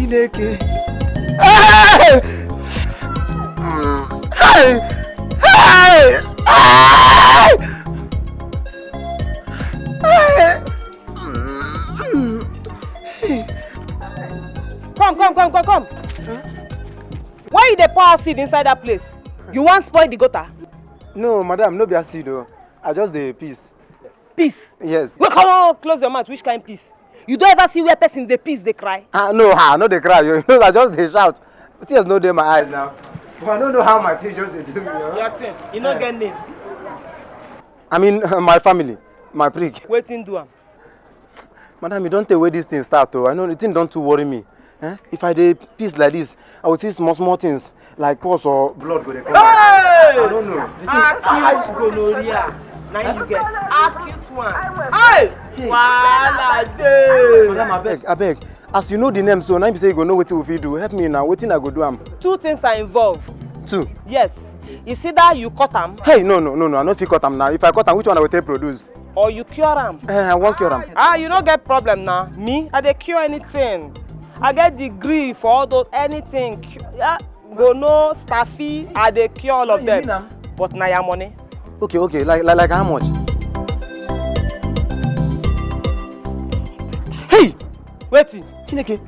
Chineke. Hey! Hey! Hey! Hey! Come. Why you dey pour acid inside that place? You want spoil the gutter? No, madam, no be acid though. I just the peace. Peace? Yes. Well, come on, close your mouth. Which kind of peace? You don't ever see where person dey peace they cry? No, they cry. You know, I just they shout. Tears no dey my eyes now. But I don't know how my teeth just they do me. Your thing, you no get name. I mean, my family, my prick. Waiting do am. Madam, you don't tell where this thing start though. I know the thing don't too worry me. If I did peace like this, I would see small things like pus or blood go dey come. Hey! I don't know. Acute gonorrhea. Now you get acute one. Hey! Wahala dey. Madam, I beg. As you know the name, so now you say you go know what you fit do. Help me now. What thing I go do am? Two things are involved. Two? Yes. It's either you cut am. Hey, no. I don't fit cut am now. If I cut am, which one I will take produce? Or you cure am. I won't cure am. You don't get problem now. Me, I dey cure anything. I get degree for all those anything. Gono, staffy, I dey cure all of them. But now your money. Okay. Like how much? Hey! Waiting. Chineke.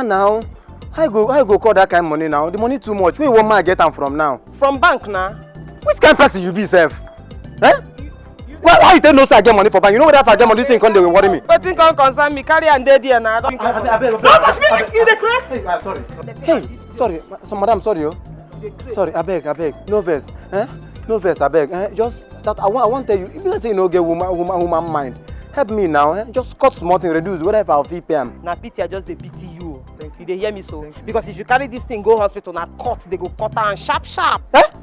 Now. I go call that kind of money now. The money too much. Where one man get am from now? From bank now. Which kind of person you be, self? Why you tell no say I get money for bank? You know whether if I get money, this thing they will worry me. But thing can't concern me. Carry and dead here now. Don't touch me in the class. Sorry. Hey, sorry. So, madam, sorry. Sorry, I beg. No verse. No verse, I beg. Just that I want to tell you. If you say you no get woman mind, help me now. Just cut small thing, reduce whatever I'll fee pay am. Now pity I just dey pity you. You dey hear me so? Because if you carry this thing go hospital, now cut, they go cut am sharp.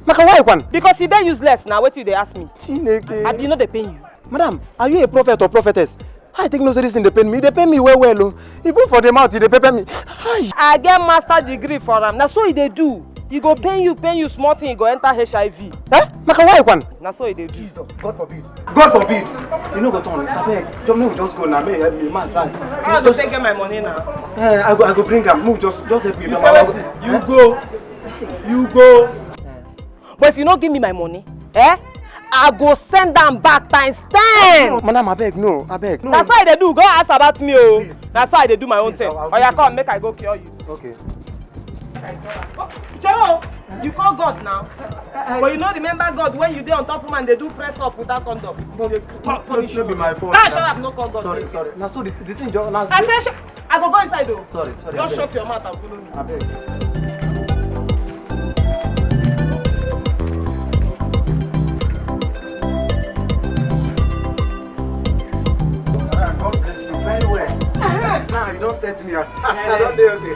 Maka why one? Because he dey useless now. What you dey ask me? Chineke. I be no dey pain you. Madam, are you a prophet or prophetess? I think no say this thing they pay me. They pay me well. Even for the mouth, they pay me. I get master degree for am. Now so they do. He go pay you small thing, he go enter HIV. Maka why one? Now so they do. Jesus, God forbid. You know go turn. I beg. Just go now. Help me, man. Try. I just take my money now. I go bring am. Move, just help me. You go. But if you don't give me my money, I go send them back times 10. Madam, I beg. No. That's why they do. Go ask about me, oh. That's why they do my own thing. Oh, yeah, come, make I go cure you. Okay. Chelo, you call God now. But you know, remember God, when you dey on top woman, they do press up without condom. Punish you. Be my fault. Shut up, no call God. Sorry. Now, so the thing just... I say, I go inside though. Sorry. Just shut your mouth and follow me. I beg. Now you don't set me up. I don't do okay.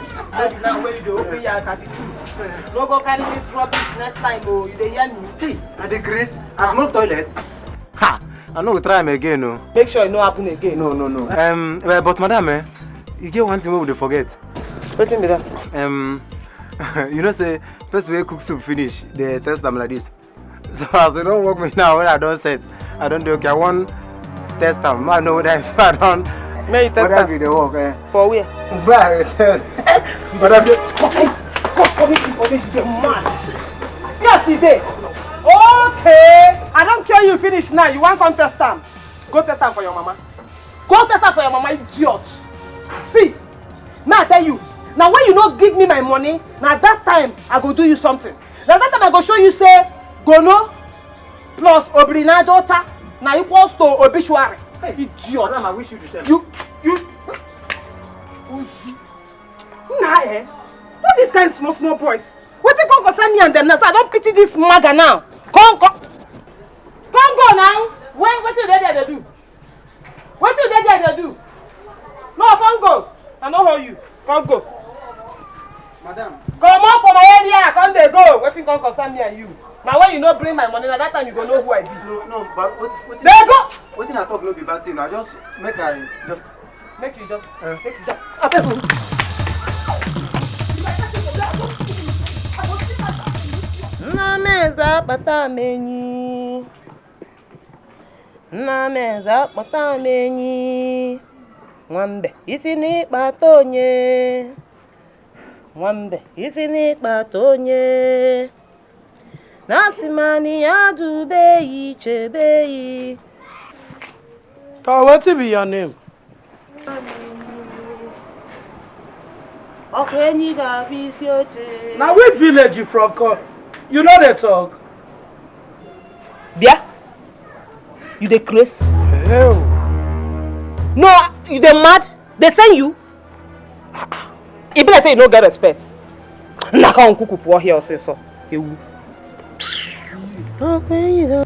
Now when you go open your 32, no go carry this rubbish next time. Oh, you dey hear me? Hey, at the grace, I smoke toilet. Ha! I know we try him again, no. Make sure it no happen again. No. Well, but madam, you get one thing we would forget. What thing be that? You know, say first we cook soup finish, they test them like this. So as you don't work me now, when I don't set, I don't do okay. I want test them. I know what I don't. May you test them? They work, For where? But man. Yes, today. Okay. I don't care you finish now. You want to test them? Go test them for your mama. Go test them for your mama, idiot. See, now I tell you. Now when you don't give me my money, now that time I go do you something. Now that time I go show you say Gono plus Obrina daughter now equals to obituary. Hey, idiot. Madam, I wish you the same. You. Nah, what this kind of small boys? What they come concern me and them now? So I don't pity this maga now. Come go now. What you there to do? What you there to do? No, come go. I know how you. Come go. Madam. Come on for my area. Come they go. What you come concern me and you? Now when you don't bring my money, now that time you go know who I be. No, but what there go. What thing I talk no be bad thing. I just make you just. Na meza pata menyi. Mwambe, isi n'ikpata onye. Mwambe, isi n'ikpata onye. Nasimani adubeyi chebeyi. What will be your name? Okay, now which village you from? You know the talk. Bia, you the crazy? Hell. No, you the mad? They send you. If they say you no get respect, naka on kuku poor here say so. You. Hey,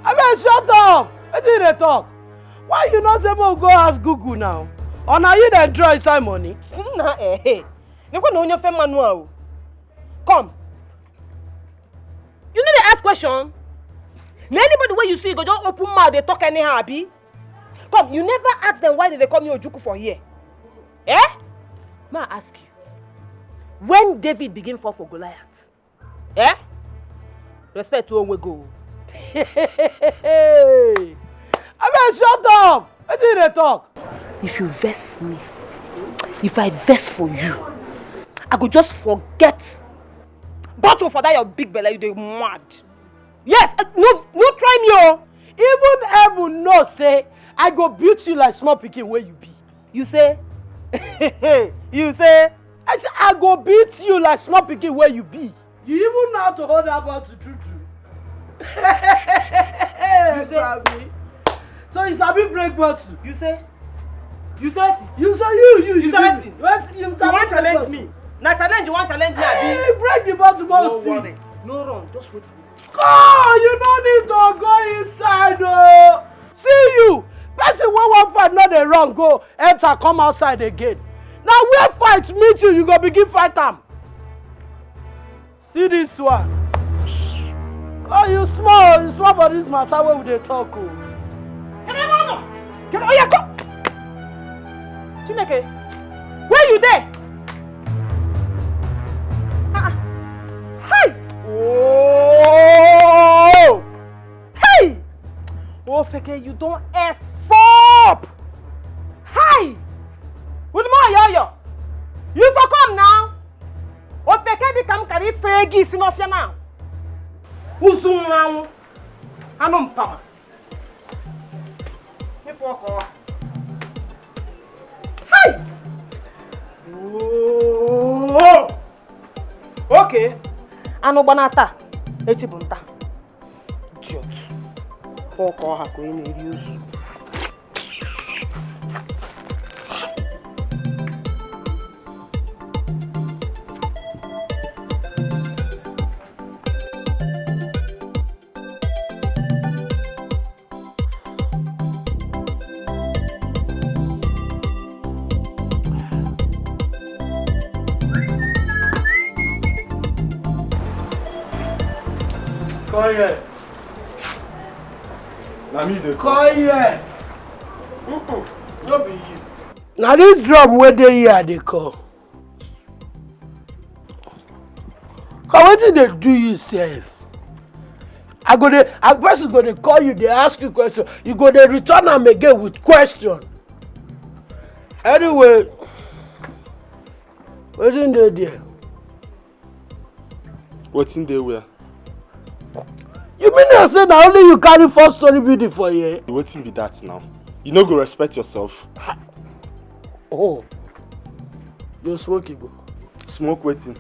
I mean, shut up. What did they talk? Why you not say go ask Google now? Or now you then draw inside money? Nah, hey. You go know your friend manual. Come. You need to ask question. Anybody where you see go just open mouth they talk anyhow, abi? Come, you never ask them why did they come here Ojuku for here? Eh? May I ask you. When David begin fall for Goliath? Eh? Respect to where we go. Hey, I mean, shut up. What did they talk? If you vex me, if I vex for you, I could just forget. Battle for that your big belly, you dey mad. Yes, no try me oh. Even heaven no say I go beat you like small pikin where you be. You say? You say? I say I go beat you like small pikin where you be. You even know how to hold that ball to true. You say? So you sabi break bottle. You say? You say it? You say you say it? You want challenge me? Na challenge you want challenge me? Hey, break the bottle, no worry. No run, just wait for me. Oh, you don't need to go inside oh. See you. Person one fight not the wrong go enter come outside again. Now where fight meet you go begin fight them. See this one. Oh, you small for this matter where would they talk oh. Come on. Oh yeah, come. Chineke, where you there? Hey! Oh! Hey! Oh, Feke, you don't F up! Hey! What am I? You for come now? Oh, Feke, they come carry fegi sin off now. Who's soon now? I don't power. Hey! Oh! Okay. Ano banata. Eti bunta. Idiot. Fuck all hako in use. Come here. Come here. Don't be you. Now this drum where they here they call. What did they do yourself? I person go to call you, they ask you question. You go to return them again with question. Anyway, what's in there? What's in there where? You mean I say that only you carry 4-story building for here? What's in be that now? You no go respect yourself. Oh, you smoke it, bro. Smoke waiting.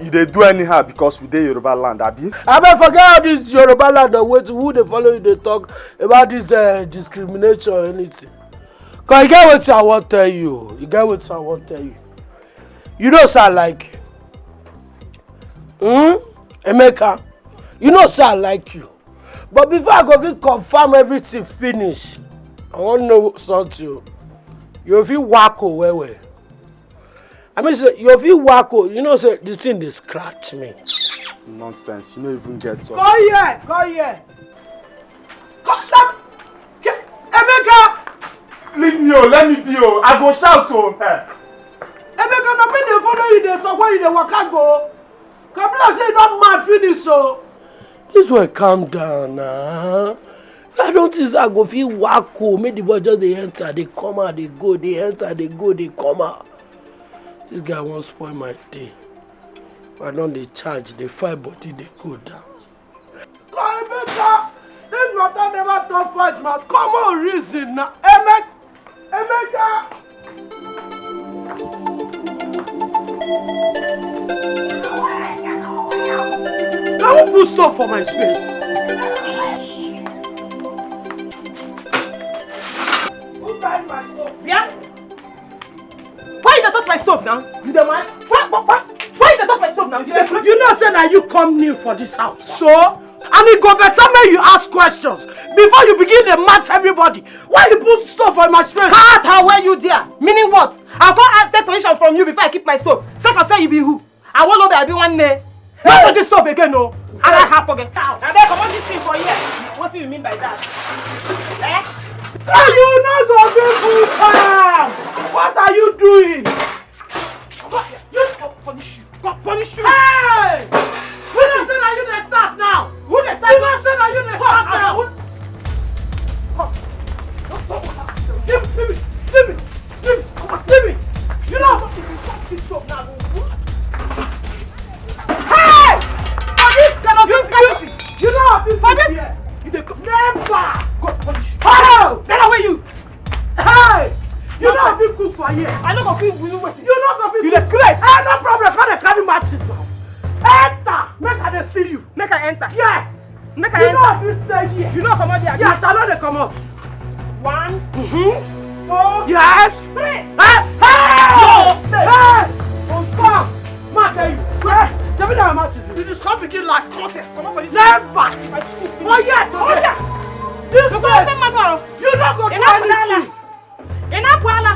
You dey do anyhow because we dey Yoruba land, abi? I mean, forget all this Yoruba land and wait who they follow you, they talk about this discrimination or anything. Cause you get what I want to tell you. You get what I want to tell you. You know, sir, like Emeka, you know, sir, I like you. But before I go confirm everything finish, I want to know something. You feel wacko where? I mean, say, you feel wacko, you know, say, the thing they scratch me. Nonsense, you don't even get some. Go here! Come, Emeka! Leave me, oh, let me be, oh. I go shout to him. Emeka, no mean they follow you, they talk where you they waka go. Come on, say you not mad finish, so. This way, calm down, nah. I don't think I go feel wacko. Make the boy just they enter, they come out, they go, they enter, they go, they come out. This guy won't spoil my day. Why don't they charge? They fight body, they go down. Come Emeka! This matter never talk fight, man. Come on, reason now. Emeka! I won't put stop for my space. Who tied my stove? Yeah? Why you touch my stove now? You the man? Why you touch my stove now? You know, say that you come new for this house. So? And it go better when you ask questions before you begin to match everybody. Why you put stuff on my space? Cut how were you there? Meaning what? I can't take permission from you before I keep my stove. Second say you be who? I won't know that I be one day. Not to this stove again, no. And I have again. Now they come on this thing for here. What do you mean by that? Eh? Are you not going to full time? What are you doing? You punish you. God punish you. Hey! Who don't say that you dey start now? Who dey start? You don't say that you dey start now. Give me. You know what? Hey! For this kind of scarcity. You know what? For this. You dey never. God punish you. How? Get away you. Hey! You know what? You cook for here. I don't go feel you wait. You know what? You dey crazy. Hey, no problem. Can they carry matches now? Enter! Make I dey see you. Make I enter. Yes! Make I You enter. know if you stay here. You know come out there. Yes, I know they come up. 1, 4, Yes! 3. Hey! No! Hey! Confirm! Man, tell you. Tell me that match is. You just come begin like. Come on for this. Never! Oh yeah! Oh yeah! This You way! You not go to Enough anything! Enough wala.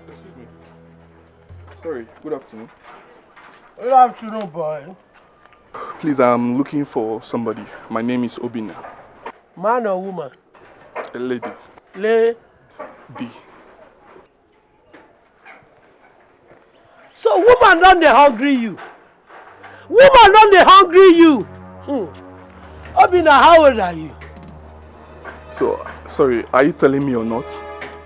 Excuse me. Sorry, good afternoon. Good afternoon, boy. Please, I'm looking for somebody. My name is Obina. Man or woman? A lady. Lay. B. So woman don't they hungry you? Woman don't they hungry you? Obina, how old are you? So, sorry, are you telling me or not?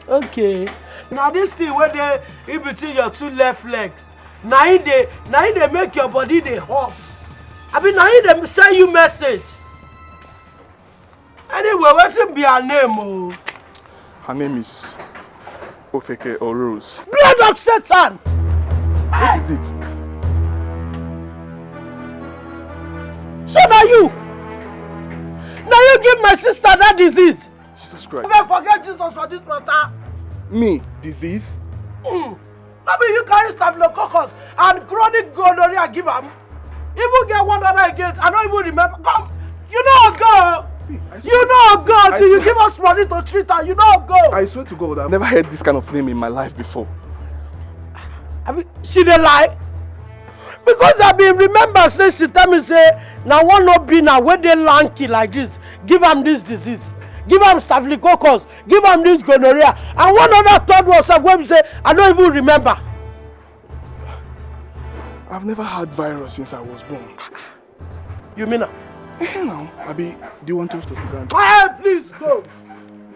Okay. Now this thing where they in between your two left legs. Now they make your body they hot. I mean now they send you message. Anyway, what's be her name? Oh? Her name is Ofeke or Rose. Blood of Satan! What is it? So now you give my sister that disease. Jesus Christ. Never forget Jesus for this matter. Me? Disease? I mean you carry staphylococcus and chronic gonorrhea give am. Even get one other again, I don't even remember. Come, you know go. You know go till you give us money to treat her. You know go. I swear to God, I've never heard this kind of name in my life before. I mean, she dey lie. Because I been remember say she tell me say now one no be now where they lanky like this. Give am this disease. Give am staphylococcus. Give am this gonorrhea. And one other third one when say I don't even remember. I've never had virus since I was born. You mean her? Now, Abi, do you want us to sit down? Hey, please go.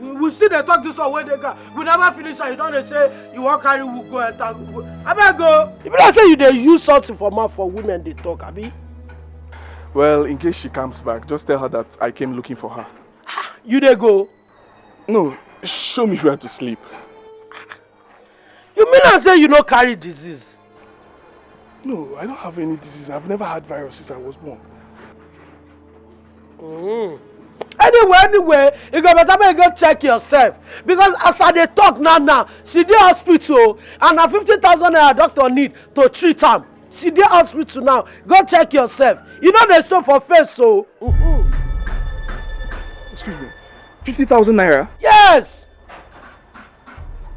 We still dey talk this one when they go. We never finish and you don't dey say you want carry we go and talk. I better go. If I say you dey use something for mouth for women they talk, Abi. Well, in case she comes back, just tell her that I came looking for her. You dey go. No, show me where to sleep. You mean I say you no carry disease? No, I don't have any disease. I've never had virus since I was born. Anyway, you go better make you go check yourself. Because as I dey talk now, she dey hospital and na 50,000 naira doctor need to treat am. She dey hospital now. Go check yourself. You know they show for face so. Excuse me. 50,000 naira? Yes.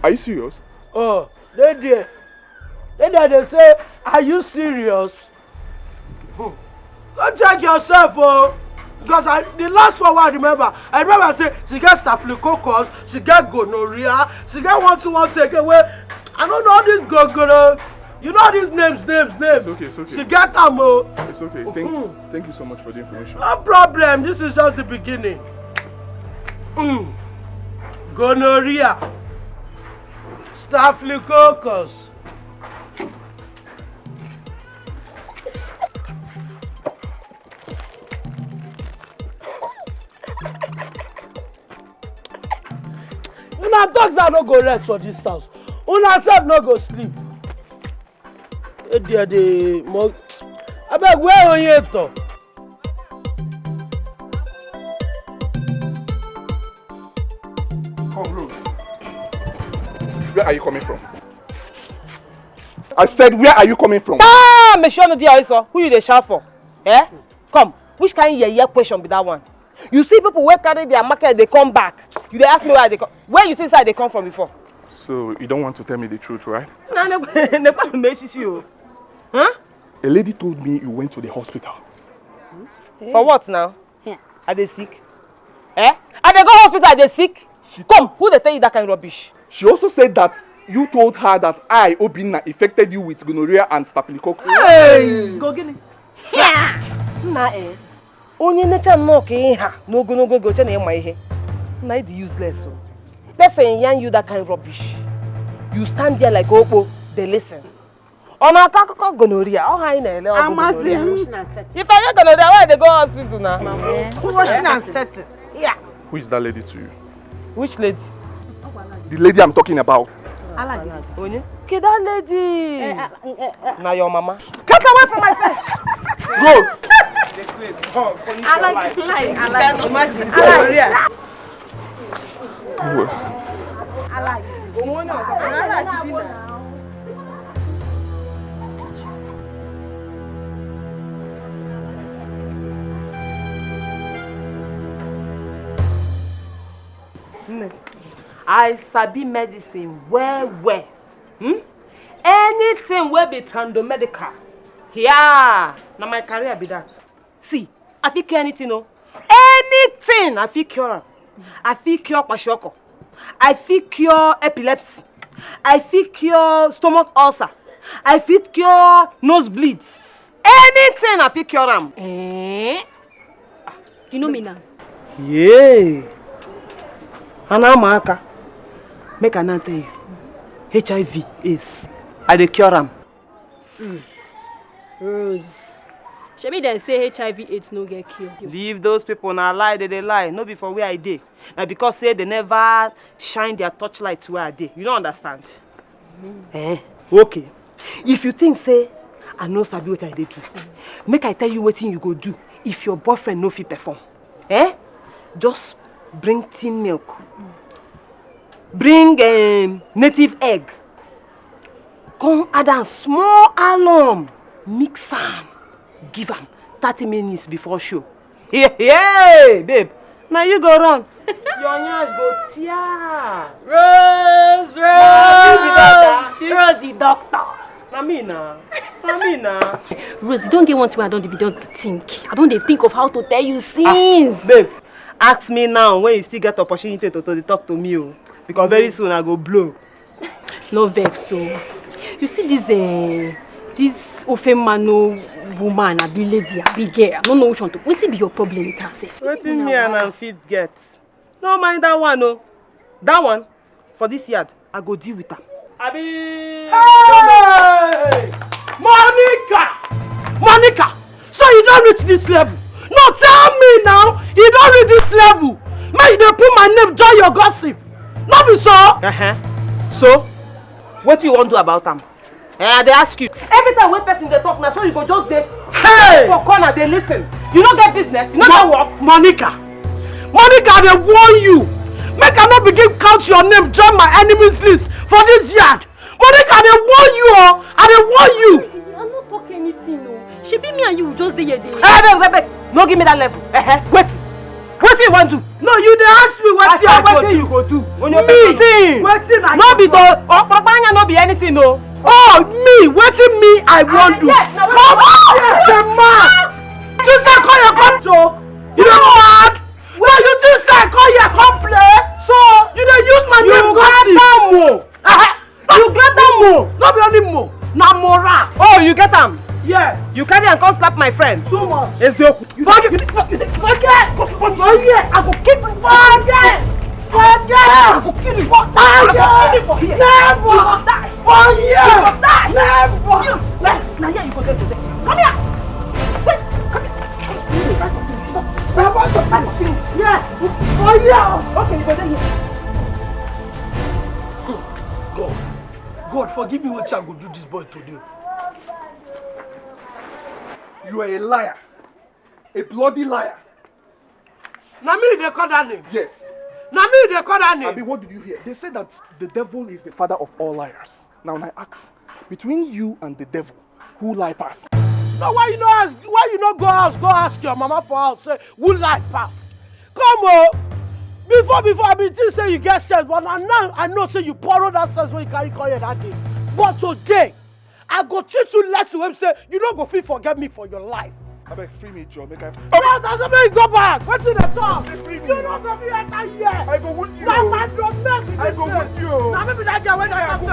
Are you serious? Oh, they say, are you serious? Go check yourself, oh. Because the last one I remember say she get staphylococcus, she get gonorrhea, she get 1 2 1 2 again where I I don't know this gogoro. You know these names. It's okay, it's okay. She get them, oh. It's okay. Thank you so much for the information. No problem. This is just the beginning. Gonorrhea. Staphylococcus. Una dogs are no go rest for this house. Una self no go sleep. I beg, where are you to? Come, Rose. Where are you coming from? I said, where are you coming from? Ah, me sure no dear also. Who you dey shout for? Eh? Come, which kind of question be that one? You see people wey carry their market, they come back. You dey ask me where they come. Where you think they come from before? So you don't want to tell me the truth, right? No, huh? A lady told me you went to the hospital. For what now? Yeah. Are they sick? Eh? Are they go hospital? Are they sick? Come, who they tell you that kind of rubbish? She also said that you told her that I, Obinna, infected you with gonorrhea and staphylococcus. Hey! Go get it. Yeah! Nah, eh? Onye nature no ke ha no go che na my ihe. Na it useless. Person yarn you that kind of rubbish. You stand there like Opo, they listen. On a kakoko gonorrhea, how high na ele gonorrhea? If I get gonorrhea, why they go hospital now? Who washing and setting? Yeah. Who is that lady to you? Which lady? The lady I'm talking about. Onye? Okay, that lady. Now your mama. Get away from my face. Rose. I like I sabi medicine well. Anything will be medical. Yeah, now my career be that. See, I fit cure anything, no. Anything I fit cure. I fit cure kwashiorkor. I fit cure epilepsy. I fit cure stomach ulcer. I fit cure nosebleed. Anything I fit cure them. You know me now? Yeah. Anamaka. Make I not tell you. HIV is. I dey cure them. Rose. Shebi dem say HIV/AIDS no get cure. Leave those people na lie, they lie. No be for where I dey. Na because say they never shine their torchlight where I dey. You don't understand? Okay. If you think say I no sabi what I dey do, make I tell you what you go do if your boyfriend no fit perform. Just bring tin milk. Bring native egg. Come add a small alum. Mix am. Give am 30 minutes before show. Hey, babe. Now you go run. Your nyash go tear. Rose, the doctor. Na me na. Rose, you don't get one thing I don't think. I don't think of how to tell you since. Babe, ask me now when you still get opportunity to talk to me. Because very soon I go blow. No vex so. You see this Philmond woman, a big lady, a big girl. I don't know which one to. What be your problem with herself? What me and am fit get? No mind that one, no. That one for this yard, I go deal with her. Hey! Monica! So you don't reach this level? No, tell me now. You don't reach this level. Make they put my name join your gossip. Not be so. So, what do you want to do about them? They ask you. Every time one person they talk now, so you go just there. Hey! For corner, they listen. You don't get business. You don't work. Monica, they warn you. Make I not begin count your name, join my enemies list for this yard. Monica, they warn you, and they warn you. I'm not talking anything, no. She be me and you just the day. Hey, no give me that level. Wait. What do you want to do? No, you dey ask me what you go do. Meeting. No be the no be anything, no. Oh, me, wetin me I want to. Come on, the man. You say call your come joke. You know what? Well, you just say call your come play. So you dey use my name gossip. You get that mo. No be only mo. Na mora. Oh, you get them? Yes. You carry and come slap my friend. Too much. Ezioku. Forget. I go keep it. Forget. I go kill you. For here. Never. You will die. For here. You will die. Never. Now here you go get today. Come here. Wait. Come here. I want to finish. Yeah. For here. Okay, you go there here. God, forgive me what I go do this boy today. You are a liar. A bloody liar. Now me they call that name. Yes. Now me they call that name. Abi, what did you hear? They say that the devil is the father of all liars. Now I ask, between you and the devil, who lie pass? No, why you not go ask your mama for house, say, who lie pass? Come on. Before I be just say you get sense, but now I know say you borrow that sense when you carry call you that day. But today, I go treat you less to him say you don't go feel forget me for your life. I beg, free me, Joe. Make I. No, that's a man go back. What did they talk? Free me. You don't go be enter here. I go with you. Now my drug mess. I go with you. Now maybe that guy when I come say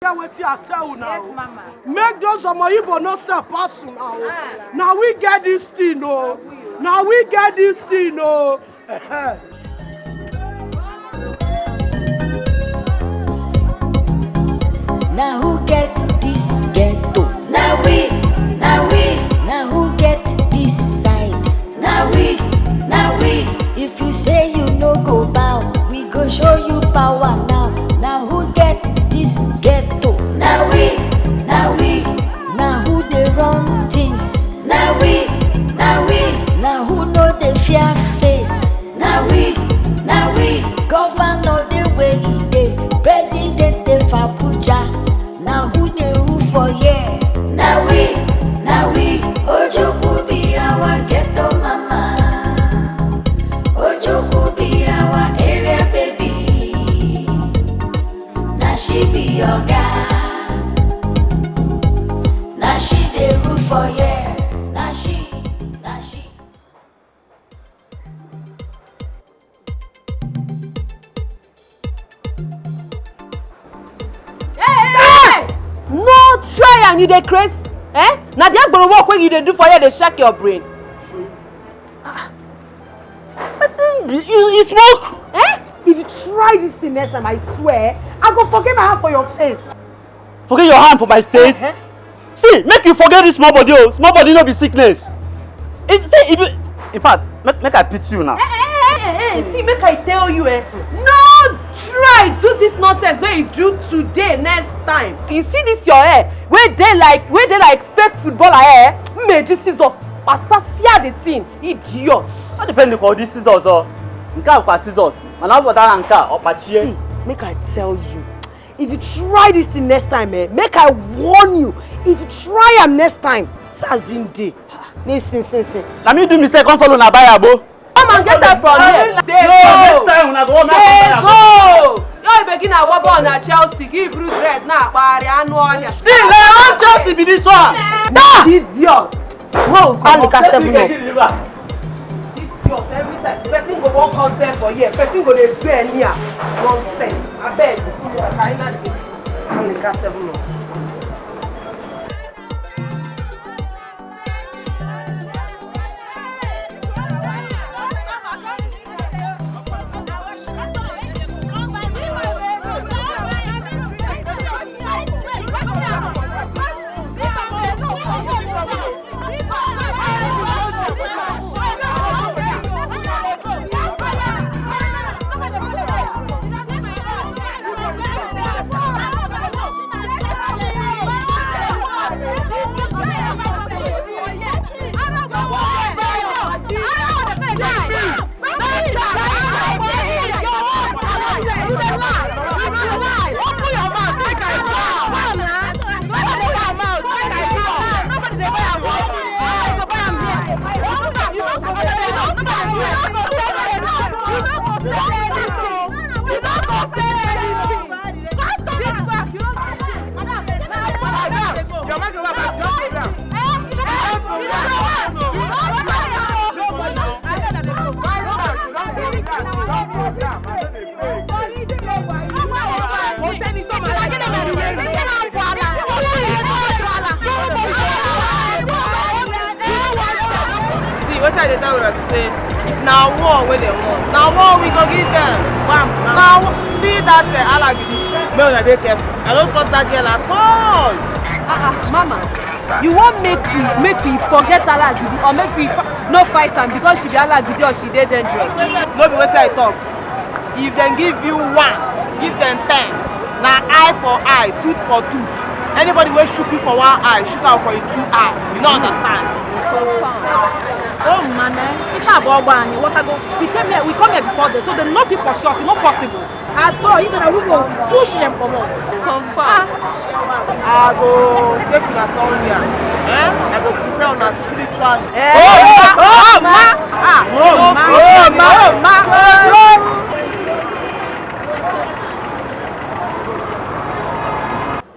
I Wetin I tell you now. Yes, Mama. Make those Omoyibo no sell pass you now. Now we get this thing, no. Now we get this thing, no. Now who get this ghetto? Now we. Now who get this side? Now we. If you say you know. show you power now. Now who get this ghetto? Now we, now we. Now who they run things? Now we, now we. Now who know the fear face? Now we, now we. Governor the way he dey, president the Abuja. Now who they rule for here? Now we, now we. Ojuku be our ghetto mama. Ojuku be our area baby. Now she be your guy. Now she the rule for here. Now she, now she. Hey! No try and you dey craze. Eh? Now the agboro work wey you dey do for here dey shake your brain. You smoke? Eh? If you try this thing next time, I swear, I go forget my hand for your face. Forget your hand for my face? See, make you forget this small body. Oh. Small body no be sickness. If you, in fact, make I pity you now. See, make I tell you, no try do this nonsense wey you do today next time. You see this your hair, where they like fake footballer hair, major scissors, passasia the thing, idiot. Not depending on these scissors or nka kwa scissors. And how about that nka or pachie? See, make I tell you, if you try this thing next time, make I warn you, if you try am next time, Sazinde. Listen. Let me do mistake, come follow na buy abo. Come and get that from here. They go. You begin a wobble on a Chelsea, give Bruce Red now, but I know on your. Still, let Chelsea be this one. Idiot. Whoa, Alika 7 up. Idiot every time. Person go one concert for here. Person go dey do any nonsense. I beg. Alika 7 up. What are they telling us to say? If now war where they want, now war we go give them. Bam. Now see that Alagidi. No, they careful. I don't trust that girl at all. Mama, you won't make me forget Alagidi or make me no fight her because she be Alagidi or she dey dangerous. No be what I talk. If they give you 1, give them 10. Now eye for eye, tooth for tooth. Anybody will shoot you for 1 eye, shoot out for your 2 eyes. You don't understand. Oh man, it's not about one. What I go? We come here before this, so they know people short. It's not possible. I thought you said we go push them for more. Confirm. I go take you somewhere. I go prepare on a spiritual.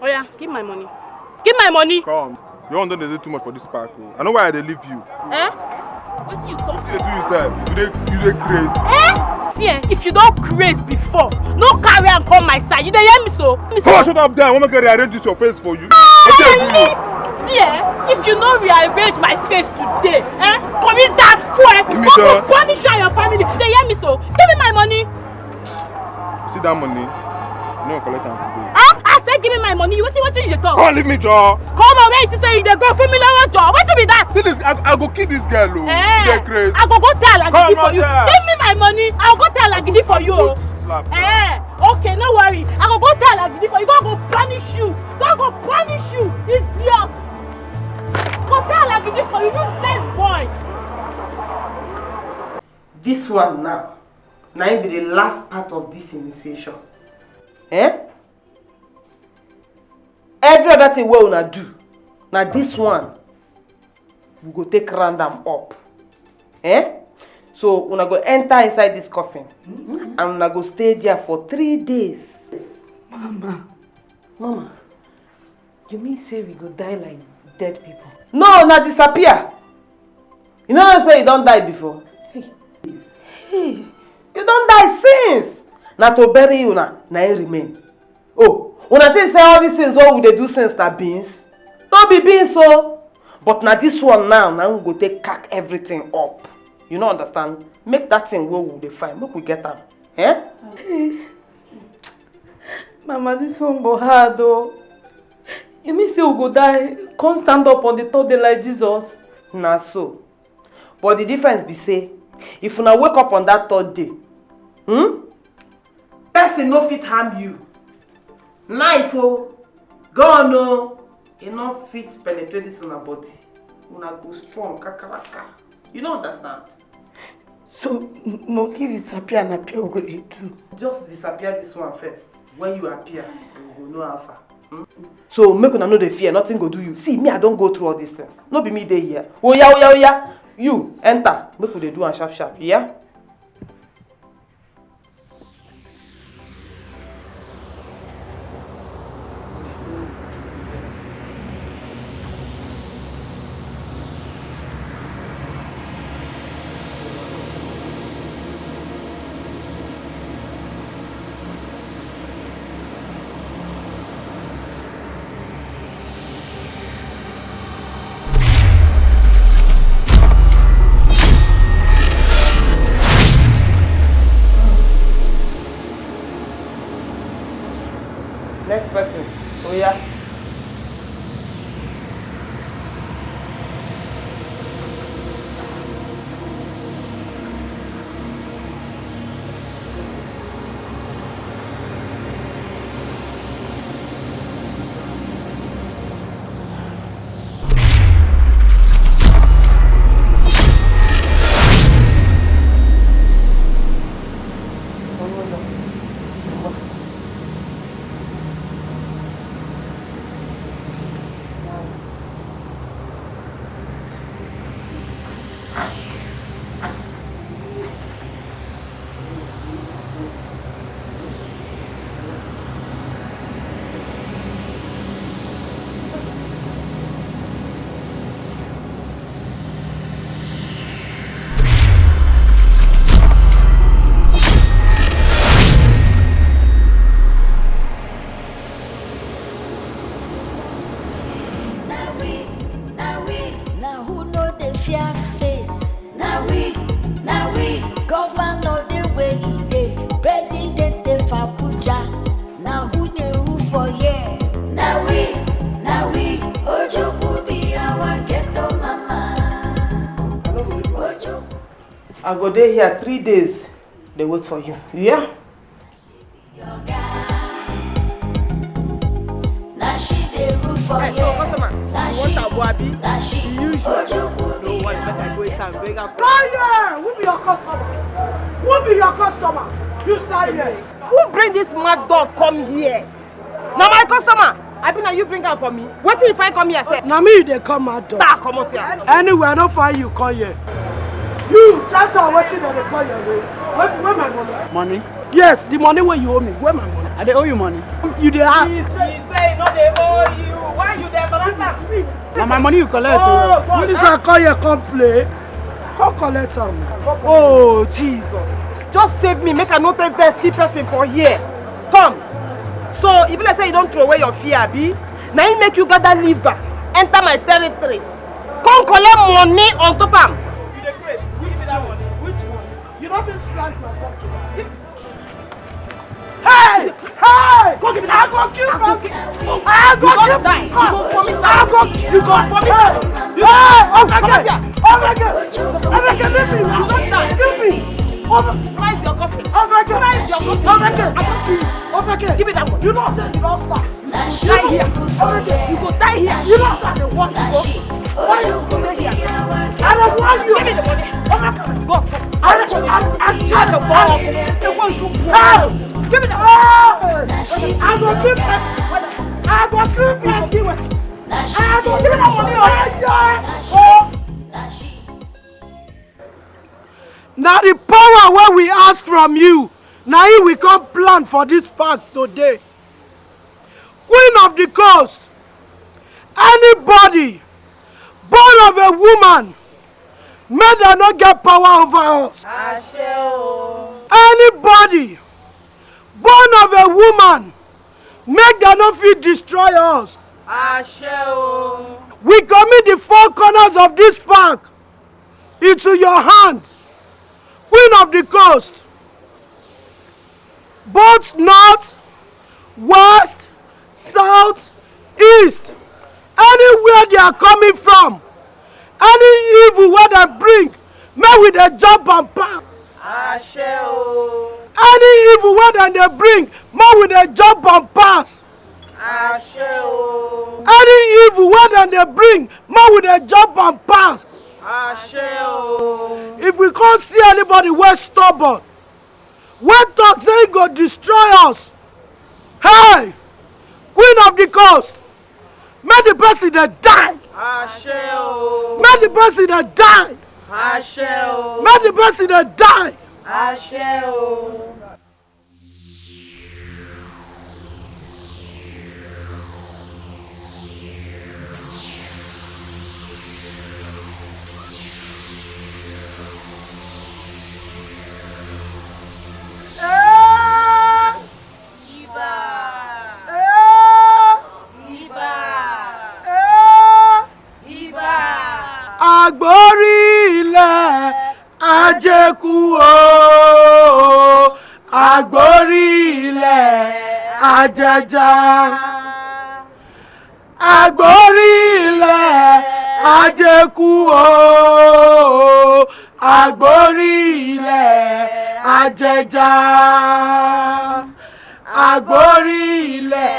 Oh yeah, give my money. Give my money. Come. You don't do too much for this park. I know why they leave you. What you talk? You do yourself. You dey crazy. See, if you don't craze before, no carry and come my side. You don't hear me so? Come on, shut up there. I want to rearrange this your face for you. See, if you don't rearrange my face today, commit that fool. Go to punish you and your family. You don't hear me so? Give me my money. See that money? No, collect them today. I said give me my money. What you talk? Come on, leave me, Joe. Come on, wait to say you dey go for me now, Joe. What to be that? See this? I go kill this girl, oh. I go tell Agidi for you. Give me my money. I'll go tell Agidi for you. slap. Okay, no worry. I go tell Agidi for you. Go punish you. Go punish you. Idiot. Go tell Agidi for you. Useless boy. This one now will be the last part of this initiation. Every other thing we una do. Now this one, we go take random up. So una go enter inside this coffin and una go stay there for 3 days. Mama, you mean say we go die like dead people? No, na disappear. You know say you don't die before. Hey. You don't die since. Na to bury you na it remain. Oh, una think say all these things what we dey do since na beans? No be beans so. But na this one now we go take cack everything up. You don't understand? Make that thing where we dey find. Make we get am. Mama, this one go hard though. You mean say we go die, can't stand up on the third day like Jesus? Na so. But the difference be say, if una wake up on that third day, person no fit harm you. Knife gun e no fit penetrate this una body. Una go strong kakaraka. You don't understand? So, monkey disappear and appear, what will you do? Just disappear this one first. When you appear, you will know how far. So, make una know the fear, nothing go do you. See, me, I don't go through all these things. No be me dey here. Oya. You, enter. Make we dey do and sharp, yeah? Next person. Oya. I go dey here 3 days. They wait for you. Yeah? Who be your customer? Who be your customer? You silent. Who bring this mad dog come here? Now my customer. I think you bring her for me. What if I come here, sir? Now me they come mad dog. Come out here. Anyway, I don't find you come here. You, Chacha, watching on the call your way. Where my money? Money? Yes, the money where you owe me. Where my money? I dey owe you money. You dey ask. He say no they owe you. Why you there, brother? Now my money you collect. When this I call you come play, come collect some. Oh Jesus! Just save me. Make a note of best person for here. Come. So if you say you don't throw away your fear, be now you make you gather liver, enter my territory. Come collect money on top of them. You dey great. Which money? Which one? You don't even slice my pocket. Hey! Hey! Go give me that. I go kill you. I go kill you. I go kill you. Hey! Leave me. You don't die. Kill me. Rise your coffin. Rise Give me that one. You know what? You don't stop. Die here. You go die here. You know what? You want to go. Why you go here? I don't want you. Give me the money. Go. I'm trying to go. The one you want. Give me the money. I will give it. I will give it. I will give it the money. Now the power where we ask from you, now we come plan for this park today. Queen of the coast, anybody born of a woman, may they not get power over us. Anybody born of a woman, make they not fit destroy us. We commit the four corners of this park into your hands. Queen of the coast, both north, west, south, east, anywhere they are coming from, any evil where they bring, may we they jump and pass. Any evil where they bring, may we they jump and pass. Any evil where they bring, may we they jump and pass. If we can't see anybody we're stubborn, when talk say go destroy us, hey, Queen of the coast, may the person that die. May the person that die. May the person that die. Agbórí ilẹ̀ ajẹ́kú o, agbórí ilẹ̀ ajẹja, agbórí ilẹ̀ ajẹ́kú o, agbórí ilẹ̀ ajẹja, agbórí ilẹ̀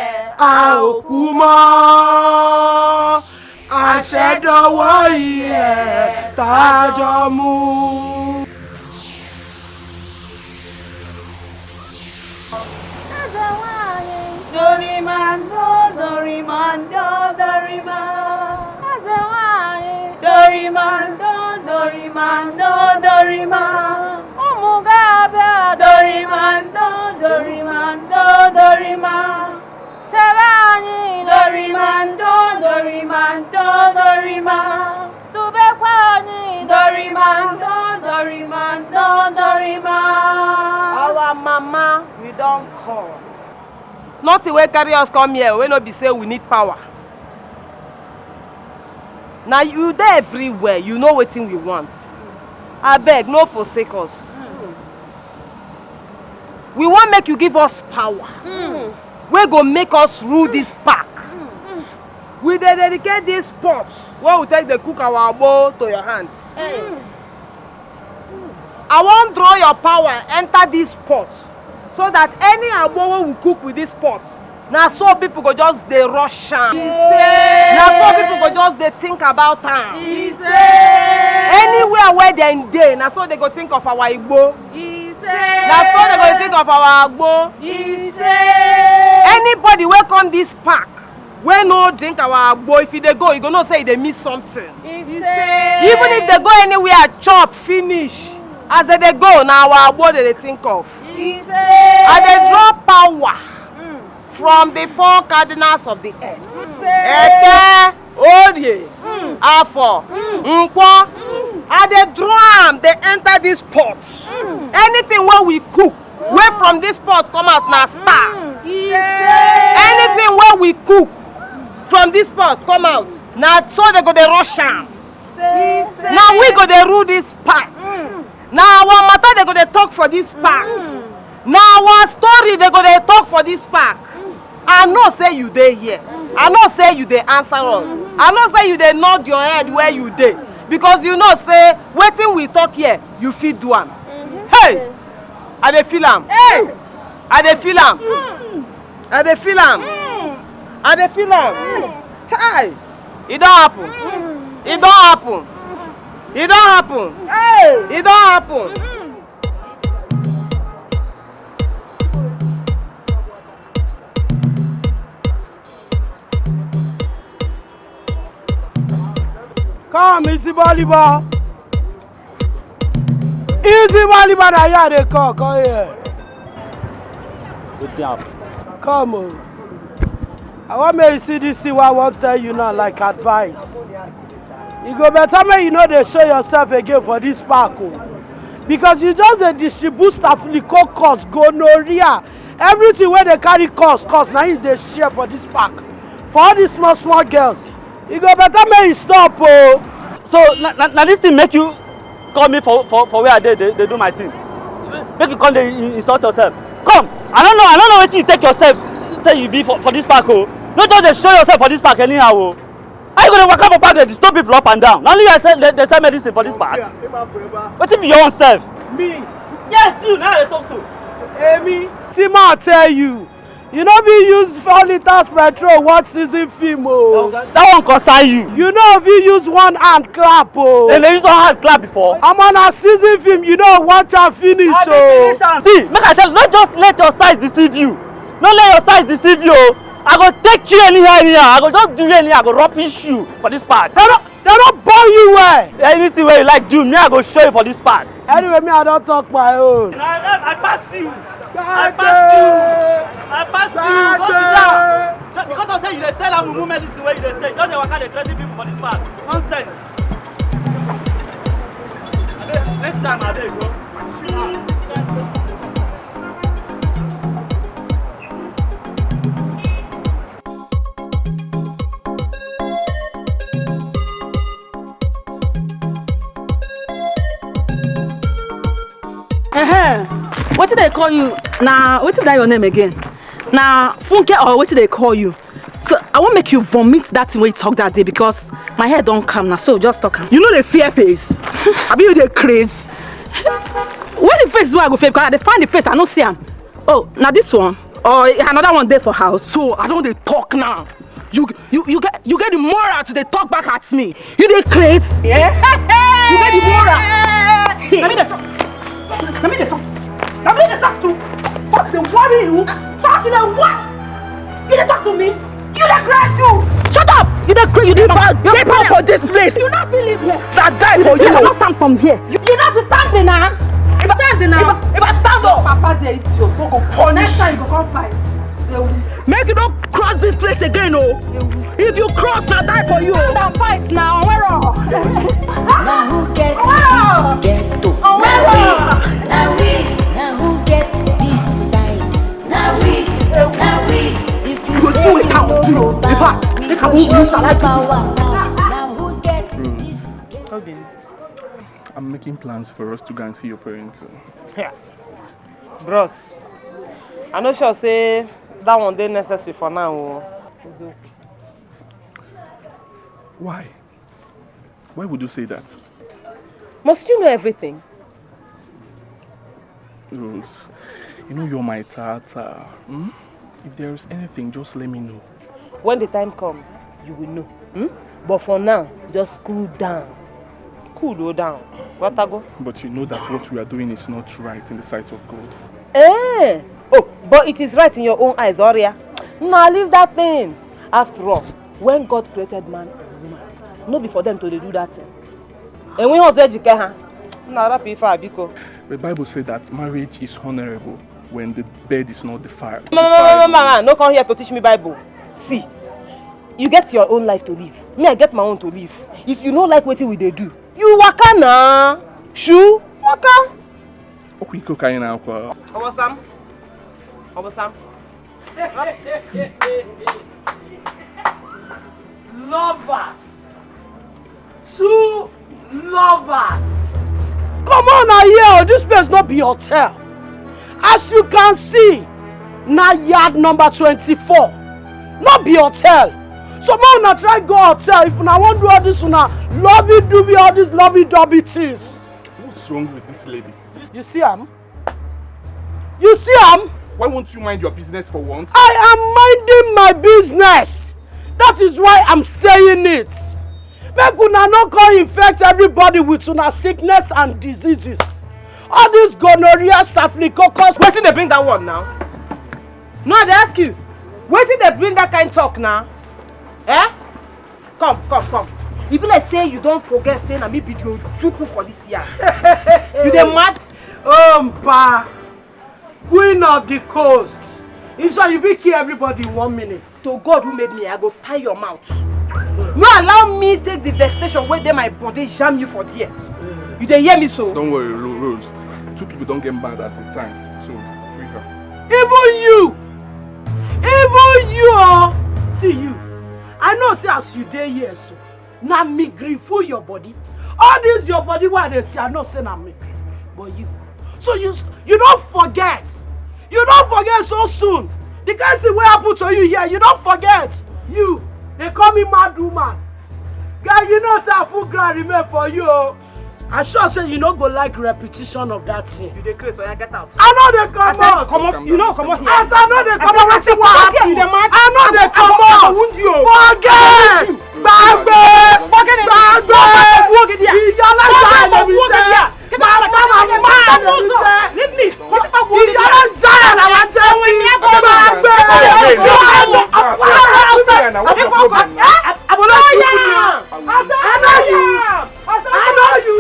àòkú mọ́. Àṣẹdọwọ́ ilẹ̀ tájọ mú. Dorimando, Dorimando, Dorima. Dorimando, Dorimando, Dorima. Omugaba, Dorimando, Dorimando, Dorima. Chavani, Dorimando, Dorimando, Dorima. Tubekwani, Dorimando, Dorimando, Dorima. Our mama, we don't come. Nothing wey carry us come here, we no be say we need power. Now you there everywhere, you know wetin we want. Abeg, no forsake us. We want make you give us power. We go make us rule this park. We dey dedicate this pot where we take the cook our agbo to your hand. I want draw your power enter this pot so that any agbo we cook with this pot, now so people go just dey rush am. Now so people go just dey think about am. Anywhere where dem dey, now so they go think of our igbo. Now so they go think of our agbo. Anybody wey come this park wey no drink our agbo, if they go, you go know say they miss something. Even if they go anywhere chop finish, as they go, now our agbo they think of. And they draw power from the four cardinals of the earth. Eke, Orie, Afo, Nkwo. And they draw them, they enter this pot. Anything where we cook, where from this pot come out now star. Anything where we cook from this pot come out. Now so they go dey rush am. Now we go dey rule this park. Now our matter they go dey talk for this park. Now our story they go dey talk for this park. I know say you dey here. I know say you dey answer us. I know say you dey nod your head where you dey. Because you know say wetin we talk here, you fit do am. Hey! I dey feel am. Hey! I dey feel am. I dey feel am. I dey feel am. Chai! It don't happen. It don't happen. It don't happen. Hey! It don't happen. Come, easy volleyball. Easy volleyball, na here they come. Come here. What's happen? Come on. I want me to see this thing what I want to tell you now, like advice. You go better make you know they show yourself again for this park. Oh. Because you just they distribute staphylococcus, gonorrhea, everything where they carry cost, now you they share for this park. For all these small girls. You go better make you stop. Oh. So now this thing make you call me for where I they do my thing. Make you come there insult yourself. Come, I don't know what you take yourself say you be for this park. Oh. Not just they show yourself for this park anyhow. Oh. How you gonna walk up for park and disturb people up and down? Not only I said they sell medicine for this park. What if your own self? Me? Yes, you now they talk to. Amy, see ma tell you. You know we use 4 liters petrol watch season film. Oh. That one concern you. You know we use one hand clap. Oh. They use one hand clap before. I'm on a season film, you know, watch and finish. Oh. See, make I tell you, not just let your size deceive you. Don't let your size deceive you. Oh. I go take you anyhow. I go just do you anyhow. I go rubbish you for this part. They don't burn you well. Anything where you like do, me I go show you for this part. Anyway, me I don't talk my own. I pass you. I pass you. Go sit down. Just because I say you dey sell am mumu medicine where you dey sell, just dey waka dey threaten people for this part. Nonsense. Next time I dey go. What did they call you? Nah, what did that your name again? Nah, Funke or what did they call you? So I won't make you vomit that thing when you talk that day because my head don't come now. So just talk. You know the fear face. I be the craze. Where the face do I go fear? Because I find the face I don't see him. Oh, now this one or another one there for house. So I don't they talk now. You get the moral to they talk back at me. You the craze. Yeah. You get the moral. Let me the talk. Let me the talk. Let me the talk to. Fuck the worry you. Fuck the what? You the talk to me. You the craze too. Shut up. You the craze. You the bad. Get out for this place. You not believe here. That die for you. You cannot stand from here. You not be standing now. If I stand up, Papa there it's your go punish. Next time you go come fight. Make you don't cross this place again, oh. If you cross, now die for you. Stand and fight now. Where are? Now who get this ghetto? Now who get this side? Now we. If you say you no go back, we go show you power now. Now who get this ghetto? I'm making plans for us to go and see your parents. Yeah. Bros, I know sure say that one day necessary for now. Why? Why would you say that? Must you know everything? Rose, you know you're my tata. If there is anything, just let me know. When the time comes, you will know. But for now, just cool down. Cool down. What I go? But you know that what we are doing is not right in the sight of God. Eh? Oh, but it is right in your own eyes, Oria. Now leave that thing. After all, when God created man and woman, not be for them to do that thing. And when was educated, the Bible says that marriage is honorable when the bed is not defiled. Mama, no come here to teach me Bible. See, you get your own life to live. Me, I get my own to live. If you don't like what we they do, you waka na. Shoo, waka. Okay, cocaine now. Obosam. Lovers. Two lovers. Come on now here, this place not be hotel. As you can see, now yard number 24. Not be hotel. So man una try go hotel if una want do all this una lovey-dovey, all these lovey-dovey things. What's wrong with this lady? You see am? You see Why won't you mind your business for once? I am minding my business. That is why I'm saying it. Make una no come infect everybody with una sickness and diseases. All this gonorrhea, staphylococcus. Wait till they bring that one now. No, they ask you. Wait till they bring that kind of talk now. Eh? Come. If you like say you don't forget saying I me be your juku for this year. You dey mad? Mpa, Queen of the Coast. Inside you will kill everybody in 1 minute. So God who made me, I go tie your mouth. No allow me take the vexation where they my body jam you for there. You dey hear me so? Don't worry, Rose. 2 people don't get mad at the time. So free her. Even you, see you. I know say as you dey here so. Na me gree full your body. All this your body why they say I know say na me. But you. So you don't forget. You don't forget so soon. The kind thing wey happen to you here, you don't forget. You, they call me mad woman. Guy, you know say I full ground remain for you. I sure say you no go like repetition of that thing. You dey crazy, so I get out. I know they come out. Come on, you know come on here. As I know they come out, see what happen. You dey mad? I know they come out. Forget. Gbagbe. Forget it. Gbagbe. Ìyálà jaya lè mi jẹ. Màmá lè mi jẹ. Leave me. Ìyálà jaya lè mi jẹ. Gbagbe. I know you.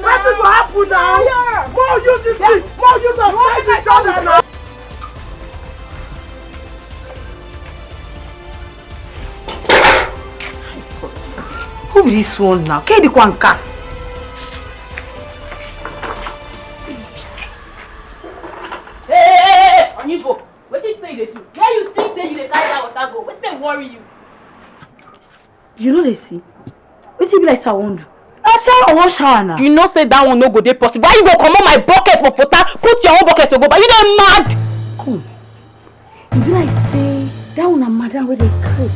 Nothing will happen now. More use this thing. More use of each other now. Who be this one now? Ke di kwanka? Hey, Onibo, what you say you dey do? Where you think say you dey carry that water go? What's dey worry you? You know they see. What be like sound? I wan shower now. You know say that one no go dey possible. Why you go comot my bucket for water? Put your own bucket to go, but you dey mad. Come. You be like say that one a madam where they carry.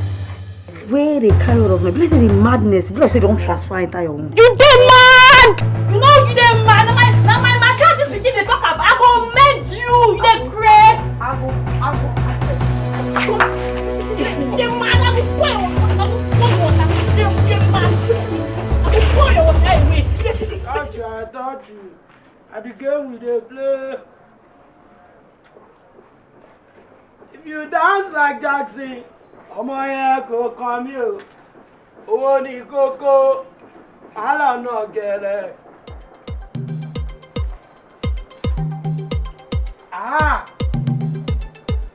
Where they carry out of me. Be like say the madness. Be like say don't transfer entire your own. You dey mad. You know you dey mad. Na my cat just begin dey talk about. I go mend you. You dey craze. I go. You dey mad. I go pour your water. You dey mad. I go pour your water away. I thought you. I began with a play. If you dance like Jackson, ọmọ yẹn kò kàn mí o. Owó ní kókó, wàhálà náà gẹ̀rẹ̀.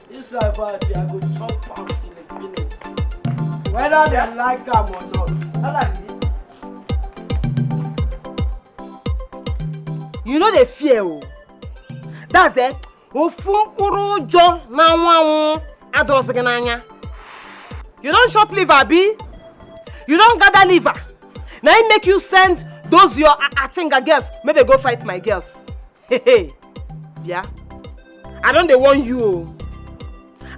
This life party I go chop out in a minute. Whether they like am or not. You know they fear o. That's it. Ofunkuru jo na nwa adozigananya. You don't chop liver, B. You don't gather liver. Now it make you send those your Atinga girls. May they go fight my girls. Hey. Yeah. I don't they want you.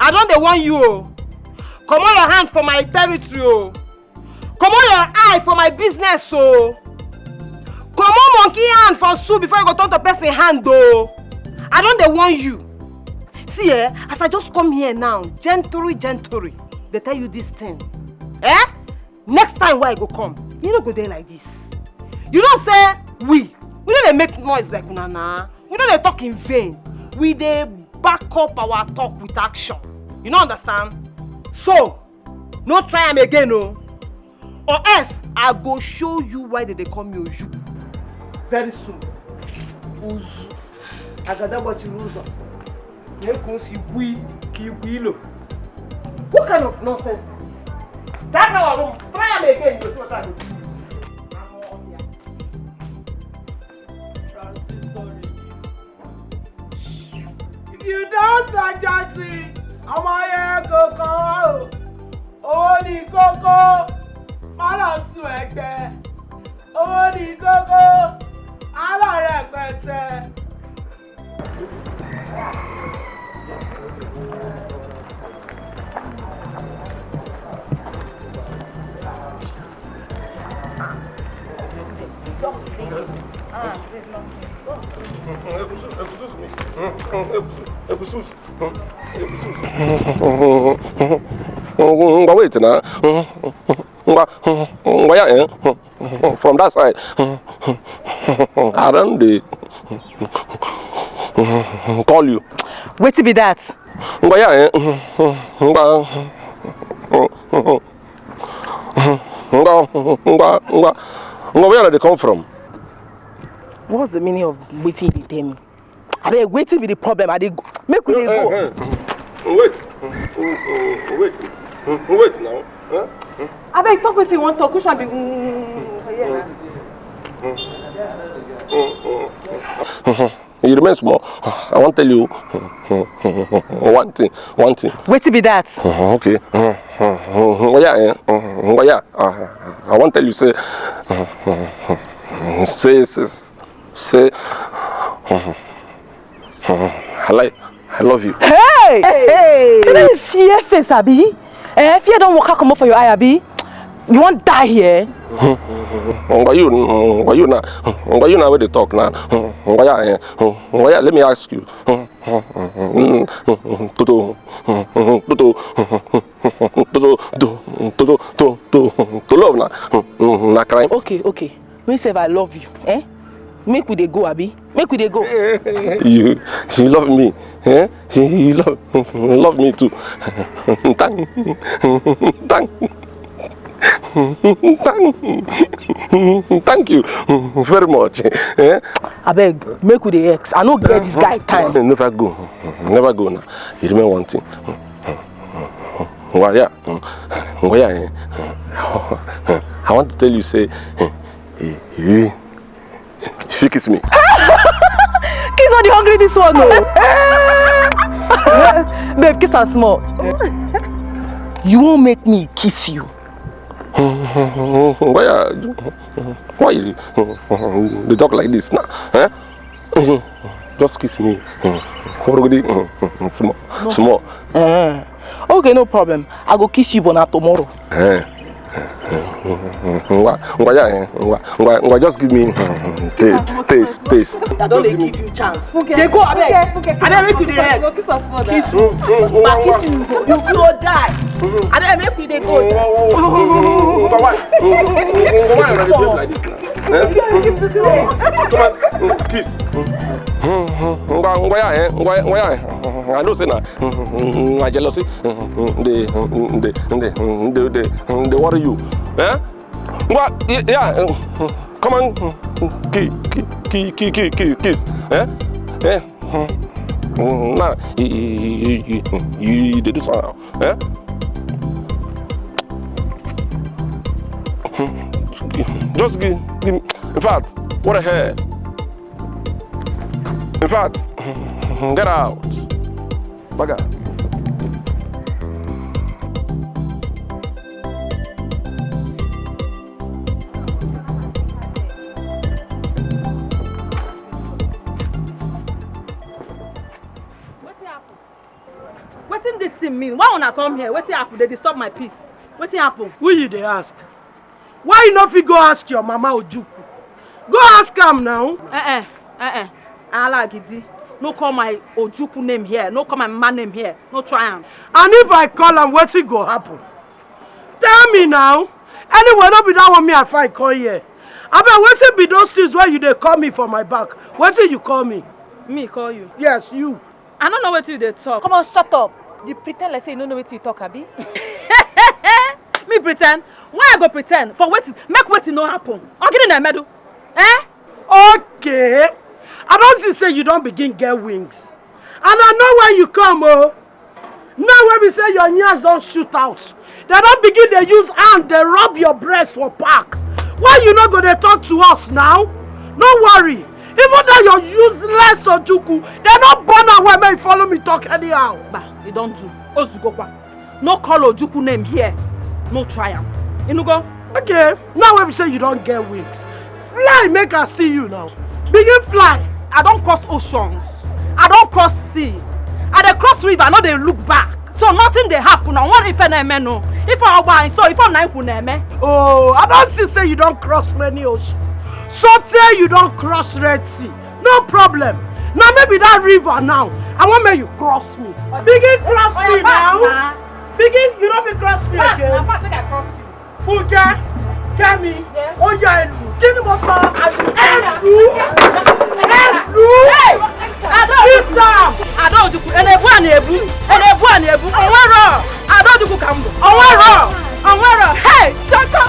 I don't they want you. Come on your hand for my territory. Come on your eye for my business. So. Come on monkey hand for soup before you go turn to person hand though. I don't they want you. See as I just come here now, gently, they tell you this thing. Next time where I go come, you don't go there like this. You don't say we don't they make noise like nana. We don't they talk in vain. We they back up our talk with action. You don't understand? So, no try them again, no. Or else I go show you why they call me Oju. Very soon. Ozu. I got that what you lose on. What kind of nonsense? That's how I don't try them again. You see what I do? If you dance like Jackson, ọmọ yẹn kò kàn wá o. Owó ní kókó, má lọ sùn ẹgbẹ́. Owó ní kókó, alárẹ̀ pẹ̀tẹ́. Wait now. From that side. I don't call you. Wait to be that. Where did they come from? What's the meaning of waiting they tell me? Are they waiting with the problem? Are they make we go? Wait now. I beg talk with you want talk. Which one be? You remain small. I want to tell you one thing. Wait to be that. Okay. I want to tell you say I love you. Hey! You don't fear face, Abi? Fear don't walk out come up for your eye, Abi? You won't die here. Why you now? Where they talk now? Let me ask you. To love now? Na crime. Okay. Me say if I love you, make we dey go, Abi. Make we dey go. You love me, You love me too. Thank you very much. I beg, make with the ex. I don't get this guy time. Never go now. You remember one thing. I want to tell you, say, you kiss me. Kiss on the hungry this one, no. Babe, kiss her small. You won't make me kiss you. Why you talk like this now? Just kiss me. Small. Okay, no problem. I go kiss you but tomorrow. Just give me taste. I don't give you chance. They go, I make you the head. Kiss you. You will die. I make you the go. Kiss. I know say na jealousy. They worry you. Yeah. Come on. Kiss. Nah, you do so. Just give me. In fact, what the hell? In fact, get out. Baga. Wetin this thing mean? Why una come here? Wetin happen? They disturb my peace. Wetin happen? Who you dey ask? Why you not fit go ask your mama Ojuku? Go ask him now. Alagidi. No call my Ojuku name here. No call my man name here. No try am. And if I call him, wetin go happen? Tell me now. Anyway, no be that one me I fight call here. I bet wetin be those things where you dey call me for my back? Wetin you call me? Me call you? Yes, you. I don't know what you dey talk. Come on, shut up. You pretend like say you don't know what you talk, Abi. Me pretend? Why I go pretend? For wetin? Make wetin no happen. I'll get in the middle. Okay. I don't see say you don't begin get wings. And I know where you come, oh. Now when we say your ears don't shoot out, they don't begin to use hand, they rub your breast for pack. Why you not gonna talk to us now? No worry. Even though you're useless Ojuku, they're not born away when you follow me talk anyhow. Bah, you don't do. Ozugokwa. No call Ojuku name here. No try am. You go? Okay. Now when we say you don't get wings, fly, make us see you now. Begin fly. I don't cross oceans. I don't cross sea. I dey cross river, I know they look back. So nothing they happen. I want if I know. If I buy so if I'm not oh, I don't see say you don't cross many oceans. So tell you don't cross Red Sea. No problem. Now maybe that river now. I want make you cross me. Begin cross me now. Begin, you don't be cross me again. I think I cross you. Fuja, Kemi, Oya Elu, Kini mo sọ? Elu! Adojuku, enebu ani ebu. Onwero. Adojuku kambo. Onwero. Hey, choko,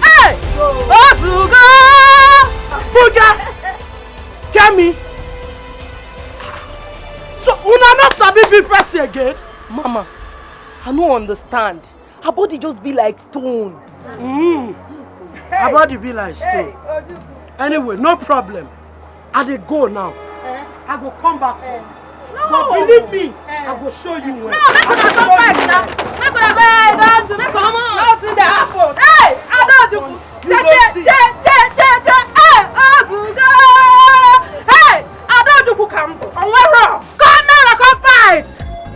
hey. Ozugo. Fuja, Kemi. So una not sabi be person again? Mama, I don't understand. Her body just be like stone. Her body be like stone. Anyway, no problem. I dey go now. I go come back home. No. But believe me, I go show you when. No, make una come back now. Make una beg, don't make come on. Nothing dey happen. Hey, Adojuku. Hey, Ozugo. Hey, Adojuku kambo. Onwero. Come now, come fight.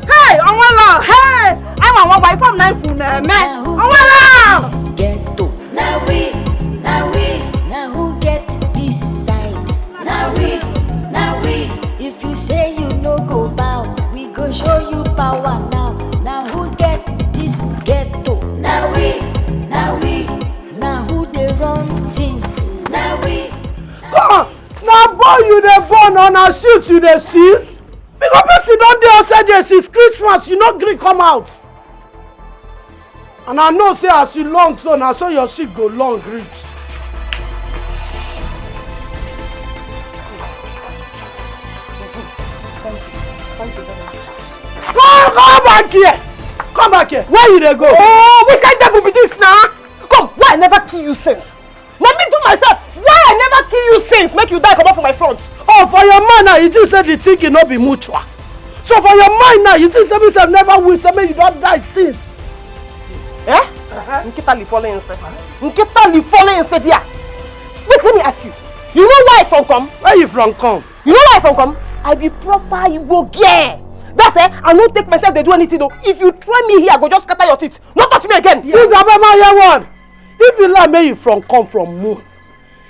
Hey, Onwero. Hey, I'm on one wife from 9 food man. Onwero. Ghetto. Now who get this side? Now we. If you say you no go bow, we go show you power now. Now who get this ghetto? Now who they run things? Now we. Come on, now boy you dey born on a shoot you dey shoot. Because person don dey outside there since Christmas, you no gree come out. And I know say as you long so na so your shit go long reach. Come back here. Where you dey go? Oh, which kind of devil be this now? Come, why I never kill you since? Let me do myself. Why I never kill you since? Make you die come off from my front. Oh, for your mind now, you just say the thing no be mutual. So for your mind now, you just say myself never will say me you don't die since. Eh? Nkita li falling inside here. Wait, let me ask you. You know why I from come? Where you from come? You know why I from come? I be proper Igbo girl. That's it. I don't take myself to do anything though. If you try me here, I go just scatter your teeth. Not touch me again. Since Abema hear one. If you like me you from come from moon,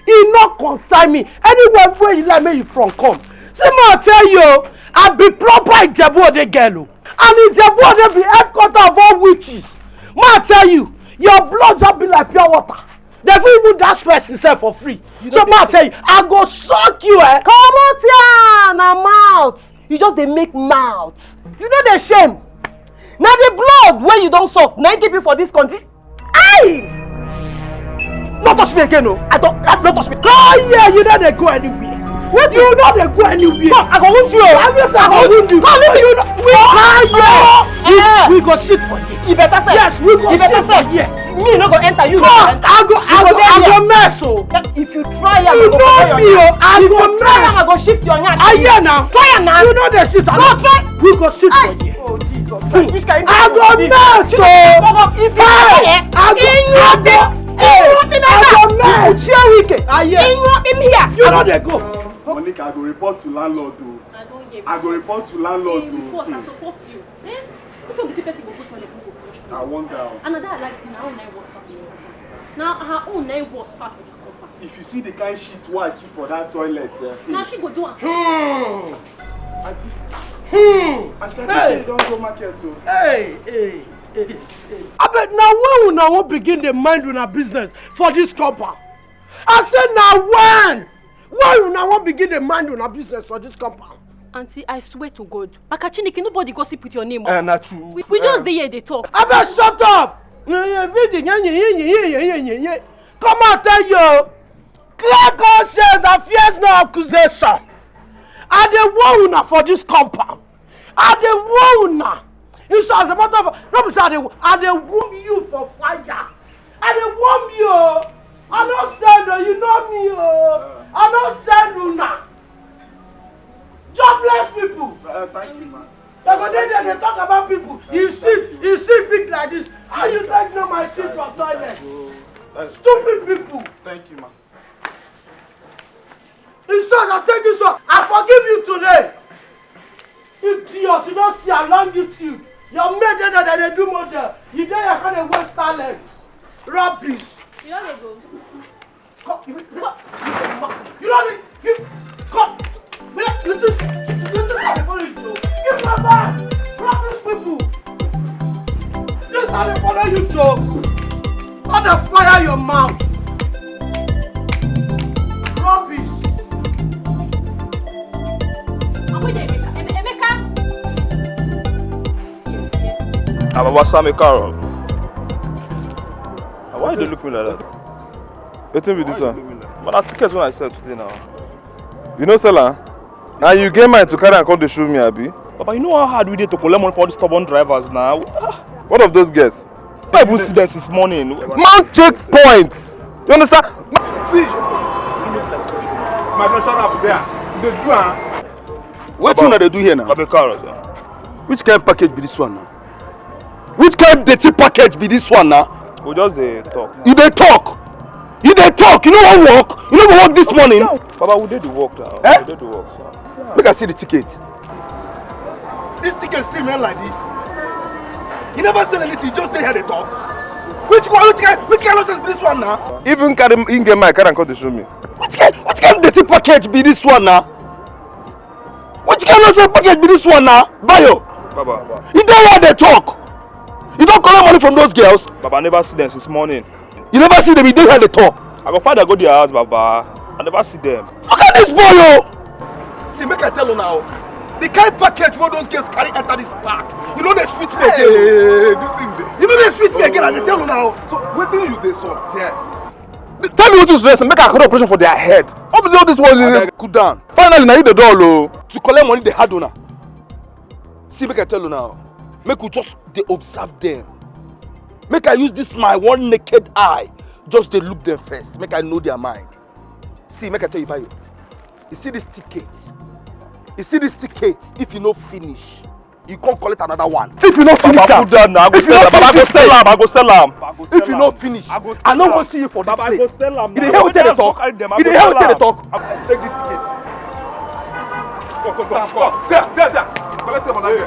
it not concern me. Anywhere where you like me you from come. See me I tell you, I be proper Ijebu-Ode girl. And Ijebu-Ode be headquarters of all witches. I tell you, your blood just be like pure water. They will even dash person self for free. So I tell you, I go suck you. Come out here, na mouth. You just dey make mouth. You know the shame. Now the blood where you don't suck, now keep you for this country. Aye! Not touch me again, no. Not touch me. Oh yeah, you know they go anywhere. What you know they go anywhere? Come, I go wound you. I go wound you. Come, leave you. We go shit for you. You better say. Yes, we go shit for you. Me no go enter, you no go enter. I go mess oh. If you try am, you know me oh. I go mess. Try am, I go shift your nyash. I hear now. Try am now. You know the shit. No try. We go shit for you. Oh Jesus Christ. Which kind I go mess oh. If you try, I go mess. Share weekend. I hear. In here. You know they go. Monica, I go report to landlord though. I go report to landlord though. I support you. Which one be say person go go toilet and go flush? I wonder. Another I like her own 9 was past for this compound. Now her own 9 was past for this compound. If you see the kind shit what I see for that toilet, Now she go do am. Auntie. Auntie, I say you don't go market too. Hey. I bet now when una won't begin the mind una business for this compound. I said now when una won't begin the mind una business for this compound. Auntie, I swear to God, Bakachiniki, nobody gossip with your name. Not true. We just dey here, they talk. I bet shut up. Come on, tell you. Clear conscience and fears no accusation. I dey warn una for this compound. I dey warn una. It's as a matter of no be say I dey warn you for fire. I dey warn you. I don't send her, you know me. I don't send una. Jobless people. Thank you, man. They talk about people. You sit big like this. How you like know my seat for toilet? Stupid people. Thank you, man. Inside, I tell you so. I forgive you today. Idiot, you don't see along YouTube. Your mate that they do model. You there you can't waste talent. Rubbish. You know they go. Come. You know you come. You see how they follow you, Joe? Give my back! Rubbish people! This how they follow you, Joe! How they fire your mouth! Rubbish! What's up, Carol? Why do you look me like that? What will be this one? But that ticket when I said today now. You know, Sela? And you get mine to carry and come to show me, Abi? Papa, you know how hard we did to collect money for all these stubborn drivers now? What of those guys? I even see them since morning. Mount checkpoint! You understand? See! My friend, shut up there. They do, huh? What do they do here now? Which kind of package be this one now? Which kind of dirty package be this one now? We just talk. You dey talk? You dey talk? You know what work? You know what work this morning? Papa, we did the work now. Eh? We did the work, sir. Make I see the ticket. This ticket still run like this. You never said anything, you just stay here to talk. Which kind of nonsense be this one now? Even carry in get my carry and come to show me. Which kind of dirty package be this one now? Which kind of nonsense package be this one now? Bayo! Baba. You don't hear they talk. You don't collect money from those girls. Baba, I never see them since morning. You never see them, you don't hear they talk. I go find I go to their house, Baba. I never see them. Look at this boy, yo! See, make I tell you now. The kind of package where those girls carry enter this park. You know they sweet me again. You know they sweet me again, and they tell you now. So, what do you they suggest? Tell me what you suggest and make a correct operation for their head. Obviously, all this one is cool down. Finally, now you the door, lo. To collect money, they had owner. See, make I tell you now. Make you just they observe them. Make I use this my one naked eye. Just they look them first. Make I know their mind. See, make I tell you, Bayo. You see this ticket. You see this ticket. If you no finish, you can't collect another one. If you no finish, Baba, put down now. I go sell them. I go sell them. I go sell them. If you no finish, I no go see you for this Baba, place. I go sell them. You dey hear wetin they talk? You dey hear wetin they talk? Take this ticket. Come. Sir. Collect your money. Go.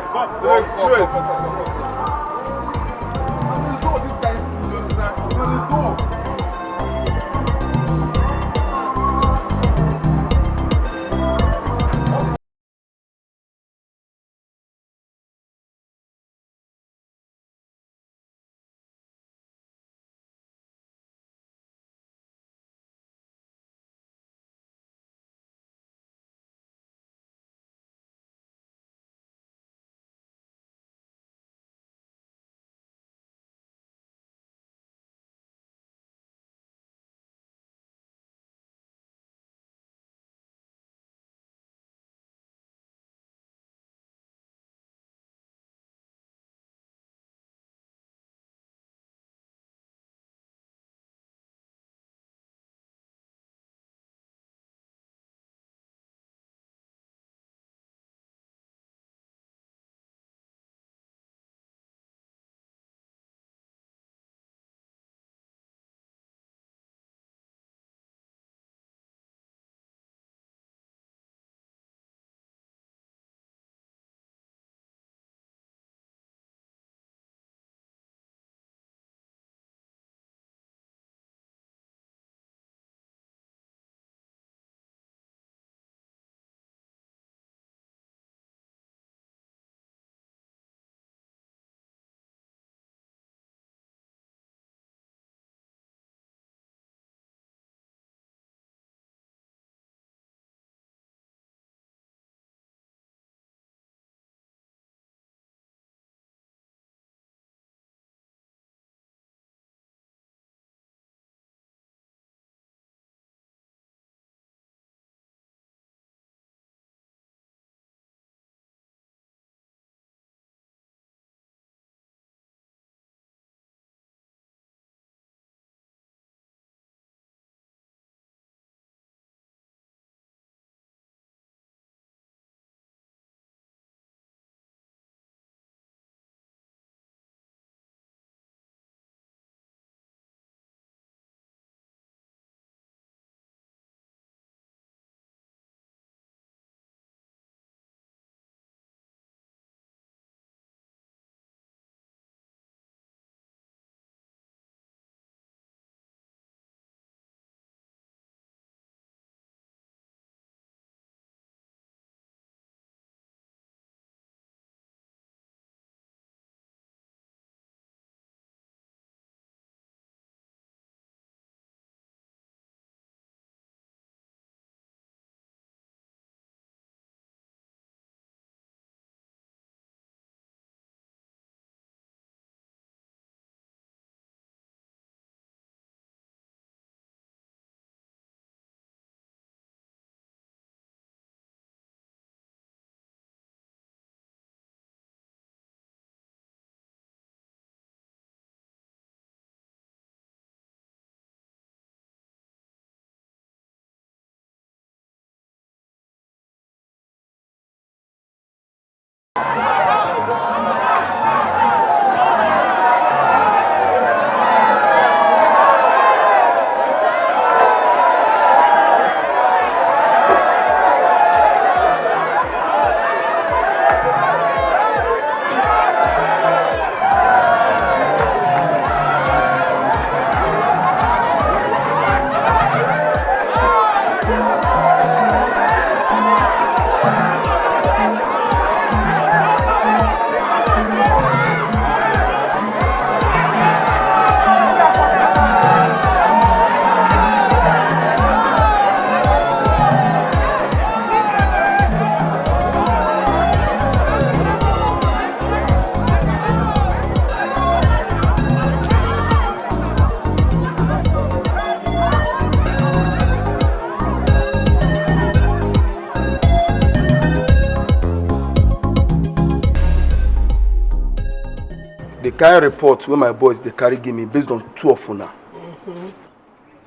The kind report where my boys they carry give me based on 2 of una.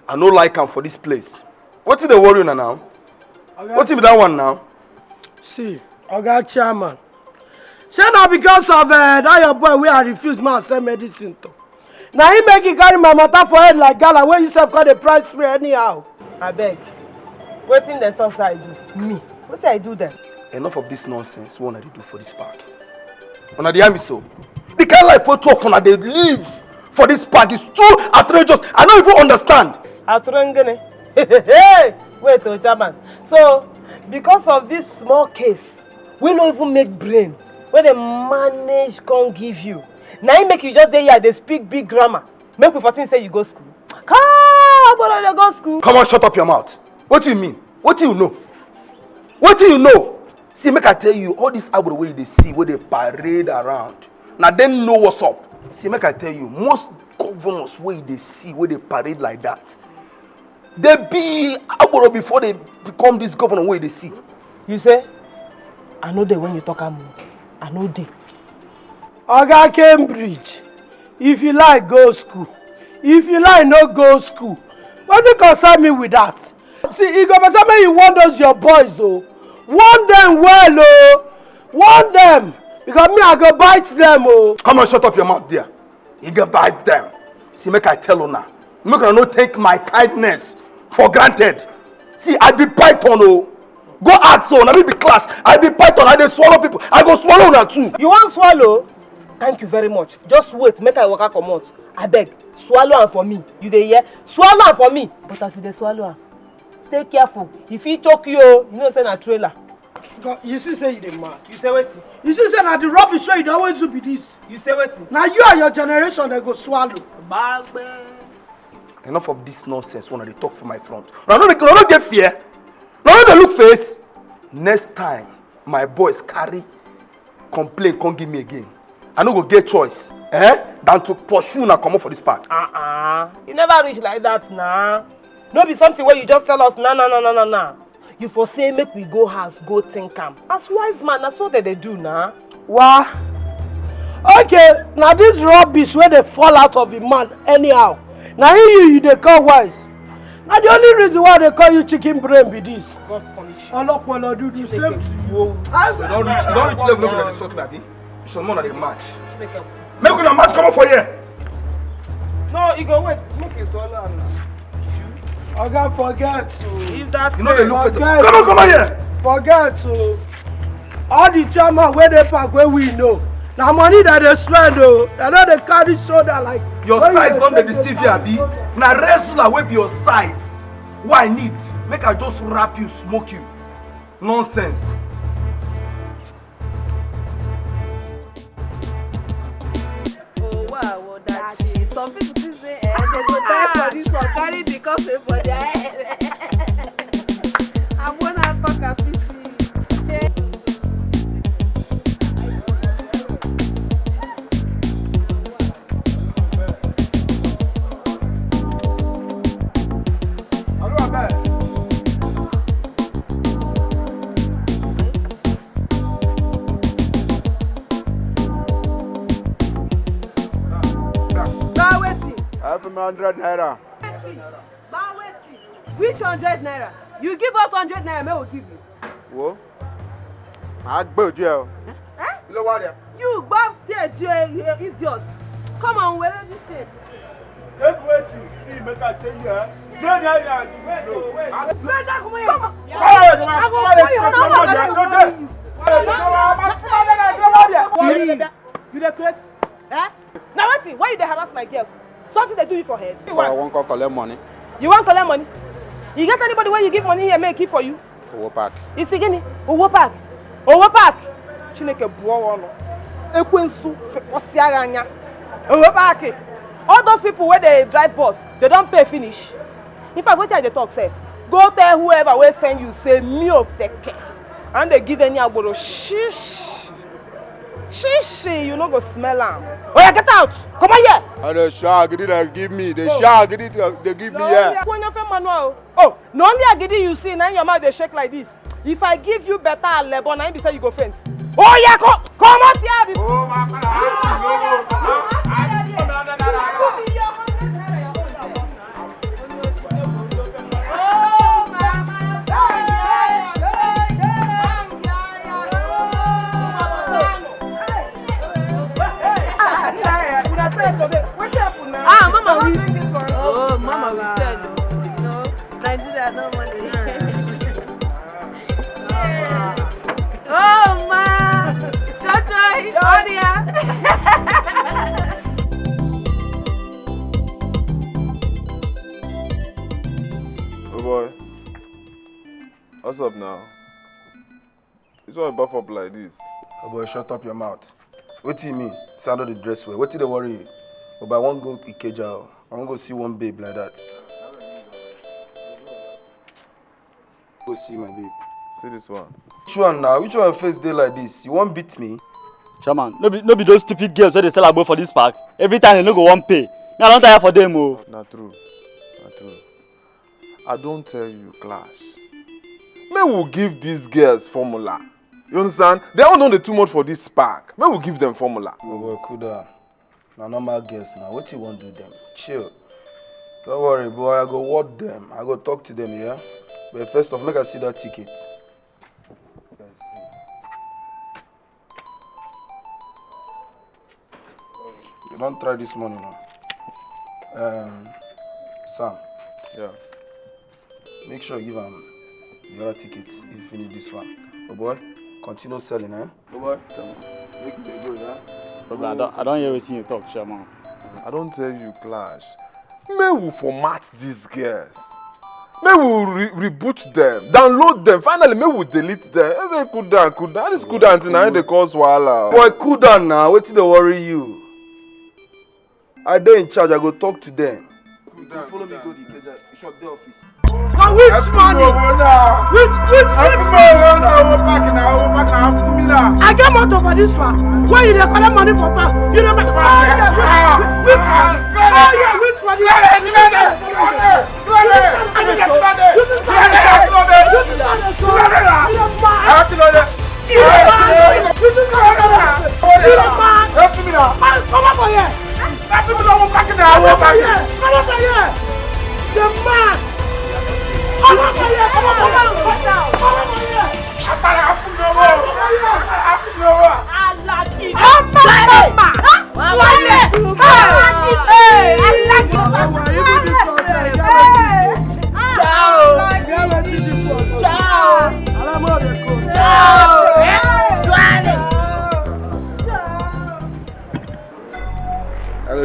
I no like am for this place. What is the worry now? What is that one now? See, Oga Chairman. Say now because of that your boy we are refused man send medicine to. Now he make you carry my matter for head like gala when you self got the price me anyhow. I beg. Wetin dem talk say I do? Me. What I do then? Enough of this nonsense. What I do for this park? Una dey hear me so? The kind life for 2 of una they live for this park is too outrageous. I don't even understand. Outrageous. Hey, wait, Chairman. So, because of this small case, we don't even make brain. When the manage can't give you. Now you make you just there here, they speak big grammar. Make me 14 say you go school. Come on, you go school. Come on, shut up your mouth. What do you mean? What do you know? What do you know? See, make I tell you, all this abro way they see, where they parade around. Now they know what's up. See, make I tell you, most governors where they see, where they parade like that, they be abro before they become this governor where they see. You say, I know that when you talk, I know they. Oga Cambridge, if you like, go school. If you like, no go school. What it concern me with that? See, you go better me you want those your boys, oh. Want them well, oh. Want them. Because me, I go bite them, oh. Come on, shut up your mouth there. You go bite them. See, make I tell you now. Make I not take my kindness for granted. See, I be python, oh. Go ask so, now me be clash. I be python, I dey swallow people. I go swallow now too. You want swallow? Thank you very much. Just wait, make I walk out come out. I beg, swallow am for me. You dey hear? Swallow am for me. But as you dey swallow am, stay careful. If he choke you, you know say na trailer. You see say you dey mad. You say wetin? You see say na the rubbish wey you dey always do be this. You say wetin? Now you and your generation they go swallow. Bagbe. Enough of this nonsense when they talk for my front. Now don't get fear. Now don't look face. Next time my boys carry complaint, can't give me again. I no go get choice, than to pursue and come up for this park. You never reach like that now. No be something where you just tell us nah. You for say make we go house, go think am. As wise man, that's what they do now. Wah. Okay, now this rubbish where they fall out of a man anyhow. Now you they call wise. Now the only reason why they call you chicken brain be this. God punish you. Allah will do the same to you. So don't reach level no be the sort baby. So more than the match. Make una match come up for here. No, you go wait. Make it swallow now. Oga forget to. If that you know they look for forget. Come on here. Forget to. All the chairman where they park where we know. Now money that they spend though. They know they carry shoulder like. Your size don't they deceive you, Abi. Now wrestler will be your size. What I need, make I just wrap you, smoke you. Nonsense. Oh wow, that is. Some people say they go die for this one, carry the coffee for their head. I'm gonna talk a piece. I have 100 naira. Which 100 naira? You give us 100 naira, may we give you. Wo? I go jail. You go jail, you idiot. Come on, where is this? Take wait you see, make I tell you, Join here and give me blow. Wait, come here. Come on. You the crazy? Now what? Why you dey harass my girls? Something they do you for head. I won't go collect money. You want collect money? You get anybody where you give money here make keep for you? Owo park. You see gini? Owo park. Owo park. Chineke buo wono. Ekwensu osiaranya. Owo park. All those people where they drive bus, they don't pay finish. In fact, what I dey talk say, go tell whoever will send you say me ofeke. And they give any agboro shish. Shishi, you no go smell am. Oh yeah, get out! Come on here! And the shark did they give me? The shark did they give me here? Oh, no only agidi you see, now your mouth they shake like this. If I give you better alebo, now you say you go faint. Oh yeah, come out here! Oh my God! Oh boy. What's up now? This one buff up like this. Oh boy, shut up your mouth. What do you mean? Sound of the dress well. What did they worry you? Oh boy, I won't go Ikeja. I won't go see one babe like that. Go see my babe. See this one. Which one now? Which one face day like this? You won't beat me? Chairman, no be those stupid girls where they sell abo for this park. Every time they no go one pay. Me, I don't tire for them, oh. Not true. Not true. I don't tell you, Clash. May we give these girls formula. You understand? They all know they too much for this park. May we give them formula. Oh boy, cool down. Now normal girls now. What you want to do them? Chill. Don't worry, boy. I go ward them. I go talk to them, yeah? But first off, make I see that ticket. You don't try this money now. Sam. Yeah. Make sure you give him the other ticket if you finish this one. Oh boy, continue selling, eh? Oh boy, come on. Make it go, yeah? I don't hear what you talk, Chairman. I don't tell you, Clash. May we format these girls. May we reboot them, download them. Finally, may we delete them. I say, cool down, cool down. This cool down thing, now they cause wahala. Boy, cool down now. What did they worry you? I dey in charge. I go talk to them. Cool down. Follow me go to the shop, the office. Now which money? Which money? I get motor for this one. Where you dey collect money for bank? You dey make which one? Which one?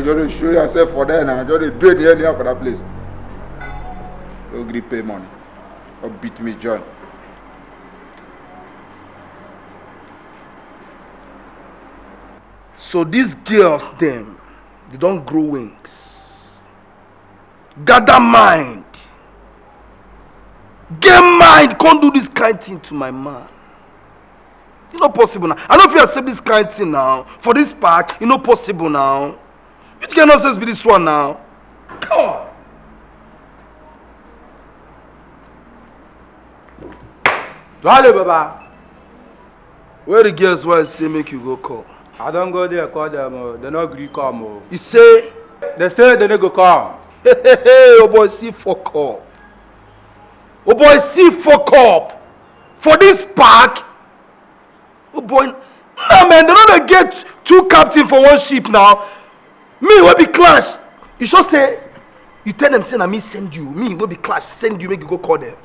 Just show yourself for there now. Just do it anyhow for that place. Don't agree pay money. Or beat me, John. So these girls, them, they don't grow wings. Gather mind. Get mind. Can't do this kind of thing to my man. It's not possible now. I don't feel accept this kind of thing now. For this park, it's not possible now. Which kind of nonsense be this one now? Come on. Jolly Baba. Where the girls why say make you go call? I don't go there call them. They not agree come. You say? They say they no go come. Hey, oh boy, see fuck up. Oh boy, see fuck up. For this park? Oh boy, no man, they don't get two captains for one ship now. Me will be Clash. You should say, you tell them say na me send you. Me will be Clash send you, make you go call them.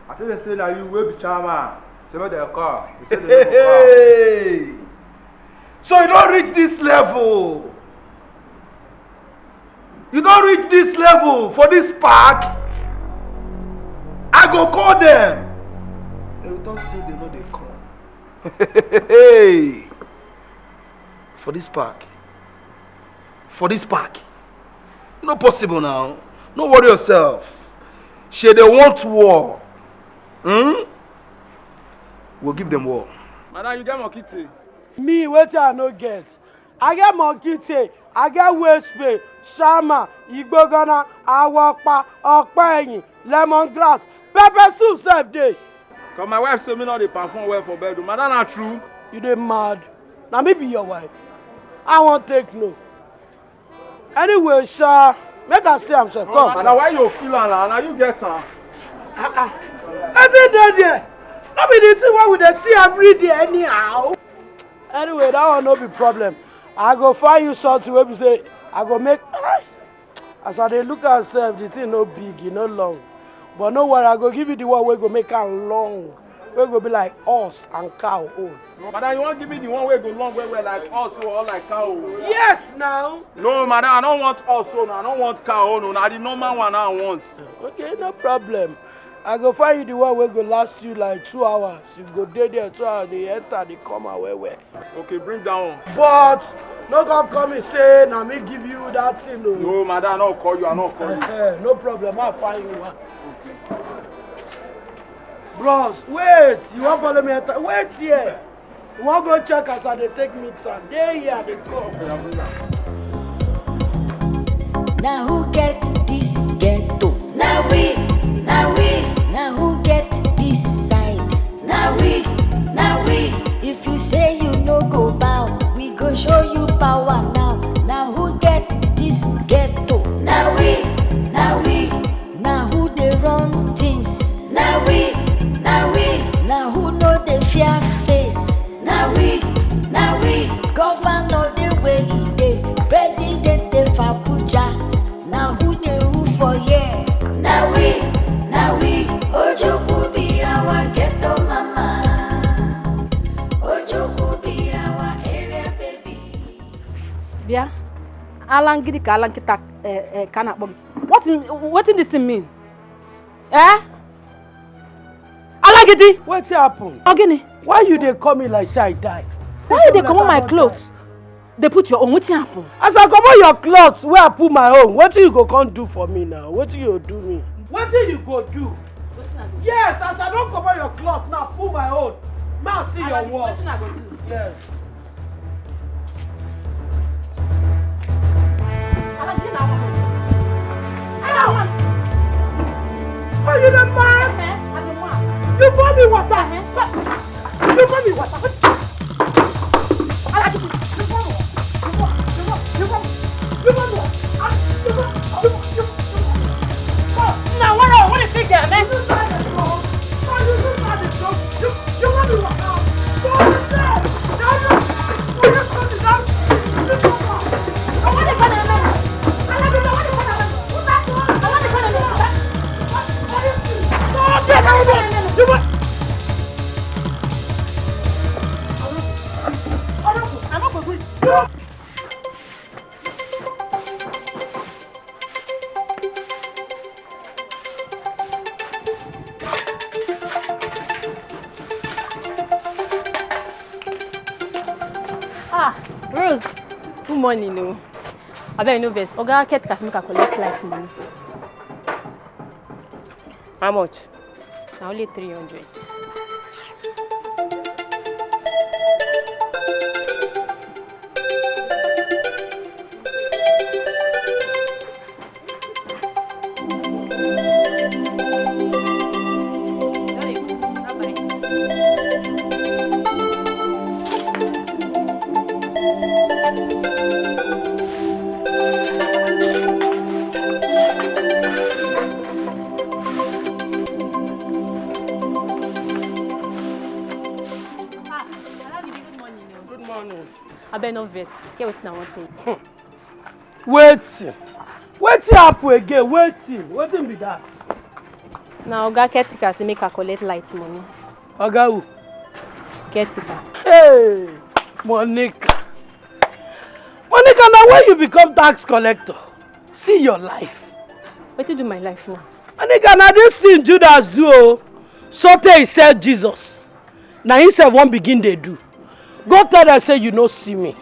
I think they say that you will be chairman. Say where they come. They say they no go come. So you don't reach this level. You don't reach this level for this park. I go call them. They don't say they know they come. Hey, for this park. For this park. Not possible now. Don't worry yourself. She they want war. We'll give them war. Madam, you get monkey tea? Me, what I no get. I get monkey tea. I get waist pay, shama, igbogana, awokpa, okpayin, lemongrass, pepper soup self day. Cause my wife say me not dey perform well for bedroom. Madam, not true. You dey mad? Now me be your wife. I won't take no. Anyway, sir, make us see himself. Come. Now why you feel am now? You get am. Is it dead there? Not be the thing what we dey see every day anyhow. Anyway, that will not be problem. I go find you something where we say I go make. As I dey look at myself, the thing no big, no long. But no worry, I go give you the one where go make am long. We go be like us and cow own. Madam, you want give me the one way go long way like us or like cow? Yes, now. No, madam, I don't want us so I don't want cow no. Now the normal one I want. Okay, no problem. I go find you the one wey go last you like 2 hours. You go there 2 hours, they enter, they come away. Okay, bring that one. But no come and say, now me give you that thing. No, madam, I don't call you, I don't call you. No problem, I'll find you one. Okay. Bros, wait, you want follow me? Wait here. You want go check us and they take mix and they here, they come. Now who get this ghetto? Now we. Now who get this side? Now we. If you say you no go bow, we go show you power now. Now who get this ghetto? Now we. Now who they run things? Now we. Now who know the fear face? Now we. Governor the way he dey, president the Abuja. Now who they rule for here? Now we. Ojuku be our ghetto mama. Ojuku be our area baby. Bia, alangidi ka alankita kana bogi. What in this mean? Eh? Alangidi, What's happen? Ogini, Why you they call me like say I die? why you dey comot my clothes? They put your own. What happen? As I comot your clothes, where I put my own, what you go come do for me now? What you do me? What you go do? Yes, as I don't cover your cloth now, put my own. Now see your work. Yes. Are you the man? You bought me water. You bought me water. Now what do you think there, man? Rose, good morning. No, I bet you know this. Oga Ket can make a collect light money. How much? Now only 300. I bet no vex. Get what's now one thing. Wait happen again. Waiting be that. Now Oga Ketika say make a collect light money. Oga who? Ketika. Hey, Monica, now when you become tax collector, see your life. What you do my life now? Monica, now this thing Judas do, so he said Jesus. Now he said one begin they do. Go tell them say you no see me.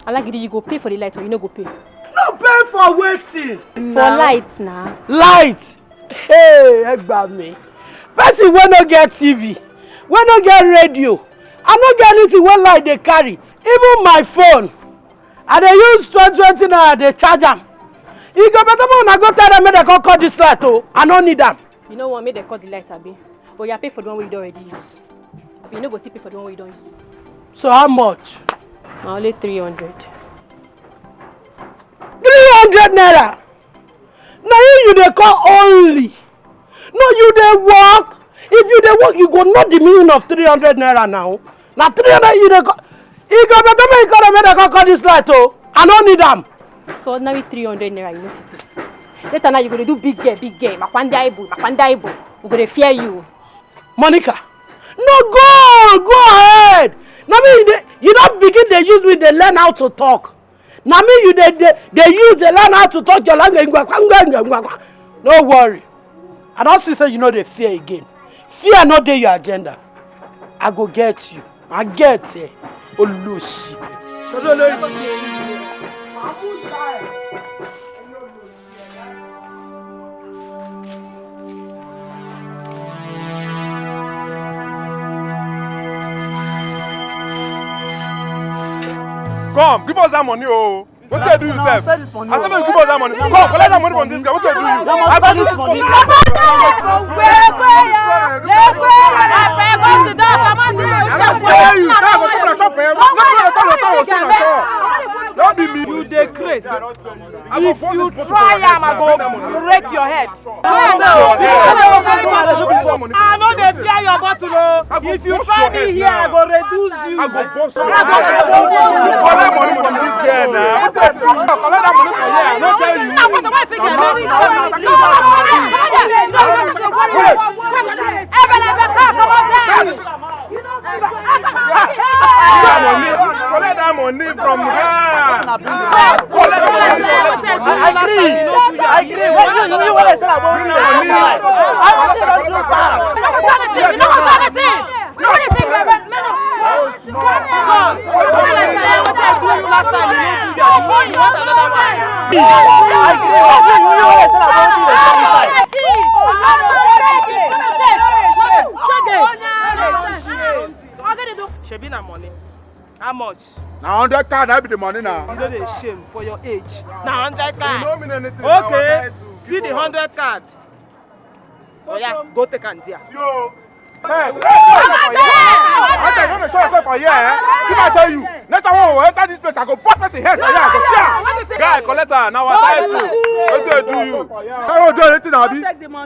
Alagidi, you go pay for the light or you no go pay? No pay for waiting. For light now. Light. Hey, egba me. Person wey no get TV, wey no get radio, I no get anything wey light they carry. Even my phone, I dey use 20 naira dey charge am. You go better when I go tell them make they come cut this light oh, I no need them. You know what? Make they cut the light abi. But you pay for the one you don't already use. You no go see pay for the one you don't use. So how much? Only 300. 300 naira. Now you dey call only. No, you dey work. If you dey work, you go know the meaning of 300 naira now. Now 300 you dey call. You go better make you call them cut this light oh. I don't need them. So ordinary 300 naira you know. Later now you go to do big game. Makwandaibul. We go to fear you. Monica, No, go ahead. Now me, you don't begin to use me, they learn how to talk. Now me, you they use, they learn how to talk your language. No worry. I don't see say you know they fear again. Fear not dey your agenda. I go get you. I get it. Olusi. Come, give us that money, oh. What do you do yourself? I said you give us that money. Come, collect that money from this guy. What do you do? I got this money. Don't be me. You dey crazy. If you try am, I go break your head. I know they fear your bottle. If you try me here, I go reduce you. I go post you. Collect money from this girl now. Collect that money from here. I don't tell you. Collect that money from her. Collect the money. I agree. What do you want to say about Shebi na money. How much? Now 100 card, that be the money now. You know the shame for your age. Now 100 card. You don't mean anything. Okay. See the 100 card. Oh yeah, go take and dear. Yo. Hey, don't show yourself for here, eh? If I tell you, next time I will enter this place, I go bust at the head for here. I go tear. Guy, collect her. Now what I do? What do I do you? I don't do anything, Abi.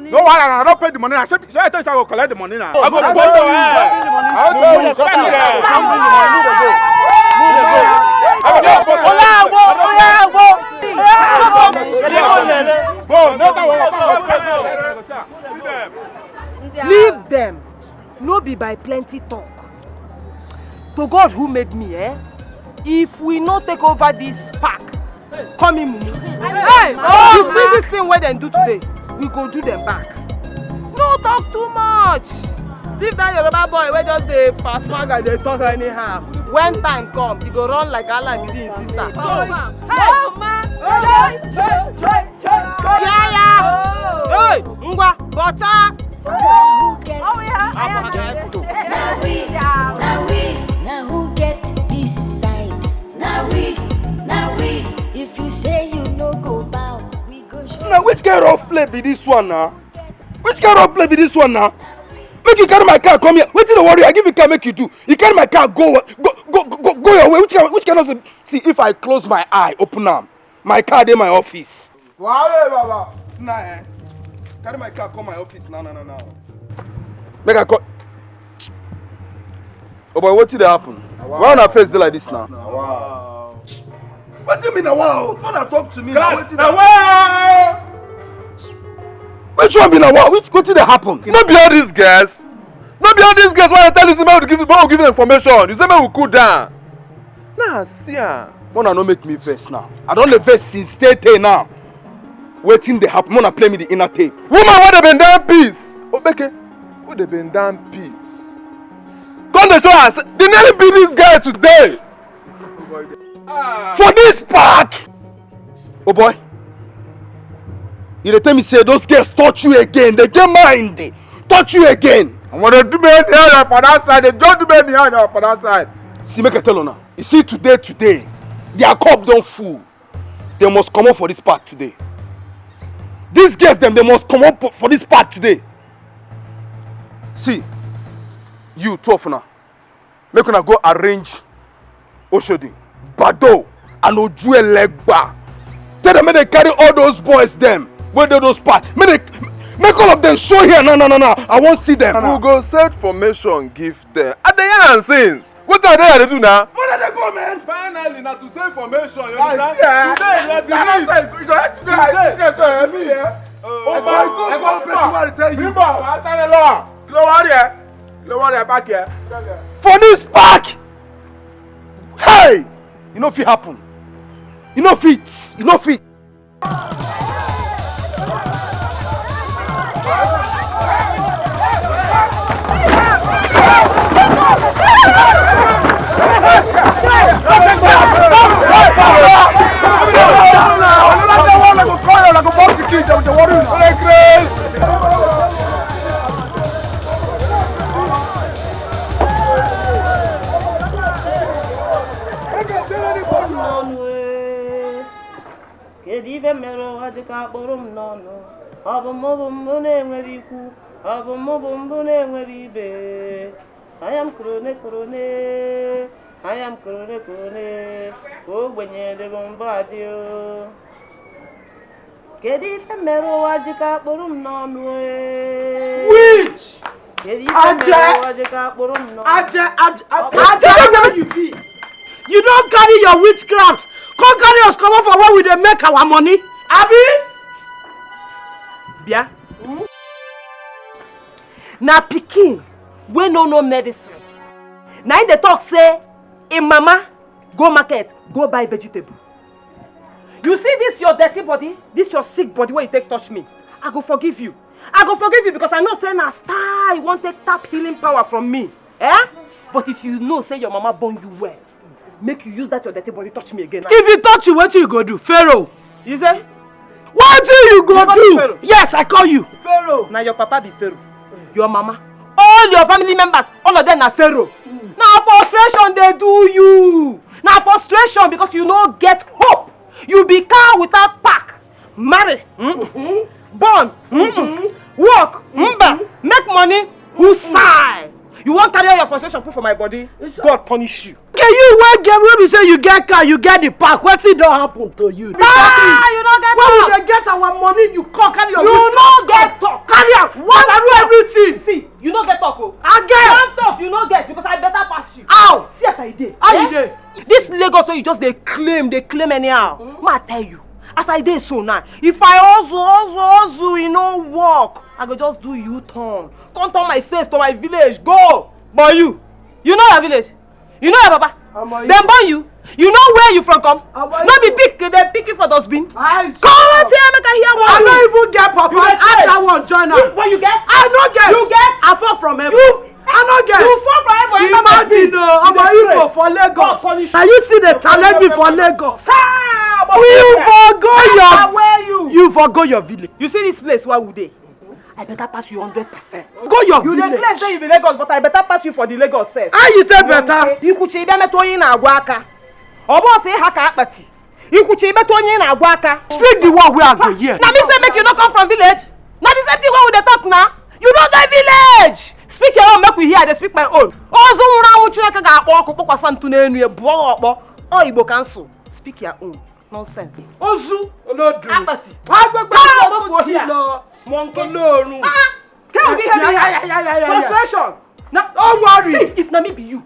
No, I don't pay the money. Should I tell you I go collect the money now? I go post your head. I want to go. Come here. Leave them. No be by plenty talk. To God who made me, if we not take over this park, come in, Mumu. Hey, you see this thing what they do today? We go do them back. No talk too much. Leave that Yoruba boy where just the pass mag and they talk anyhow. When time comes, he go run like Allah and his sister. Hey, Ngwa, butter. Now who get this side? Now we. If you say you no go bow, we go show. Now which kind of play be this one now? Which kind of play be this one now? Make you carry my car, come here. Wait till the worry, I give you car, make you do. You carry my car, go your way. Which kind of see if I close my eye, open arm, my car in my office. Wow, Baba. Nah, carry my car, come my office. No. Make I call. Oh boy, what did happen? Why on our face dey like this now? Wow. What do you mean now? Wow, don't talk to me now. Wow. Which one be now? Wow, what did happen? No be all these guys. No be all these guys. When I tell you, say we give you information. You say we will cool down. Nah, see ya. Mona no make me vex now. I don't let vex since stay now. Waiting they happen. Mona play me the inner tape. Woman, what they been down peace? Obeke, what they been down peace? Come to show us. They nearly beat this guy today. For this park. Oh boy. You tell me say those girls touch you again. They get mind. Touch you again. And when they do me anyhow for that side, they don't do me anyhow for that side. See, make I tell you now. You see today, their cup don't full. They must come up for this park today. These girls, they must come up for this park today. See, you two of now, make una go arrange Oshodi, Bado, and Ojue Legba. Tell them, make they carry all those boys them. Where they those parts? Make all of them show here. No. I won't see them. We go set formation, give them. At the end since. What are they do now? Where did they go, man? Finally, now to set formation. You understand? Today, you got today. Oh my God, God bless you. I tell you. Don't worry. You want to back here? For this park! Hey! You know if it happen. You know fit. You know fit. Ife mere ụwa dịka akpụrụ m n'ọnụ. Ọ bụ mụ bụ mbụ na-enwere ikwu. Ọ bụ mụ bụ mbụ na-enwere ibe. Anya m korone korone. Anya m korone korone. Ogbenye dị bụ mbụ adị o. Kedu ife mere ụwa dịka akpụrụ m n'ọnụ? Witch! Kedu ife mere ụwa dịka akpụrụ m n'ọnụ? Aje, you be. You don't carry your witchcraft. Come carry us come for where we dey make our money. Abi? Bia. Na pikin we no medicine. Na in the talk say, "In mama, go market, go buy vegetable." You see this your dirty body, this your sick body where you take touch me. I go forgive you. I go forgive you because I know say na star you want take tap healing power from me. Eh? But if you know say your mama born you well, make you use that your dirty body touch me again. If you touch you, what you go do? Pharaoh. You say? What do you go do? Yes, I call you. Pharaoh. Now your papa be Pharaoh. Your mama. All your family members, all of them are Pharaoh. Now frustration they do you. Now frustration because you no get hope. You be cow without pack. Marry. Born. Work. Make money. Who sigh? You won't carry all your frustration put for my body. God punish you. Okay, you when we say you get car, you get the park. What's it don't happen to you? You don't get when we get our money, you come carry your. You don't get talk. Carry out. What do everything? See, you don't get talk. Oh. I get. One talk you don't get because I better pass you. How? See as I did. How you did? This Lagos where you just they claim anyhow. Ma tell you. As I did so now, if I also, you know, walk, I go just do U-turn. Come turn my face to my village. Go! But you know your village? You know your papa? Them born you? You know where you from come? No be pick, they pick you for dustbin. Come on, make I hear one. I don't even get papa. I that one join up. What you get? I don't get. You get? I fall from heaven. I don't get. You fall from heaven. Imagine, I'm a Igbo for Lagos. Now you see the challenge me for Lagos. You forgo your village. You see this place where would they? I better pass you 100%. Go your you village. You claim say you be Lagos, but I better pass you for the Lagos self. How you tell better? You could say better to na agwaka. Obo say haka akpati. You could say better na agwaka. Speak the word we are going here. Now me say make you not come from village. Now the same thing where we dey talk now. You don't get village. Speak your own, make we hear. They speak my own. Ozo nwura uchu aka ga akpo okuko kwasa ntu na enu e buo okpo. O Igbo cancel. Speak your own. Nonsense. Ozu olodu. Apati. Agbegbe go ti lo. Monkey. Olorun. Can't be here. Frustration. Now don't worry. See, if na me be you. I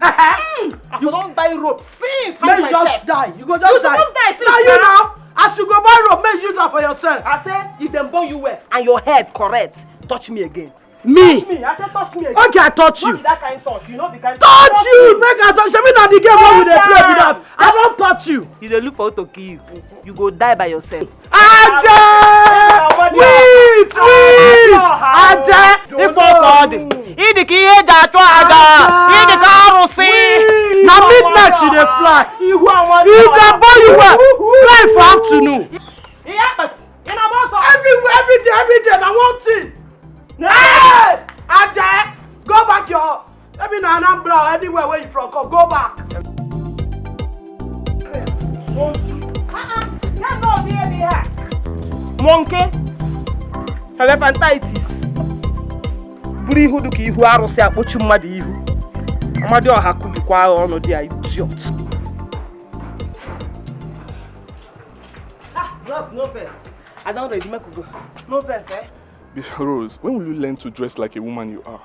don't buy rope. Since may you just die. You go just die. Now you know. As you go buy rope, make use it for yourself. I say if them born you well and your head correct, touch me again. Me? Touch me. I said touch me again. Okay, I touch you. Not that kind of touch. You know the kind. Touch you. Make I touch. I mean, not the game where we dey play with that. I don't touch you. You dey look for who to kill you. You go die by yourself. Aje! Wait! Aje! Ifo kodi. Idi ki eja atwa aga. Idi ka arusi. Na midnight you dey fly. If they born you well, fly for afternoon. Every day, na one thing. Hey! Aje! Go back your... Maybe na Anambra or anywhere where you from come. Go back. Monkey. Elephantitis. Buru ihu duka ihu arụsị akpochu mmadụ ihu. Amadi ọha kubikwa ọnụ dị idiot. Just no face. I don't ready make go. No face, eh? Rose, when will you learn to dress like a woman you are?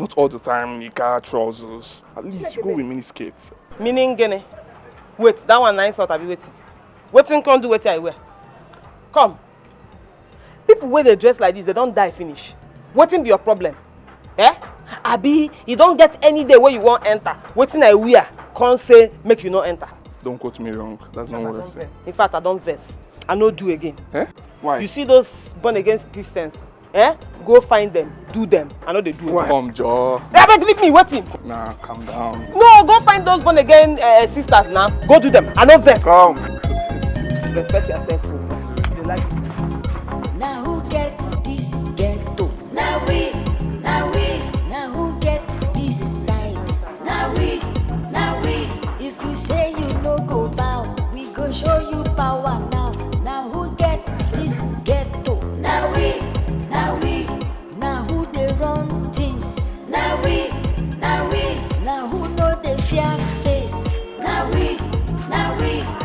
Not all the time, nika, trousers. At least go with mini skirts. Meaning, Gene? Wait, that one nice, I be waiting. Waiting can't do what I wear. Come. People when they dress like this, they don't die finish. Waiting be your problem. Eh? Abi, you don't get any day where you won't enter. Waiting I wear, can't say make you not enter. Don't quote me wrong. That's not what I said. In fact, I don't verse. I no do again. Eh? Why? You see those born again Christians? Eh? Go find them, do them. I know they do it. Come, Joe. Hey, beg, leave me waiting. Nah, calm down. No, go find those born again sisters now. Go do them. I know them. Come. Respect yourself. You like it. Now who get this ghetto? Now we. Now who get this side? Now we. If you say you no go bow, we go show you power now. Now who get this ghetto? Now we. Now who they run things? Now we. Now who know they fear face? Now we.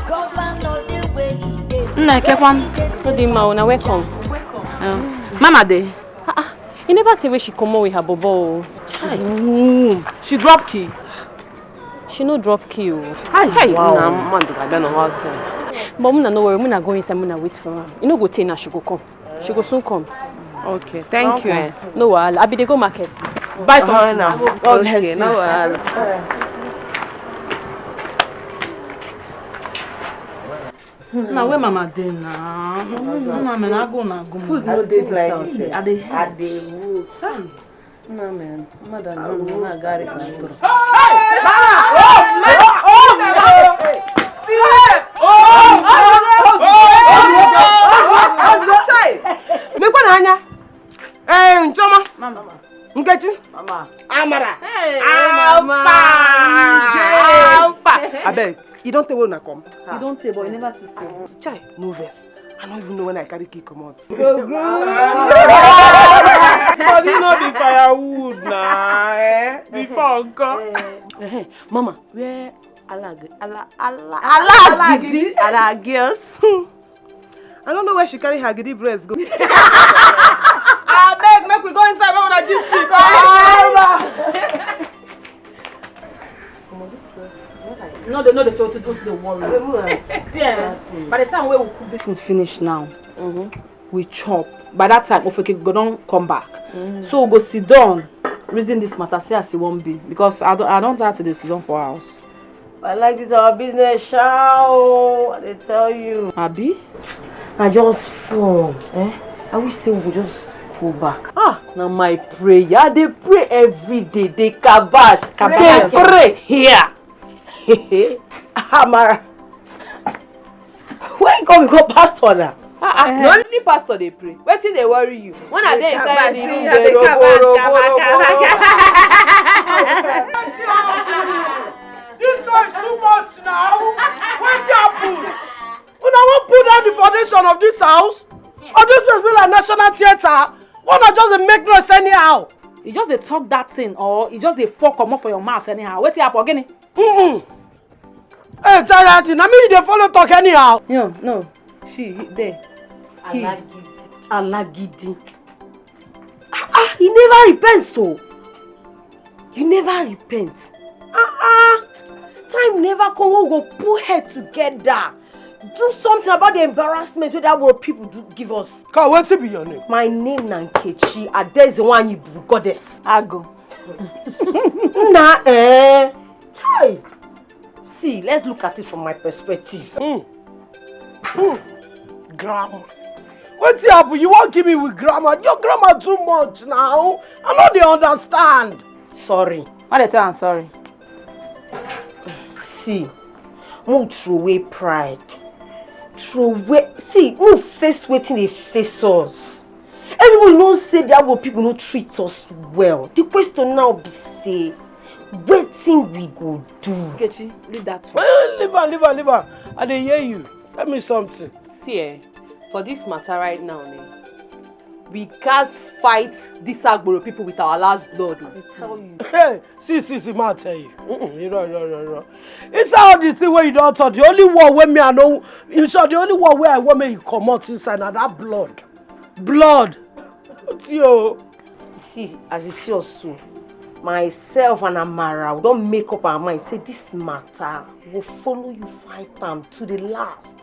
Governor the way he did. Nna Kefan, good evening, na welcome. Mama dey. You never tell where she come out with her bobo. She drop key. She no drop key. Hey, wow. Man, I don't know how to say. But Muna no worry, Muna go inside, Muna wait for her. You no go tell her she go come. She go soon come. Okay, thank you. No wahala. Abi dey go market. Buy something now. Okay, no wahala. Now where Mama dey now? Mama, man, I go now. Food no dey like this. I dey road. No man, Mama got it. Nchoma. Mama. Nkechi. Mama. Amara. Hey, Mama. Abeg, you don't tell when I come. You don't tell, but you never see. Chai, no vex. I don't even know when I carry key come out. But you know the firewood now, eh? Before God. Mama, where Alagidi? Alagios. I don't know where she carry her giddy breast go. Abeg, make we go inside when I just sit. No, they try to go to the worry. See, by the time we will cook this food finish now, we chop. By that time, Ofeke go don't come back. So we go sit down, reason this matter, see as it won't be. Because I don't have to dey sit down for house. I like this our business, show. They tell you. Abi? I just fall. I wish say we would just go back. Now my prayer, they pray every day. They kabash. They pray here. Amara. Where you come go pastor now? No only pastor they pray. Wait till they worry you. When are they inside the room? They robo. This guy is too much now. What's happened? When I want to put down the foundation of this house, or this will be like National Theatre, why not just make noise anyhow? You just dey talk that thing, or you just dey fuck come up for your mouth anyhow. Wait till happen again. Hey, Giant, I mean you dey follow talk anyhow. No. She there. Alagidi. He never repents, so. He never repents. Time never come. We go put head together. Do something about the embarrassment that what people do give us. Can what's it be your name? My name na Nkechi. There's the one you goddess. Ago. Hey. See, let's look at it from my perspective. Grammar. What's happen? You won't give me with grammar. Your grammar too much now. I know they understand. Sorry. Why they tell I'm sorry? See, move throw away pride. Throw away. See, move face waiting they face us. Everybody knows say that what people no treat us well. The question now be say, waiting we go do. Nkechi, leave that one. Leave her. I dey hear you. Tell me something. See, for this matter right now, we can't fight these Agboro people with our last blood. I tell you. Hey, see, man, I tell you. You know. It's how the thing where you don't talk. The only one where me I know, you saw the only one where I want me you come out inside now that blood. What's you? See, as you see us soon, myself and Amara, we don't make up our mind. Say this matter will follow you fight them to the last.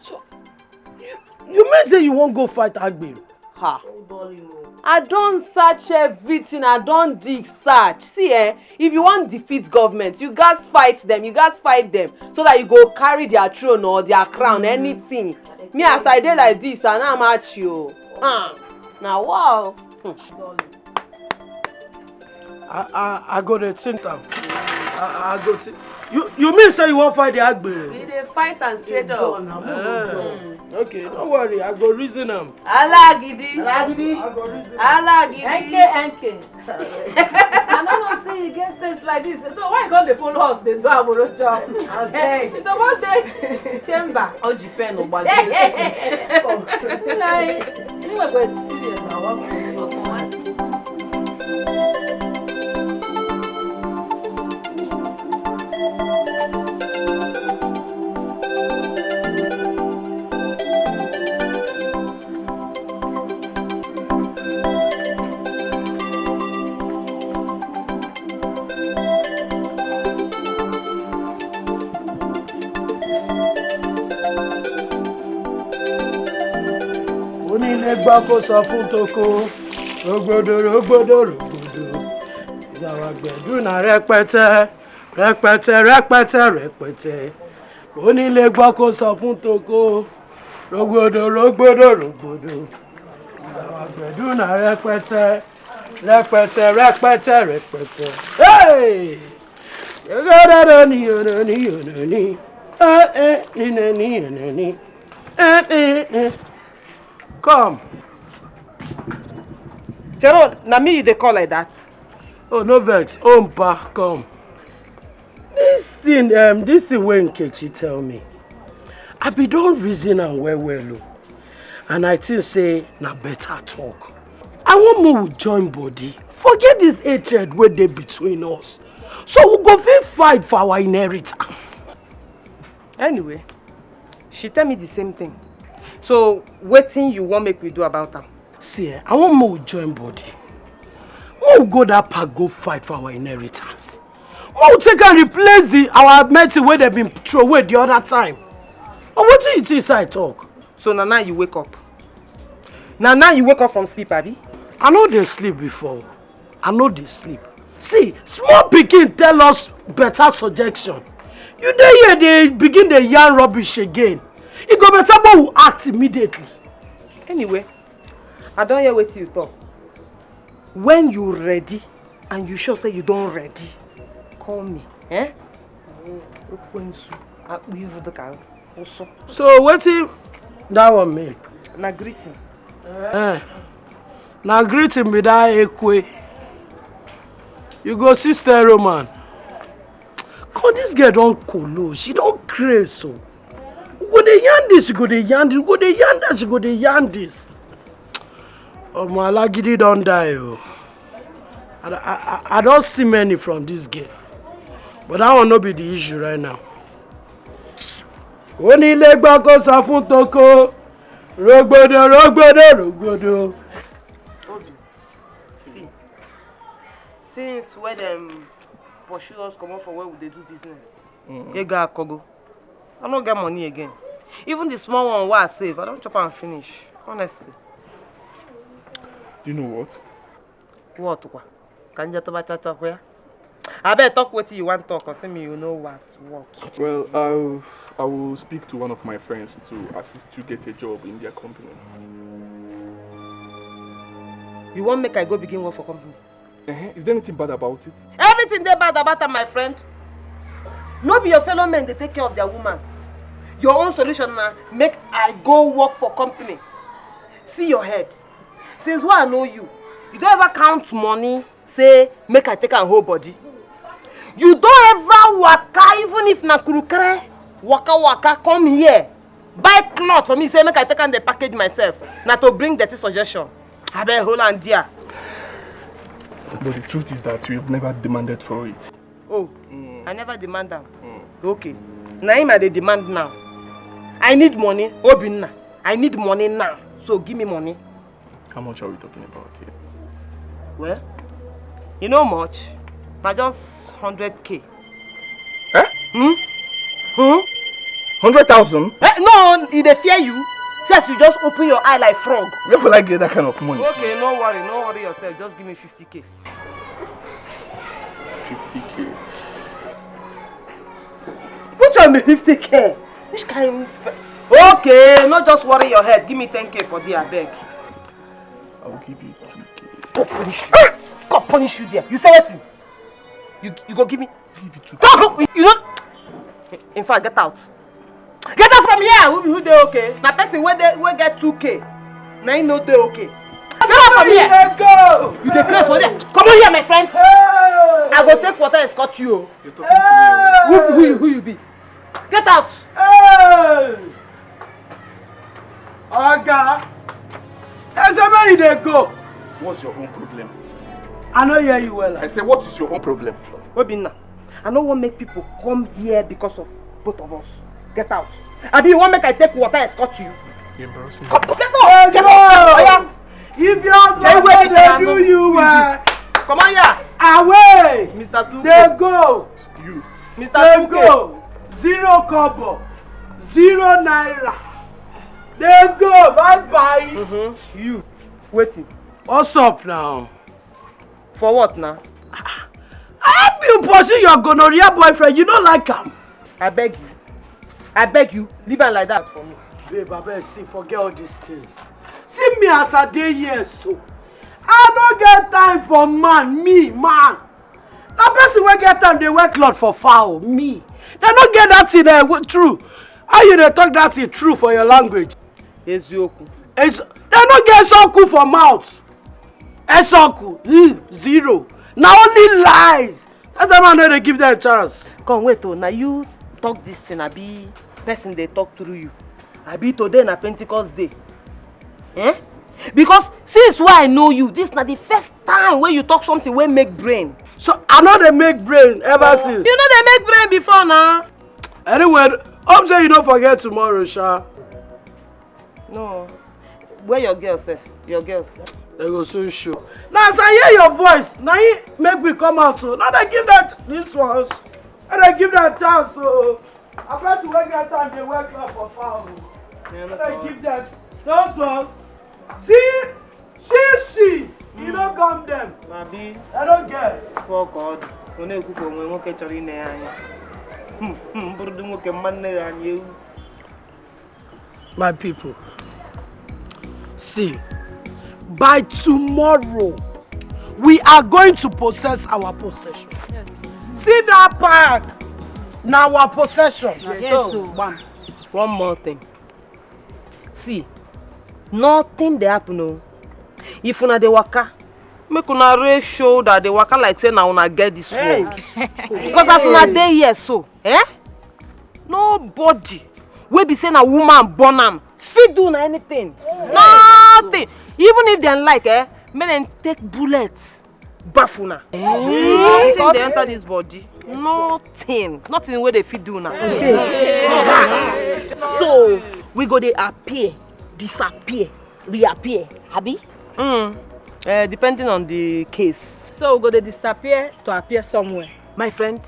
So, you may say you won't go fight Agbero. Ha. I don't search everything. I don't dig search. See, if you want defeat government, you guys fight them. You guys fight them so that you go carry their throne or their crown, anything. Me as I did like this, and I'm at you. Now wow. I go to think am. I go to. You mean say you won't fight the Agbe? We dey fight and straight up. Okay, don't worry. I go reason them. Alagidi. Alagidi. Enke. I don't know say you get sense like this. So why you gonna follow us? They do our job. Okay. It's about the chamber. Oji pen o gbadu. You must go experience now. Onílẹ̀gbà kò sọ fún toko, rògbòdò. Ìyàwó àgbẹ̀dúnà rẹpẹtẹ. Onílẹ̀gbà kò sọ fún toko, rògbòdò. Ìyàwó àgbẹ̀dúnà rẹpẹtẹ. Hey! Come. Chero, na me you dey call like that? Oh, no vex. Ompa, come. This thing wey Nkechi tell me, I be don reason am well. And I think say na better talk. I want more we join body. Forget this hatred wey dey between us. So we go fit fight for our inheritance. Anyway, she tell me the same thing. So, wetin you want make we do about am? See, I want more we join body. More we go that park go fight for our inheritance. More we take and replace our medicine wey they been throw away the other time. Or what do you think I talk? So now you wake up. Now you wake up from sleep, abi? I know they sleep before. I know they sleep. See, small pikin tell us better suggestion. You dey here, they begin the yarn rubbish again. It go better but we act immediately. Anyway, I don't hear what you talk. When you ready and you sure say you don't ready, call me. So what if that one mean? Na greeting. Na greeting with that ekwe. You go see stereo man. Cause this girl don't colo. She don't crazy so. Go dey yarn this, go dey yarn this, go dey yarn that, go dey yarn this. Oh my Alagidi don't die. I don't see many from this girl. But that will not be the issue right now. Onílẹ̀gbà kò sọ fún toko, rògbòdò. See, since when them pursue us come out for where they do business, Ega Kogo, I don't get money again. Even the small one where I save, I don't chop and finish. Honestly. You know what? What? Can you talk where? I better talk what you want to talk, or say me you know what. Well, I will speak to one of my friends to assist you get a job in their company. You want make I go begin work for company? Is there anything bad about it? Everything they bad about it, my friend. No be your fellow men, they take care of their woman. Your own solution now, make I go work for company. See your head. Since when I know you, you don't ever count money, say, make I take a whole body. You don't ever waka, even if na kurukere, waka, come here. Buy cloth for me, say, make I take and the package myself. Now to bring dirty suggestion. I bet hold on dear. But the truth is that you've never demanded for it. Oh, I never demand that. Okay. Now him I dey demand now. I need money. Obinna. I need money now. So give me money. How much are we talking about here? Well, you know much. But just 100K. Eh? 100,000? No, he dey fear you. Yes, you just open your eye like frog. Where will I get that kind of money? Okay, no worry yourself. Just give me 50k. 50k. Which one be 50k? Which kind? Okay, not just worry your head. Give me 10k for the abeg. I'll give you 2k. God punish you. God punish you there. You say what? You go give me. Give you 2k. Go. You don't. In fact, get out. Get out from here. Who they okay? Na person wey get 2k. Na him no dey okay. Get out from here. Let's go. You dey craze for there. Come on here, my friend. Hey. I go take water escort you. You're talking to me. Who you be? Get out. Hey. Oga. There's a way they go. What's your own problem? I know hear you well. I say, what is your own problem? Obinna, I don't want to make people come here because of both of us. Get out. Abi, you want to make I take water escort you? You're embarrassing me. Get out! Get out! If you're not they do you come on here. Away! Mr. Duke. They go. You. Mr. They Duke. go. 0 kobo. 0 naira. They go. Bye-bye. You. Waiting. What's up now? For what now? I help you pursue your gonorrhea boyfriend. You don't like him. I beg you. Leave him like that for me. Babe, I beg, see, forget all these things. See me as a day here, so. I don't get time for me, man. That person will get time, they work lot for foul, me. They don't get that thing there, true. How you dey talk that thing true for your language? Ezioku. They don't get soku for mouth. Esoku, 0. Now only lies. That's why I know they give them a chance. Come wait, now you talk this thing, abi person they talk through you. Abi today na Pentecost day. Eh? Because since why I know you, this na the first time when you talk something wey make brain. So I know they make brain ever since. You know they make brain before now. Anyway, hope say you don't forget tomorrow, Sha. No. Where your girls, sef? Your girls. They go soon show. Now as I hear your voice, now you make me come out so. Now they give that this ones. And they give that chance so. I first work that time they work up for foul. And they give that those ones. See. You don't come them. Abi. I don't get. For God. One you go when one catch in there. My people. See. By tomorrow, we are going to possess our possession. Yes. See that park? Now our possession. Yes, so, one more thing. See, nothing dey happen no. If una dey waka, make una raise shoulder dey waka like say na una get this world. Because as una dey here so, nobody wey be say na woman born am fit do na anything. Nothing. Even if they like, make them take bullets, bafuna. Nothing they enter this body. Nothing where they fit do now. So we go they appear, disappear, reappear, Abi? Depending on the case. So we go they disappear to appear somewhere. My friend,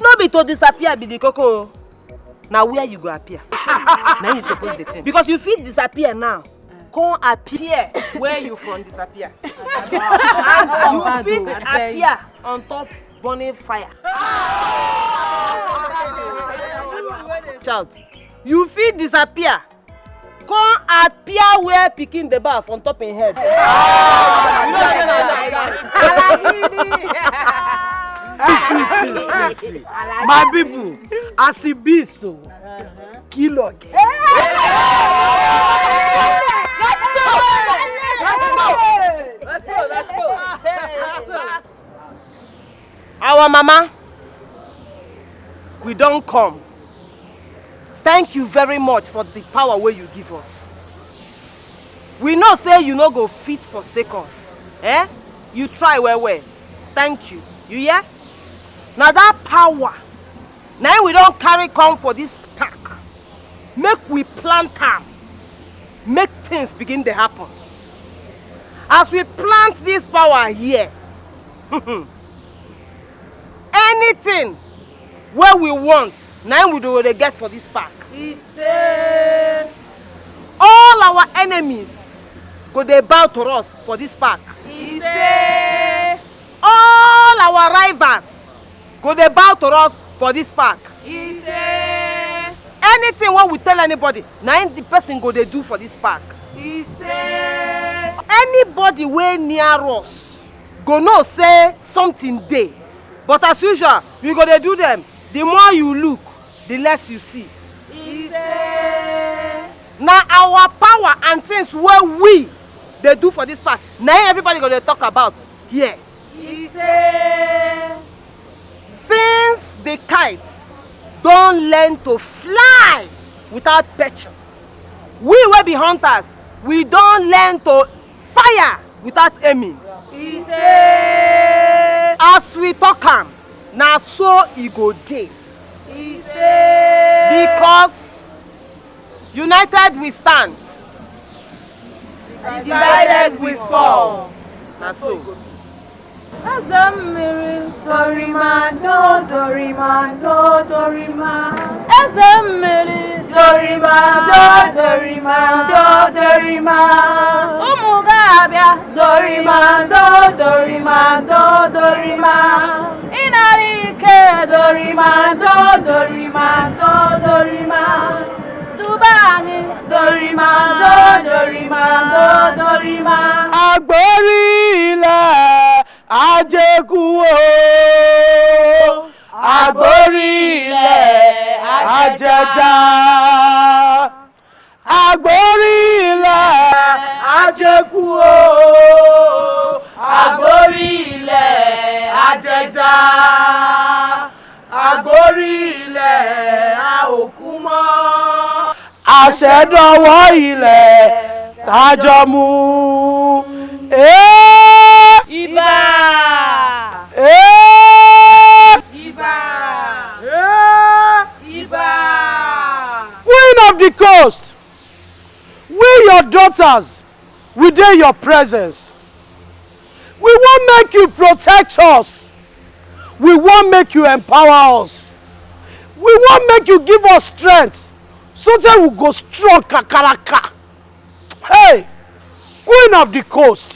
no be to disappear be the coco. Now where you go appear? Now you suppose the thing. Because you fit disappear now. Come appear where you from disappear. And you fit appear on top burning fire. Child, you fit disappear. Come appear where picking the bath on top in head. See. My people, as it be so, kill again. Let's go. Our mama, we don't come. Thank you very much for the power where you give us. We know say you no go fit forsake us. You try well. Thank you. You hear? Now that power, now we don't carry come for this pack. Make we plant them. Make things begin to happen. As we plant this power here, anything where we want, now we do what they get for this pack. all our enemies go dey bow to us for this park. All our rivals go dey bow to us for this park. Anything what we tell anybody, now the person go dey do for this park. Anybody way near us go know say something dey. But as usual, we go dey do them. The more you look, the less you see. Now our power and things where we they do for this park. Now everybody gonna talk about here. Since the kites don't learn to fly without perching, we will be hunters. We don't learn to fire without aiming. As we talk am, now so it go dey. Because united we stand, divided we fall. Now so. Dorima, Dorima, Dorima. Dorima, Dorima, Dorima. Umugabia, Dorima, Dorima, Dorima. Inarike, Dorima, Dorima, Dorima. Dubani, Dorima, Dorima, Dorima. Agbórí ilẹ̀ Ajéku o. Agbórí ilẹ̀ Ajẹja. Agbórí ilẹ̀ Ajéku o. Agbórí ilẹ̀ Ajẹja. Agbórí ilẹ̀ Àòkúmọ́. Àṣẹdọwọ́ ilẹ̀ tájọ mú. Iba! Iba! Iba! Queen of the coast, we your daughters, we dey your presence. We won't make you protect us. We won't make you empower us. We won't make you give us strength so that we go strong kakaraka. Hey, Queen of the coast,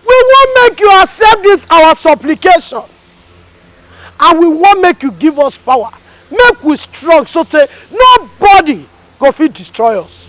we won't make you accept this our supplication. And we won't make you give us power. Make we strong so that nobody go fit destroy us.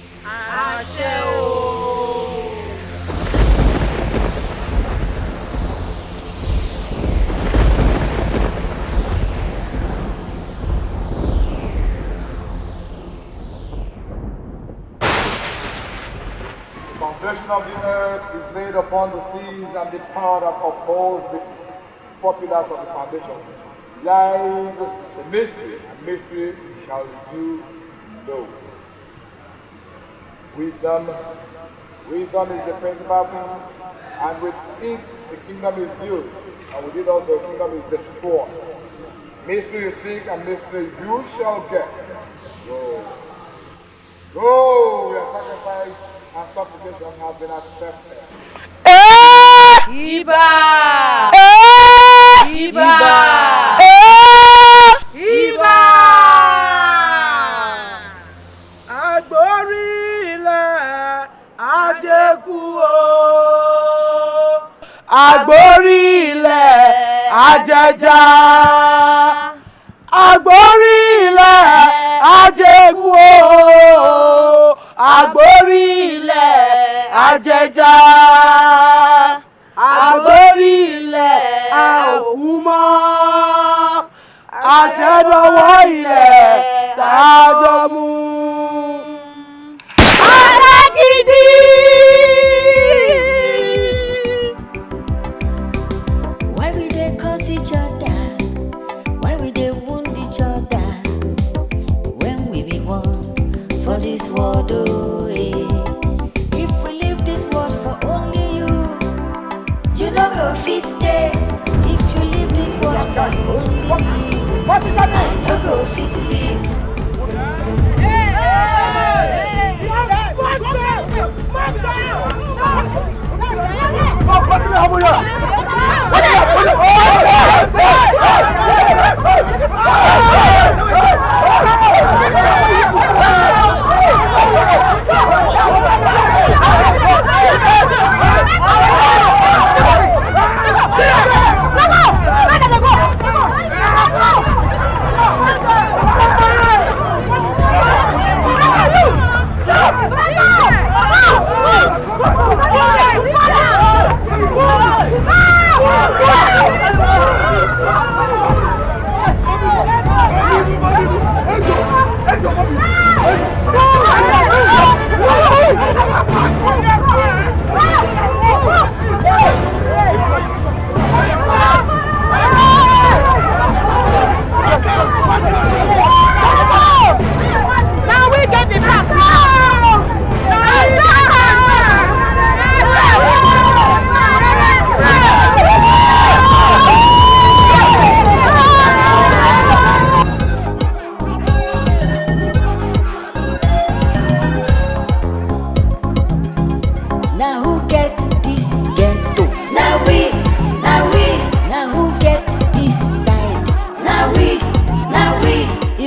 The foundation of the earth is laid upon the seas, and the power that upholds the four pillars of the foundation lies the mystery, and mystery shall you know. Wisdom is the principal thing, and with it the kingdom is built, and with it also the kingdom is destroyed. Mystery you seek, and mystery you shall get. Go, your sacrifice and supplication have been accepted. Iba! Iba! Iba! Agbórí ilẹ̀ Ajéku o. Agbórí ilẹ̀ Ajẹja. Agbórí ilẹ̀ Ajéku o. Agbórí ilẹ̀ Ajẹja. Agbórí ilẹ̀ Àòkúmọ́. Àṣẹdọwọ́ ilẹ̀ tájọ mú. Alágídí! Why we dey curse each other? Why we dey wound each other? When we be one for this world, oh eh. If we leave this world for only you, you no go fit stay. If you leave this world for only me, I no go fit live. Hey!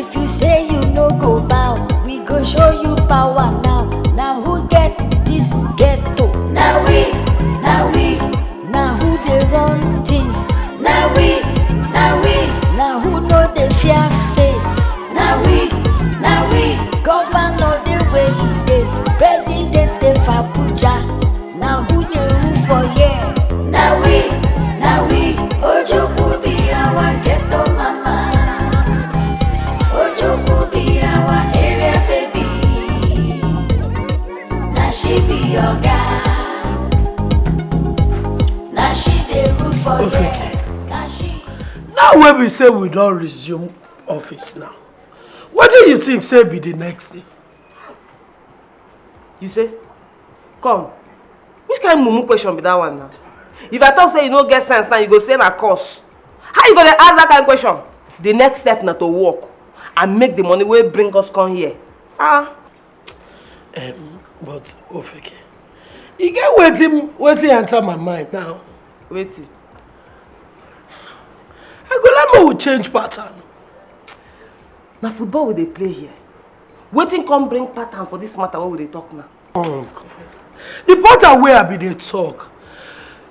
If you say you no go bow, we go show you power now. Now who get this ghetto? Now we, now who they run things? Now we, now who know the fear face? Now we, governor the way he dey, president the Abuja. Now who they rule for here? Now we, Ojukwu be our ghetto mama. Ojukwu be our area baby. Now she be your guy. Now she the rule for here. Now she. Now when we say we don't resume office now, what do you think say be the next thing? You say? Come. Which kind of mumu question be that one now? If I talk say you no get sense now, you go say na course. How you gonna ask that kind of question? The next step na to work and make the money wey bring us come here. But Ofeke, you get waiting enter my mind now. Waiting. I go will change pattern. Now football will they play here? Waiting come bring pattern for this matter. What will they talk now? Oh God. The pattern where I be they talk.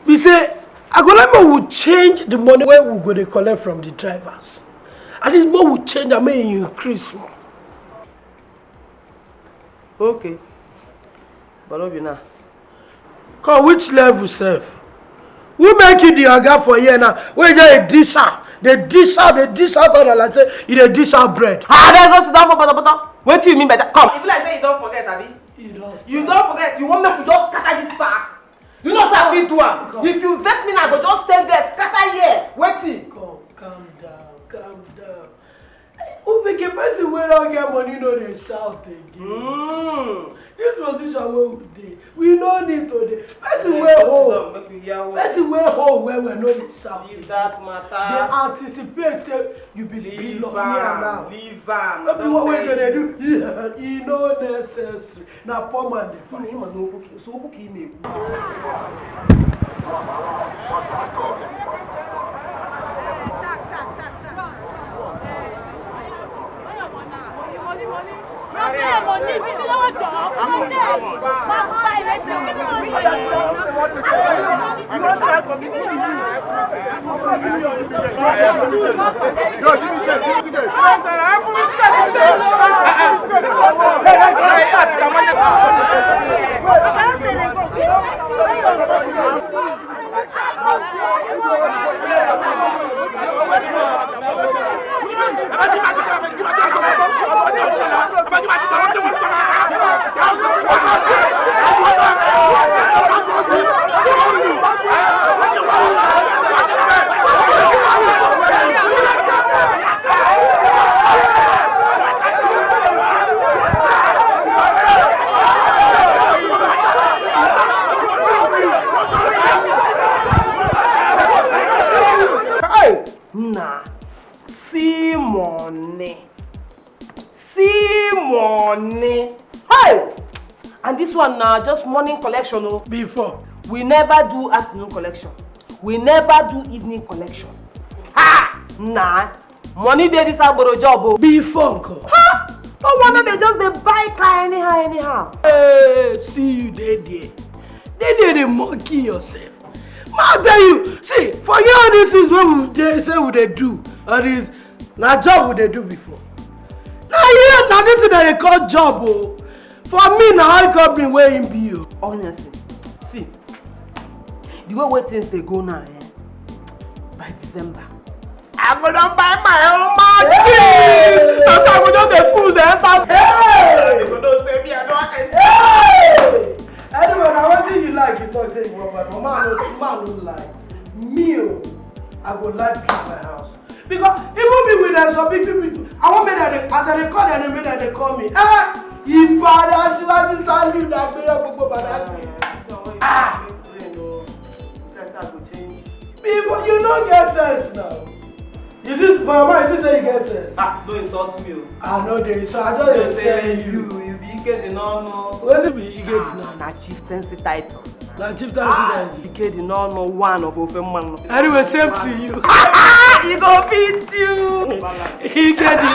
We say I will change the money where we go to collect from the drivers. And this more will change. I mean increase more. Okay. But no be now. Come which level self? Who make you the oga for here now? Where you dish out? They dish out all like say you dey dish out bread. Then go sit down for butter. What do you mean by that? Come. If like say you don't forget, Abi. You don't forget. You want me to just scatter this park? You know what I feel do am. If you vex me now, go just stay there, scatter here. Waiting. Come, calm down. Who make a person wey don't get money no dey shout again? This position where we dey, we no need to dey. Person wey hold where we no dey shout. Leave that matter. They anticipate say you be billionaire now. Leave am. No be what we gonna do. E no necessary. Na poor man dey fight. So who kill me? See money. Hey! And this one now just morning collection. Oh. Before. We never do afternoon collection. We never do evening collection. Ha! Nah. Money dey this agboro job. Oh. Before, uncle. Ha! No wonder they just they buy car anyhow. Hey, see you there. They monkey yourself. Man, tell you, see, forget all this is what they say what they do. Or is na job what they do before. Now this is that they call job. Oh. For me, now I company where him be you. Honestly, see, the way things they go now, by December, I'm gonna buy my own machine. So I'm gonna pull the entire. Hey! You don't say me, I don't. Hey! Anyway, now what do you like? You talk to you, but man don't like me. I go like keep my house because even me with them, some big people. I want me that as they call them, they call me. You bad as you want to salute that way up go bad. People, you don't get sense now. Is this mama? Is this how you get sense? Don't insult me. I know there is. So I just tell you. You be get the no. What is it? You get the na chieftaincy title. Na chieftaincy title. You get the no one of Philmond. Anyway, same to you. He go beat you. He get the no.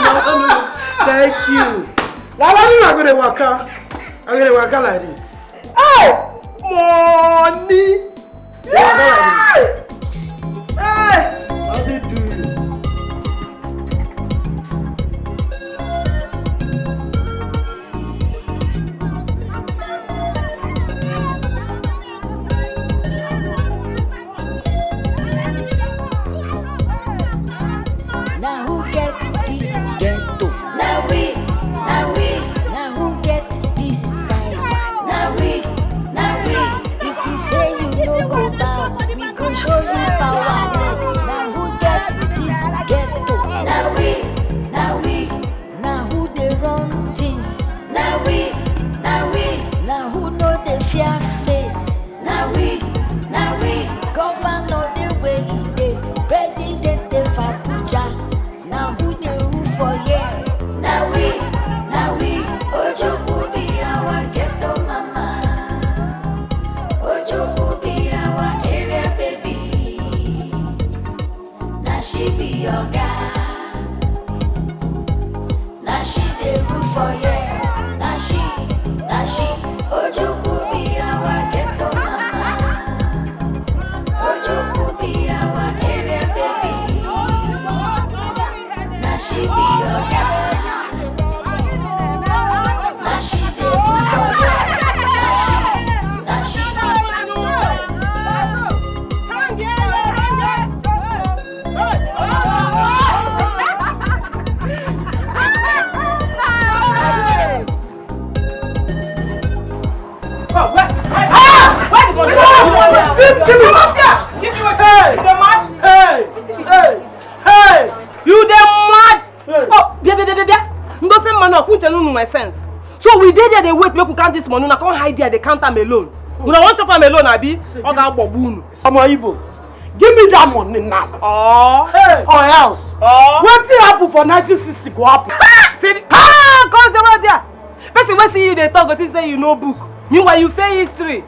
like you. Now I'm going to work out. I'm going to work out like this. Hey! Money! Hey! How's it do you? Now who get this ghetto? Now we. Now who get this side? Now we. If you say you no go bow, we go show you power. Now who get this ghetto? Now we. Now who they run things? Now we. Now who know the fear face? Now we. Governor the way they, president the Fapuja. Now who they rule for yeah? Now we. Ojuku be our ghetto mama. Ojuku be our area baby. Now she be your guy. Now she the rule for yeah. Now she. Ojuku be our ghetto mama. Ojuku be our area baby. Now she be your guy. Now she the rule for yeah. Now she. Hey! You the mad? Oh, bia. Nothing man up, which I don't know my sense. So we did there, they wait, make we count this money, I can't hide there, they count them alone. You don't want to pay me alone, Abi? Or that baboon. I'm a Igbo. Give me that money now. Oh, hey. Or else. Oh. What's it happen for 1960 go happen? See, come say there. Person when see you, they talk, but say you know book. Meanwhile, you fail history.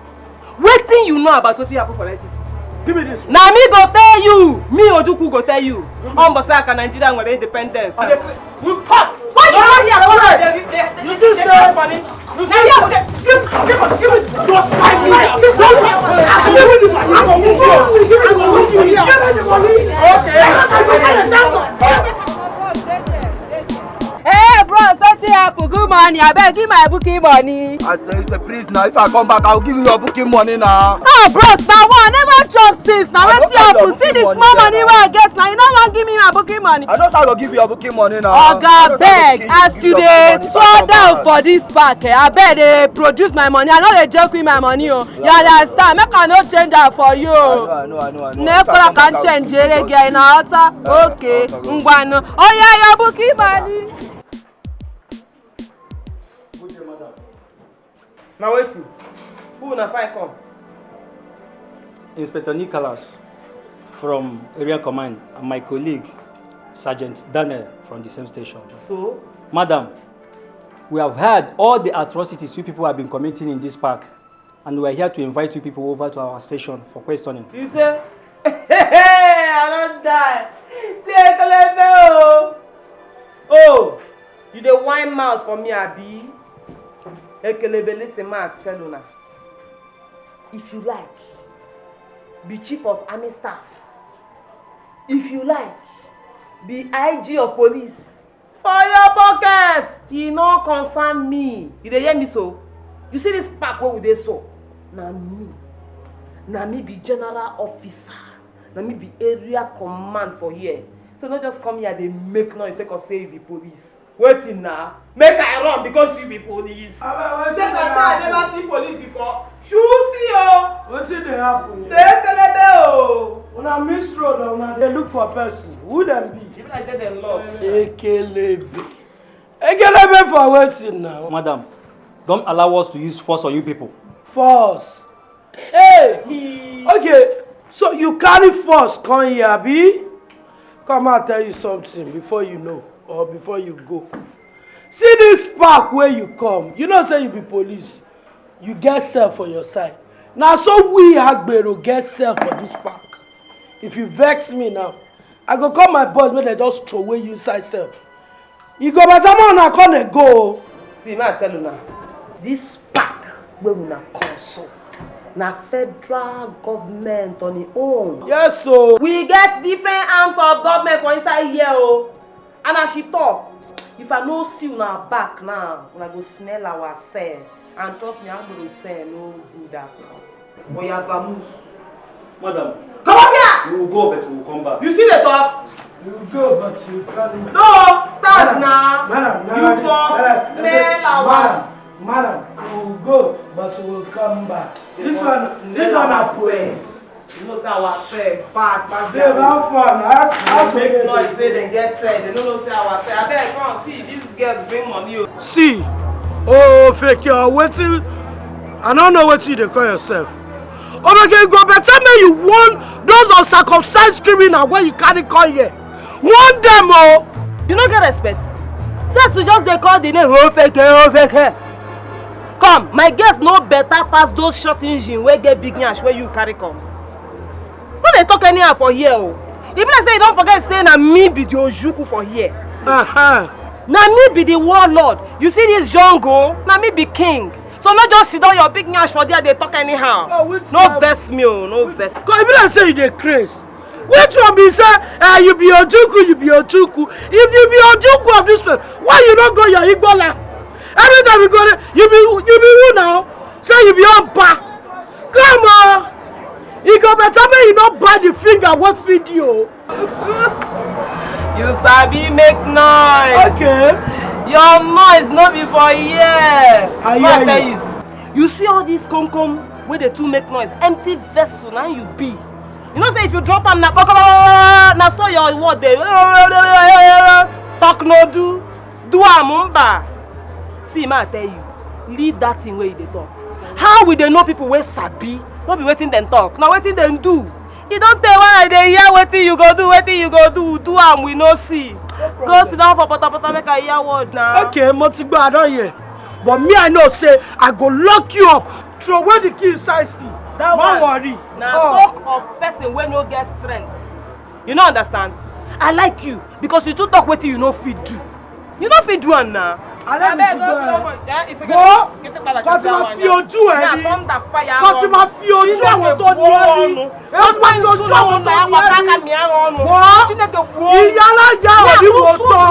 Waiting you know about what happened for 1960. Give me this one. Now me go tell you. Me Ojuku go tell you. Bosaka Nigeria when independence. Why you not here? You do say money. Give it. Just 5 minutes. Hey, bro, something happened. Good morning. I beg, give my booking money. I say, please now. If I come back, I'll give you your booking money now. Oh, bros, now one never chop since. Now let's see happen. See the small money where I get. Now you don't want to give me my booking money. I don't have to give you your booking money now. Oh God, beg. As you dey throw down for this pack, I beg they produce my money. I know they joke with my money. Oh, you understand? Make I no change that for you. I know. Never I can change it again. Okay, Ngwano. Oh yeah, your booking money. Now waiting. Who will find come? Inspector Nicholas from Area Command and my colleague, Sergeant Daniel from the same station. So? Madam, we have heard all the atrocities you people have been committing in this park, and we are here to invite you people over to our station for questioning. You say? Hey, I don't die. See, oh, you the wine mouth for me, Abi. Ekelebe, listen, man, tell you now. If you like, be chief of army staff. If you like, be IG of police. For your pocket, e no concern me. You dey hear me so? You see this park where we dey so? Na me be general officer. Na me be area command for here. So not just come here, they make noise because say you be police. Waiting now. Make I run because you be police. Say I never see police before. Shoot you. What's it they happen? When I miss road, they look for a person. Who them be? Even I say they lost. Ekelebe. Ekelebe for waiting now. Madam, don't allow us to use force on you people. Force. Hey. Okay. So you carry force, come here, Abi? Come and tell you something before you know. Or before you go. See this park where you come. You know say you be police. You get self for your side. Now so we Agbero get self for this park. If you vex me now, I go call my boys when they just throw away you inside self. You go better man na come go. See, I tell you now, this pack where we na console, na federal government on its own. Yes, so we get different arms of government for inside here, oh. And as she talk, if I no see una back now, we go smell ourselves. And trust me, I'm going to say no do that. But you have vamoose. Madam. Come on here! We will go, but we will come back. You see the talk? You will go, but you can't. No! Start now! Madam, you for smell ours. Madam, we will go, but we will come back. This one are friends. You know, say ourselves bad. They have fun. I make noise, say they get sad. They don't know say ourselves. I beg, come on, see, these girls bring money. See, oh, fake you waiting. I don't know what you call yourself. Oh, okay, go better me you want those uncircumcised criminals where you carry call here. Want them, oh. You don't get respect. Since you just they call the name, oh, fake. Come, my guests know better pass those short engine where get big nyash where you carry come. No, they talk anyhow for here, oh. Even I say you don't forget saying that me be the Ojuku for here. Now me be the warlord. You see this jungle? Now me be king. So not just sit down your big nyash for there, they talk anyhow. No vex me, oh, no vex. Cause even I say you dey craze. Which one be say, you be Ojuku, you be Ojuku. If you be Ojuku of this place, why you don't go your Igbola? Every time you go there, you be who now? Say you be Oba. Come on. You go better me you don't buy the finger what feed you. You sabi make noise. Okay. Your noise no be for here. I hear you. You see all these come where they two make noise, empty vessel now you be. You know say if you drop am na so your word dey talk no do am. See ma tell you, leave that thing where you dey talk. How will they know people wey sabi? No be waiting them talk. Now waiting them do. You don't tell why they hear waiting you go do am we no see. Go sit down for pota make I hear word now. Okay, Motigbo, I don't hear. But me I know say I go lock you up. Throw away the key inside see. That one worry. Now talk of person when no get strength. You don't understand? I like you because you too talk waiting you no fit do. You no fit do am now. I let me go. Kọ́ ti ma fi ojú ẹ̀ rí. Kọ́ ti ma fi ojú àwọn tó ní ẹ rí. Ẹ ti ma fi ojú àwọn tó ní ẹ rí. Wọ́ ìyálà ya òní wò tán.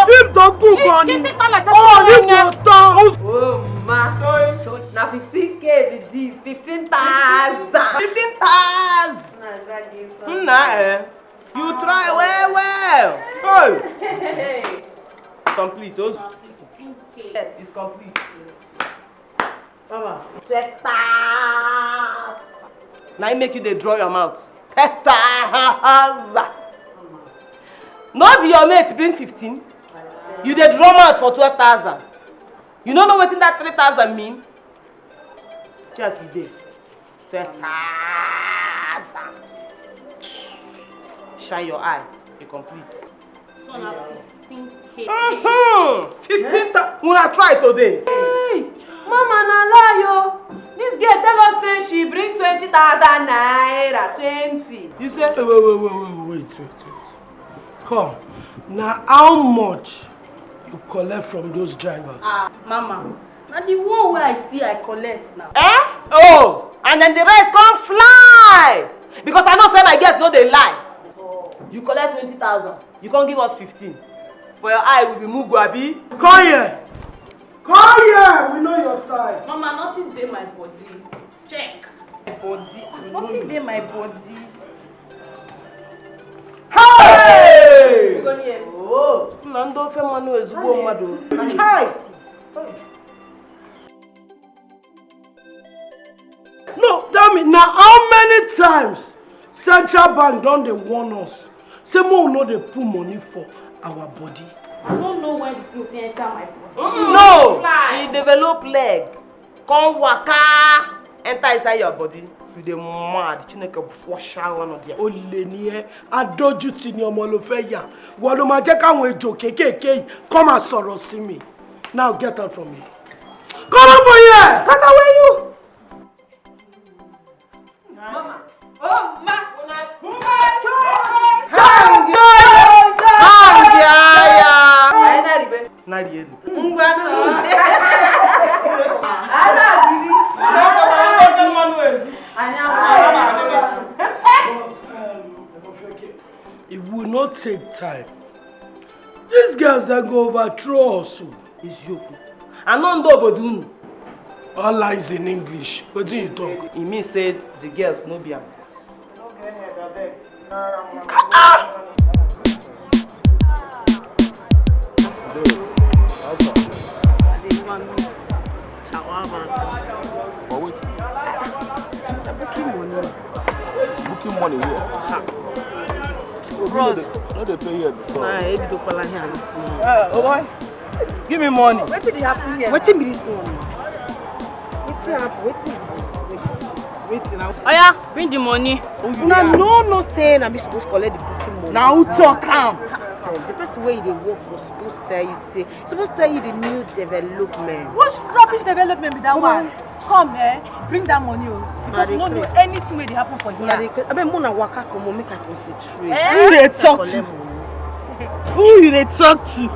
Fíìmù tó kù gan ni. Òní wò tán. Oh ma, na 15K with this, 15,000. 15,000. Nah, you try well. Hey. Complete. Yes, it's complete. Mama, petas. Now I make you they draw your mouth. Petas. No be your mate bring 15. You they draw mouth for 12,000. You don't know what in that 3,000 mean? Just you did. 12,000. Shine your eye. You complete. So now 15K. 15,000. Wanna try today? Hey, Mama na lie yo. This girl tell us say she bring 20,000 naira. 20. You say? Wait. Come. Now how much you collect from those drivers? Mama, now the one where I see I collect now. Oh, and then the rest come fly. Because I know say my guests know they lie. You collect 20,000. You can't give us 15. For your eye will be mugu abi. Come here. We know your time. Mama, nothing in my body. Check. My body. Nothing in my body. Hey! Oh, Nando Philmond is go mado. No, tell me now how many times Central Bank don dey warn us say more no dey put money for our body. I don't know when the thing enter my body. No! He develop leg. Come waka. Enter inside your body. You dey mad. Chineke flush one of there. Olè ni ẹ́, adójútì ni ọmọ ló fẹ́ yà. Wọ́n ló máa jẹ́ káwọn ejò kéékèèké yìí kọ́ máa sọ̀rọ̀ sí mi. Now get out from me. Come over here! Cut away you! Mama. Oh, ma. Nariel. If we not take time, these girls that go overthrow us. Is you. I don't know about you. All lies in English. What do you talk? It means say the girls no be am. For what? Booking money here. Bros, no they pay here before. Oh boy, give me money. What did happen here? What be this one? Waiting now. Oh yeah, bring the money. No saying I'm supposed to collect the booking money. Now talk calm. The person where they work was supposed to tell you, supposed to tell you the new development. What rubbish development be that one? Come here, bring that money. Because we don't know anything where they happen for here. I mean, Mona waka come on, make I concentrate. Who they talk to? Who you they talk to? You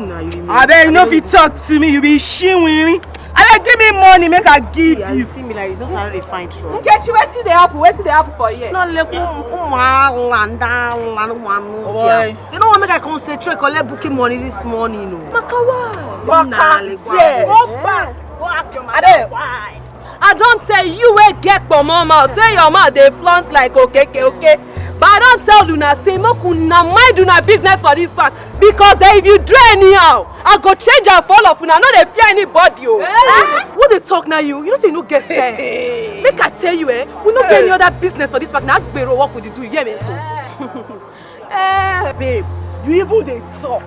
know, you I bet you know if you talk to me, you be shewing. I give me money, make I give you. You see me like it's not how they find trouble. Okay, wait till they happen. Wait till they happen for here. No, like, you don't want to make I concentrate, collect booking money this morning. No. Makawa. Yes. Go back. Go after my dad. Why? I don't tell you where get for mom out. Say your mouth they flaunt like okay. But I don't tell Luna, say Mokuna mind Luna business for this fact. Because if you do anyhow, I go change and fall off. I know they fear anybody. What they talk now you? You don't say you no get sense. Make I tell you, we don't get any other business for this fact. Now Bero work with you, you hear me? Babe, you even they talk.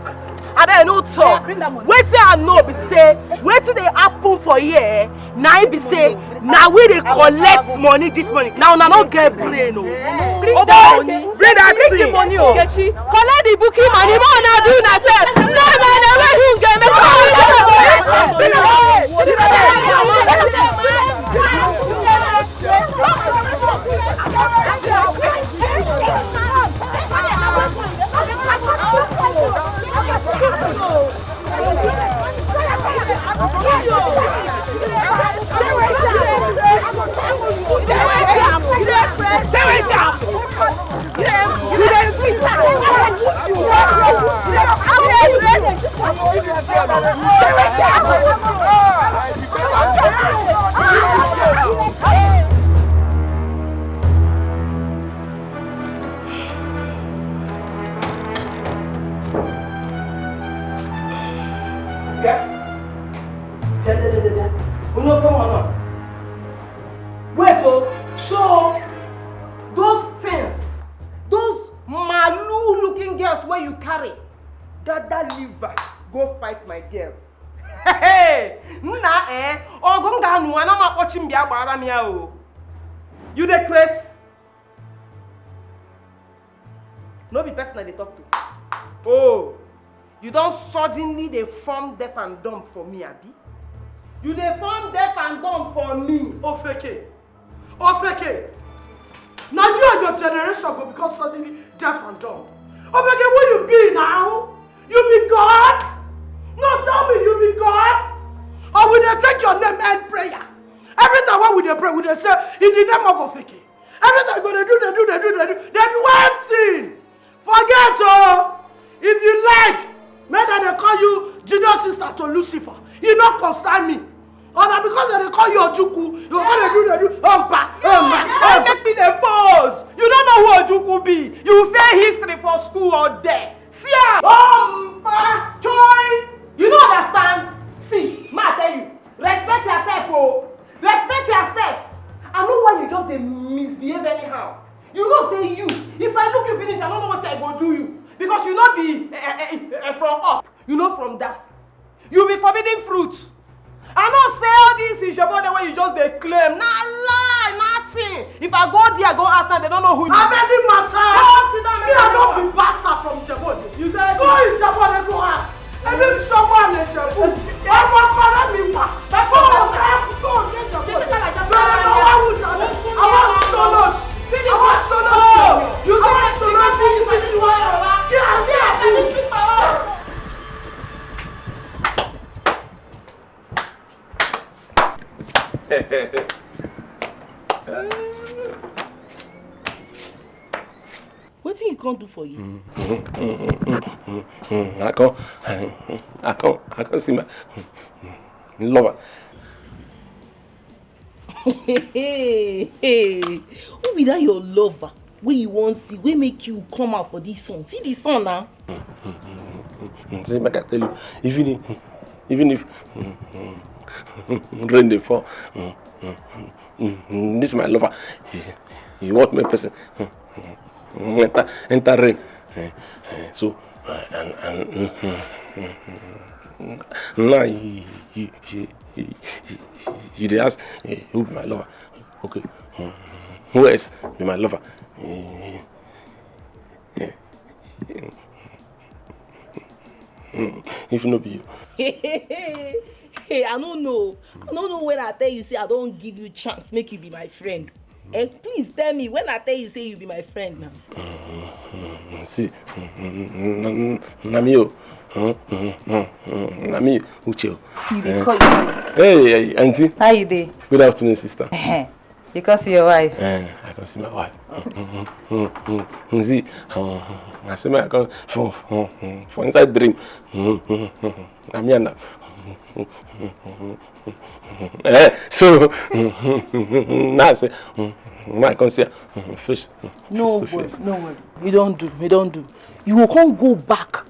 I bet no talk. Wait till I know be say, wait till they happen for here. Now be say, now we they collect money this money. Now not get brain. Bring that money. Bring the money. Kechi, collect the booking money. More now do na say. No man, never you get me. Wait, so those things, those malu looking girls where you carry, that liver, go fight my girls. Hey, you the Chris? No be person they talk to. Oh, you don't suddenly they form deaf and dumb for me, Abi? You they form deaf and dumb for me. Ofeke. Now you and your generation go become suddenly deaf and dumb. Ofeke, who you be now? You be God? No, tell me you be God? Or will they take your name and prayer? Every time when we pray, we say in the name of Ofeke. Every time they do. Then one thing. Forget if you like, maybe they call you junior sister to Lucifer. You not concern me. Or now because they call you Ojuku, you're gonna do. Make me the pose. You don't know who Ojuku be. You fail history for school or there. Fear. Joy. You don't understand. See, ma tell you, respect yourself, respect yourself. I know why you just misbehave anyhow. You don't say you. If I look you finish, I don't know what I go do you. Because you not be from up. You know from that. You be forbidden fruit. I don't say all this is your body where you just they claim. Nah lie, nothing. If I go there, go ask them, they don't know who you are. I don't be bastard from Jabode. You say go in Jabode, go ask. And then someone is Jabode. I'm not gonna be back. That's all I have to go get Jabode. I want solos. You want solos? What thing you can't do for you? I can't see my lover. Hey, who be that your lover? Where you want see? Where make you come out for this song? See this song now. See, I can tell you, even if rain dey fall, this is my lover. He want my person enter rain. So and now you dey ask who be my lover? Okay, who else be my lover? If no be you. Hey, I don't know when I tell you say I don't give you chance make you be my friend. And please tell me when I tell you say you be my friend now. See, Namio, Nami, Ucho. Hey, auntie. How you dey? Good afternoon, sister. Because your wife. I can see my wife. See, I see my account for inside dream. Amiana. So now I say, I can see face. No word. You don't do. You will can't go back,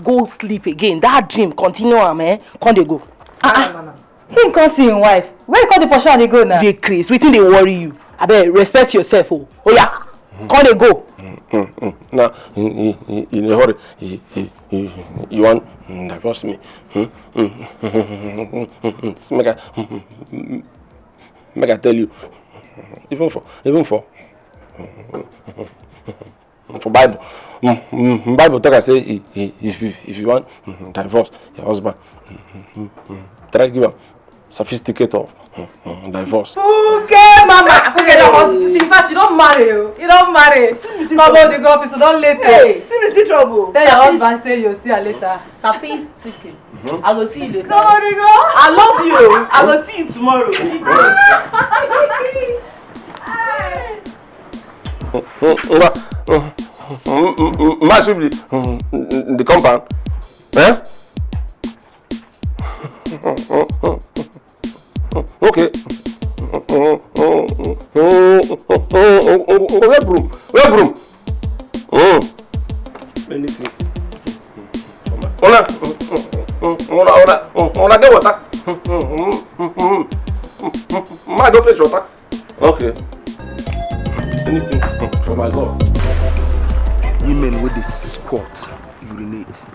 go sleep again. That dream continue, man. Can't they go? Him can't see his wife. Where you call the portion they go now? They crazy. Waiting they worry you. I bet respect yourself. Oh yeah. Can't they go? Now in a hurry, you want divorce me? Make I tell you, even for Bible, Bible talk I say if you want divorce your husband, try give him sophisticated of divorce. Okay, mama. Okay, in fact, you don't marry. You don't marry. Come on, the girl, so don't later. Hey, see trouble. Tell your husband say you'll see her later. Sophisticated. I will see you later. Come on, the girl. I love you. I will see you tomorrow. Massively, the compound. Eh? Okay. Where broom? Anything. Ona get water. Ma go fetch water. Okay. Anything for my God. Women with the squat, urinate,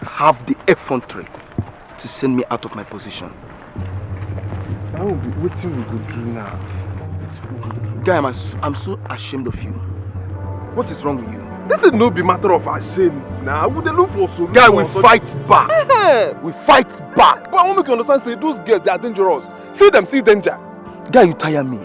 have the effrontery to send me out of my position. What thing we go do now? Guy, I'm so ashamed of you. What is wrong with you? This is no be matter of shame now. We dey look for solution. Guy, we fight back. We fight back. But I want make you understand, say those girls they are dangerous. See them, see danger. Guy, you tire me.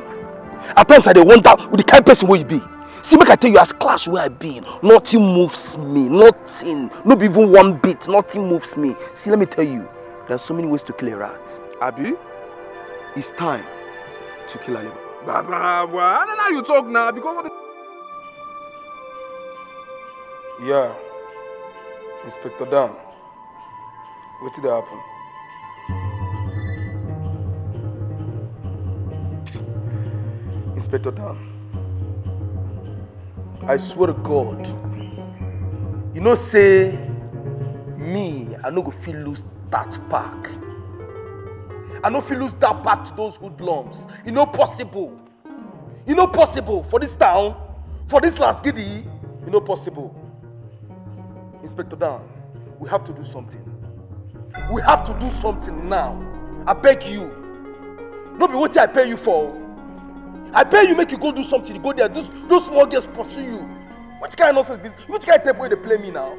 At times I dey wonder with the kind of person where you be. See, make I tell you, as clash where I be, nothing moves me. Nothing. Not even one bit. Nothing moves me. See, let me tell you, there are so many ways to kill a rat. Abi? It's time to kill a liver. Baba, boy, I don't know how you talk now because of the... Yeah, Inspector Dan, what did happen? Inspector Dan, I swear to God, you know say me, I no go feel lose that park. I no feel lose that part to those hoodlums. You know possible. You know possible for this town, for this last giddy. You know possible. Inspector Dan, we have to do something. We have to do something now. I beg you. No be what I pay you for. I pay you make you go do something. You go there. Those small girls pursue you. Which kind of nonsense business? Which kind of tape where they play me now?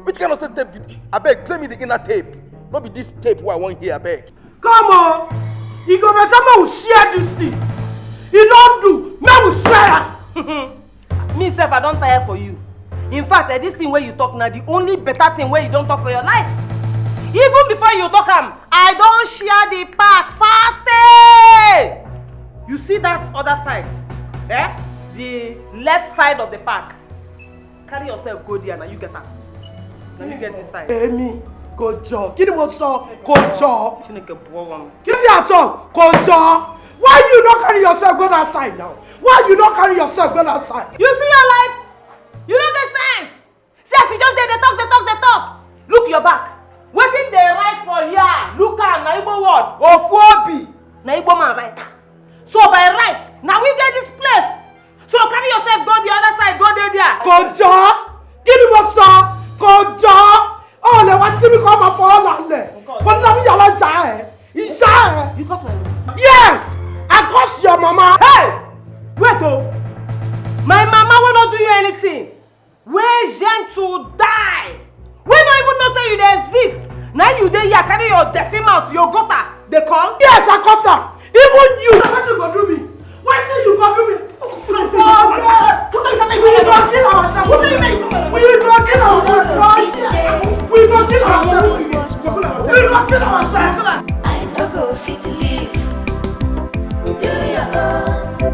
Which kind of nonsense tape? I beg, play me the inner tape. Not be this tape where I want here. I beg. Come on! You go make someone will share this thing. You don't do. Man will share. Me self, I don't tire for you. In fact, this thing where you talk now, the only better thing where you don't talk for your life. Even before you talk I don't share the park. Fate! You see that other side? Eh? The left side of the park. Carry yourself, go there, now you get up. Now you get this side. Amy, go job. Kí ni mo sọ? Go job. Chineke boy. Kí ni I talk? Go job. Why you not carry yourself go that side now? Why you not carry yourself go that side? You see your life? You don't get sense. See as you just they talk. Look your back. Wetin dey right for here? Look at na Igbo word. Ofuobi. Na Igbo man right. So by right, now we get this place. So carry yourself, go the other side, go there. Go job. Kí ni mo sọ? Go job. Oh, le wá sí mi kọ́ ọmọ fọ́ lálẹ́. But now we yàrá jà ẹ̀. Ìṣá ẹ̀. You got my Yes! I curse your mama. Hey! Wait oh! My mama will not do you anything. Where Jen to die. We don't even know say you dey exist. Now you dey here carry your dirty mouth, your gutter. They call? Yes, I curse her. Even you. What you go do me? Why say you go do me? We will not kill ourselves. What do you mean? We will not kill ourselves. We will not kill ourselves. We will not kill ourselves. I no go fit live. Do your own.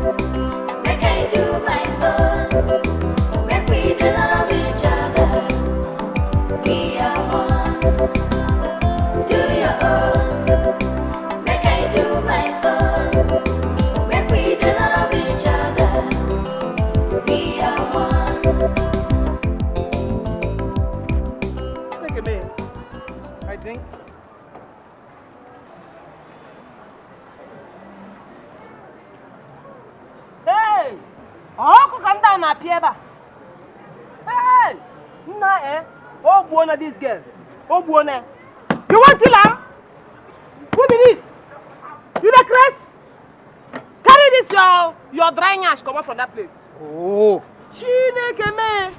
Make I do my own. Make we dey love each other. We are one. Do your own. Make I do my own. Make we dey love each other. We are one. Look at me. I drink. Hey! Oh, come down up here. Hey! Nah, eh? Oh, buona this girl. Oh, buona. You want to kill her? Who be this? You the Chris? Carry this your dry ash come out from that place. Oh. Chineke me.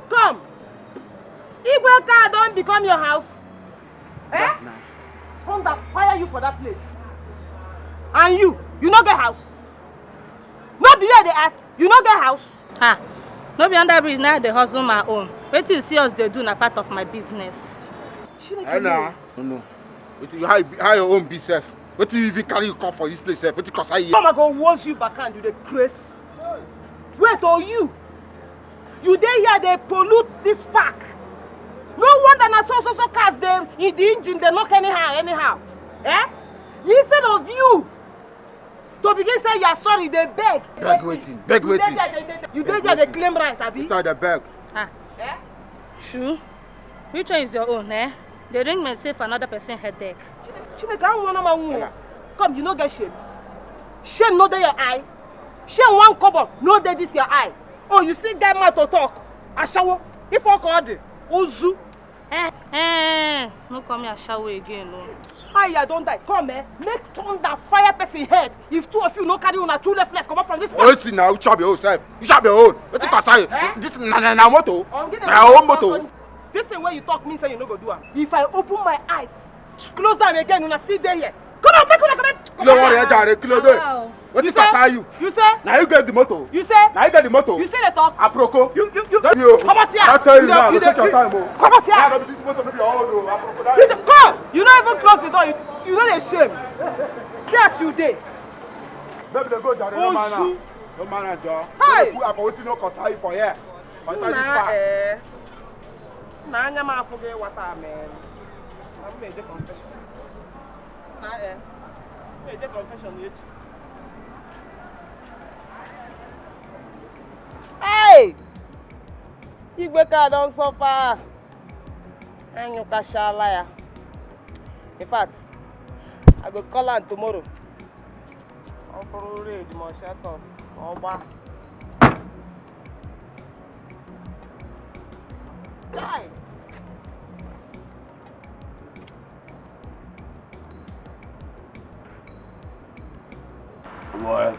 Come. Igwe car don't become your house. That's eh? nice. Thunder fire you for that place. And you no get house. No be here they ask, you no get house. Ah, no be under bridge now they hustle my own. Wait till you see us they do na part of my business. No. How your own be self? What do you even carry you come for this place? What you cause I Come and go once you back and do the craze. Wait, oh you dey here they pollute this park. No wonder na so cars they in the engine they knock anyhow. Eh? Instead of you to begin say you are sorry, they beg. Beg waiting. You dey there they claim right, abi? Inside the beg. Ah, Eh? true. Which one is your own, eh? They ring me say for another person headache. Chineke, I want to come, you no get shame. Shame no dey your eye. Shame one cover, no dey this your eye. Oh, you see that man to talk. Ashawo, if I call it, Ozu. No come here shower again, no. I don't die. Come, make thunder fire person head. If two of you no carry on a two left, let's come up from this Oh, see now, you chop your own self. You chop your own. What you cause I? This na moto. Na own moto. This thing where you talk means say you no go do am. If I open my eyes, close them again, una still dey here. Come on, make una come. Don't worry, Jare. Kilo dey. What you cause you? You say? Now you get the moto. You say? Now you get the moto. You say the talk? Aproko. You. Come out here. I tell you now, take your time, oh. Come out here. Now this moto no be your own, oh. Aproko. Come. You don't even close the door. You don't ashamed. See as you dey. Baby, they go Jare. No man. No man, Joe. Hey. Who are for wetin no cause you for here? Inside this park. Na anya ma afuge water man. I'm make a confession. Make a confession yet. Hey! Igweka don suffer. And you can liar. In fact, I go call her tomorrow. I'll probably read my shatters. Oba. Die! Well,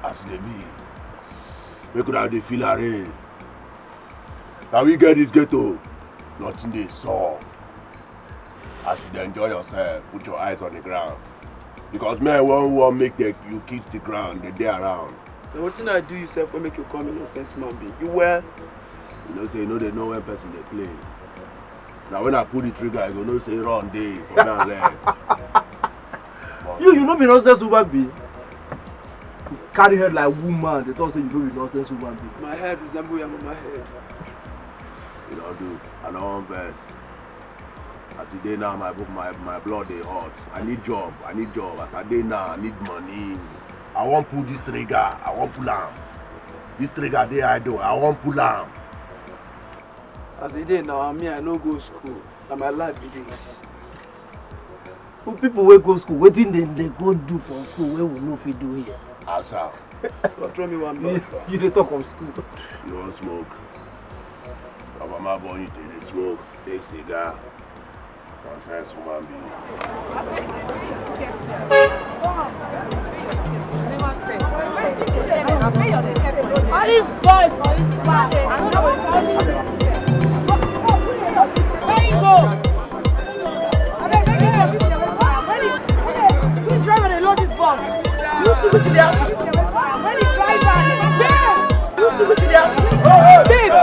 as they be, we could have the feel arranged. Now we get this ghetto, nothing they saw. As you enjoy yourself, put your eyes on the ground. Because men won't make you kiss the ground, they around. Now what thing I do yourself will make you come innocent human being? You well? You know, say you know they know when person they play. Now when I pull the trigger, I go no say run day for now there. You know be nonsense human being. Carry head like woman, they thought say you know be nonsense human being. My head resemble your mama head. You know, dude, I don't want verse. As today now, my blood they hot. I need job. As I day now, I need money. I want pull this trigger. I want pull arm. This trigger there I do. I want pull arm. As a day now, me I no go school. And my life be this. Who people will go school? What did they go do for school? Where we know if we do here? Answer. Throw me one more. You dey talk of school. You want smoke? Your mama born you to smoke. Take cigar. Nonsense human being. All these boys for this party. Where you go? Who's driving the load this bus? You see which they are. When the driver, you see which they are. Babe, I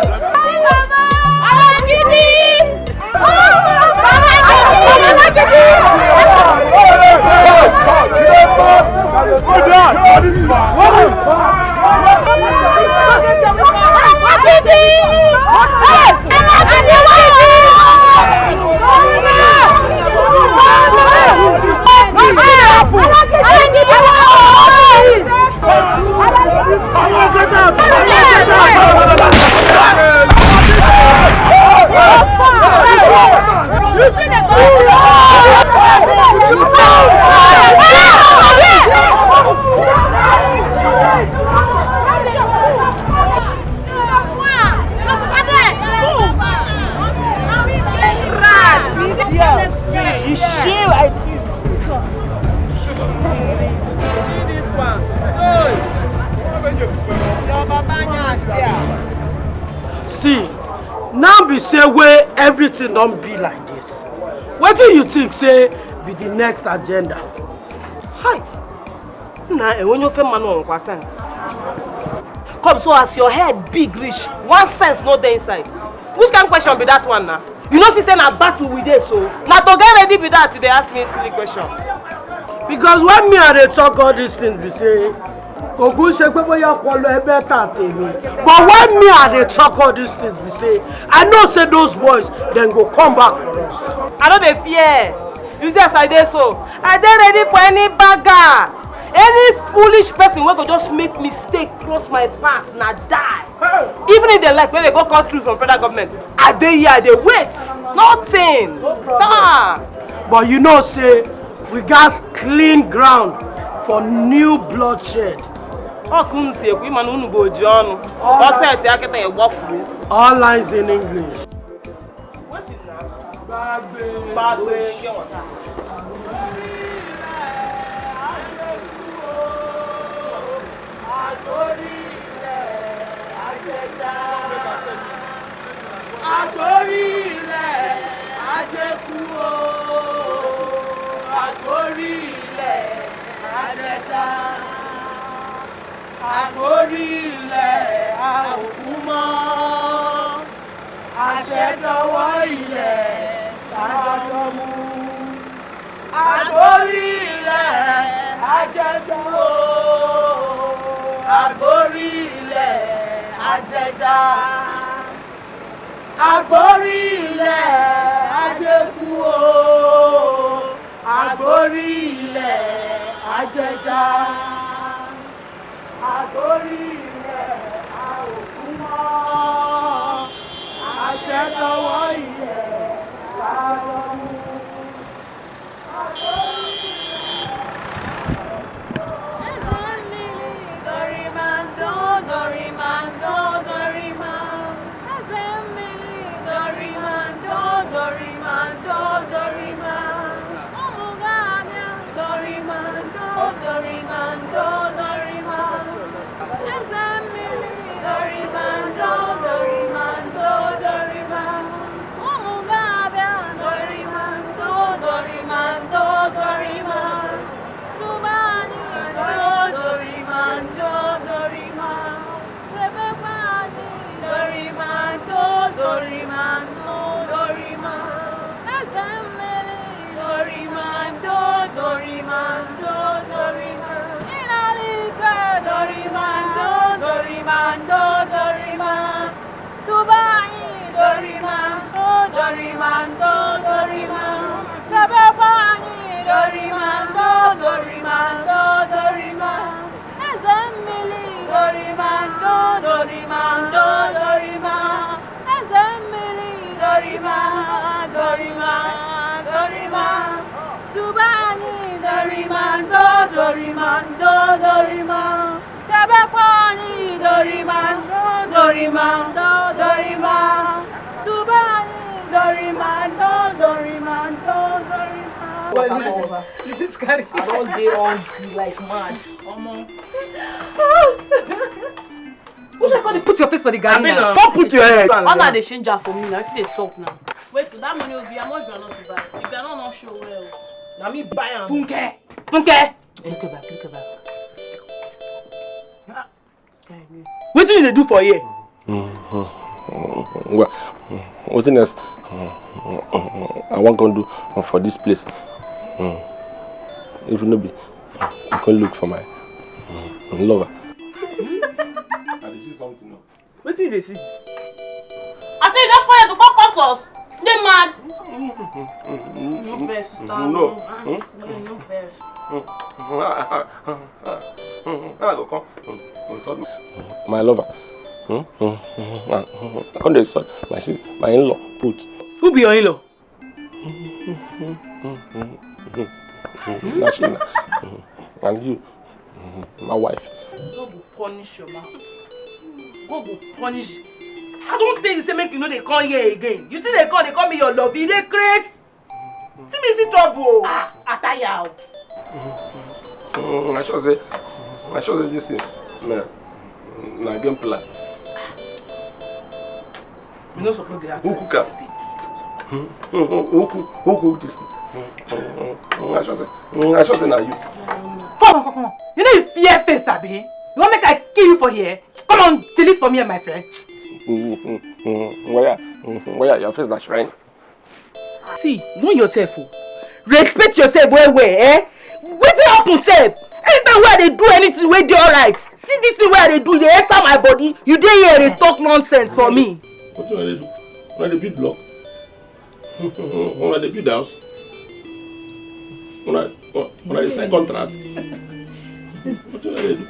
like it. See, now be say where everything don't be like this. What do you think say be the next agenda? Hi. Nah, when you feel man on sense. Come so as your head big rich, one sense no dey inside. Which kind of question be that one now? You know, sister, na battle with it, so now to get ready be that they ask me a silly question. Because when me and they talk all these things, we say, but when me and they talk all these things, we say, I know say those boys then go come back for us. I don't dey fear. You see as I dey so, I dey ready for any bagger. Any foolish person wey go just make mistake cross my path na die. Even if they like when they go cut through from federal government, I dey here, I dey wait. Nothing. But you know say we got clean ground for new bloodshed. All lines in English. Agorílẹ̀ àòkúmọ́, àṣẹdọwọ́ ilẹ̀ tàjọmú. Agorílẹ̀ àjẹdúró, agorílẹ̀ àjẹjà, agorílẹ̀ àjẹkúó, agorílẹ̀ àjẹjà. Agorílẹ̀ àòkúmọ́, àṣẹdọwọ́ ilẹ̀ tàjọmú. Dorimando, Dorimando, Dorimando, Dorimando, Dorimando, Dorimando. Dorimando, Dorima. Chabapani, Dorimando, Dorimando, Dorima. Dubani, Dorimando, Dorimando, Dorima. This guy, I don't get on like mad. Who should I call the put your face for the guy now? Don't put your head. Why not they change her for me now? They talk now. Wait, so that money will be how much you are not to buy. If you are not sure well. Now me buy am. Funke! Funke! Look back, look back. What did you do for here? Well, what else I want to do for this place? If you know be, I can look for my lover. I see something now. What did they see? I said don't call you to come call us. They mad. No best. No best. My lover. Come to insult my in-law put. Who be your in-law? Nashina. And you, my wife. God will punish your mouth. God will punish. I don't think you say make you know they come here again. You see they call me your love. They craze. See me in trouble. Ataya. I should say this thing. Na game plan. You know suppose they ask. Who cook? Who cook this thing? I should say na you. Come. You know you fear face, Abi. You want make I kill you for here? Come on, delete for me and my friend. Where your face na shrine? See, know yourself. Respect yourself well, eh? Wetin happen sef? Anytime where they do anything wey dey alright, see this thing where they do, they enter my body. You dey here dey talk nonsense for me. What you want to do? Want to build block? Want to build house? Want to sign contract? What you want to do?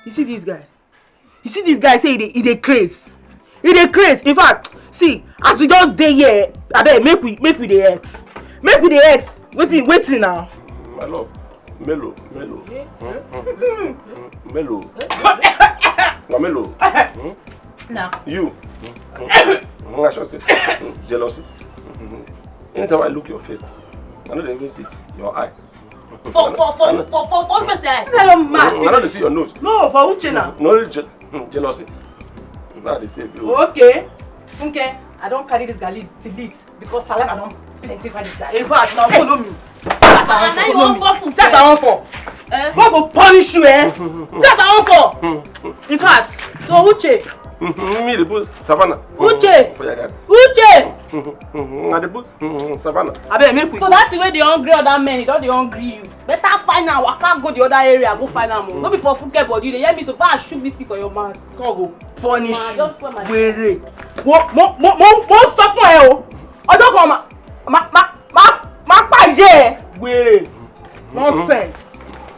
You see this guy? You see this guy say he dey craze. He dey craze. In fact, see, as we just dey here, abeg make we dey X. Make we dey X. Wetin now? My love, Melo. Melo. No. You. I should say jealousy. Anytime I look your face, I don't even see your eye. For person. I don't see your nose. No, for Uche now. No jealousy. Now they say okay. Okay. I don't carry this guy delete because saliva don't plenty for this guy. In fact, now follow me. Now you want for That's I want for. God will punish you, eh? That's I want for. In fact, so Uche. Me, they put Savannah. Uche. I they put Savannah. I bet make we. So that's the way they hungry other men. They don't hungry you. Better find out. I can't go the other area. Go find out more. Not before forget body. They hear me so far. I shoot this thing for your mouth. God will punish you. Wait. Mo stop for you. Ojo kan ma pa je. Wait. Nonsense.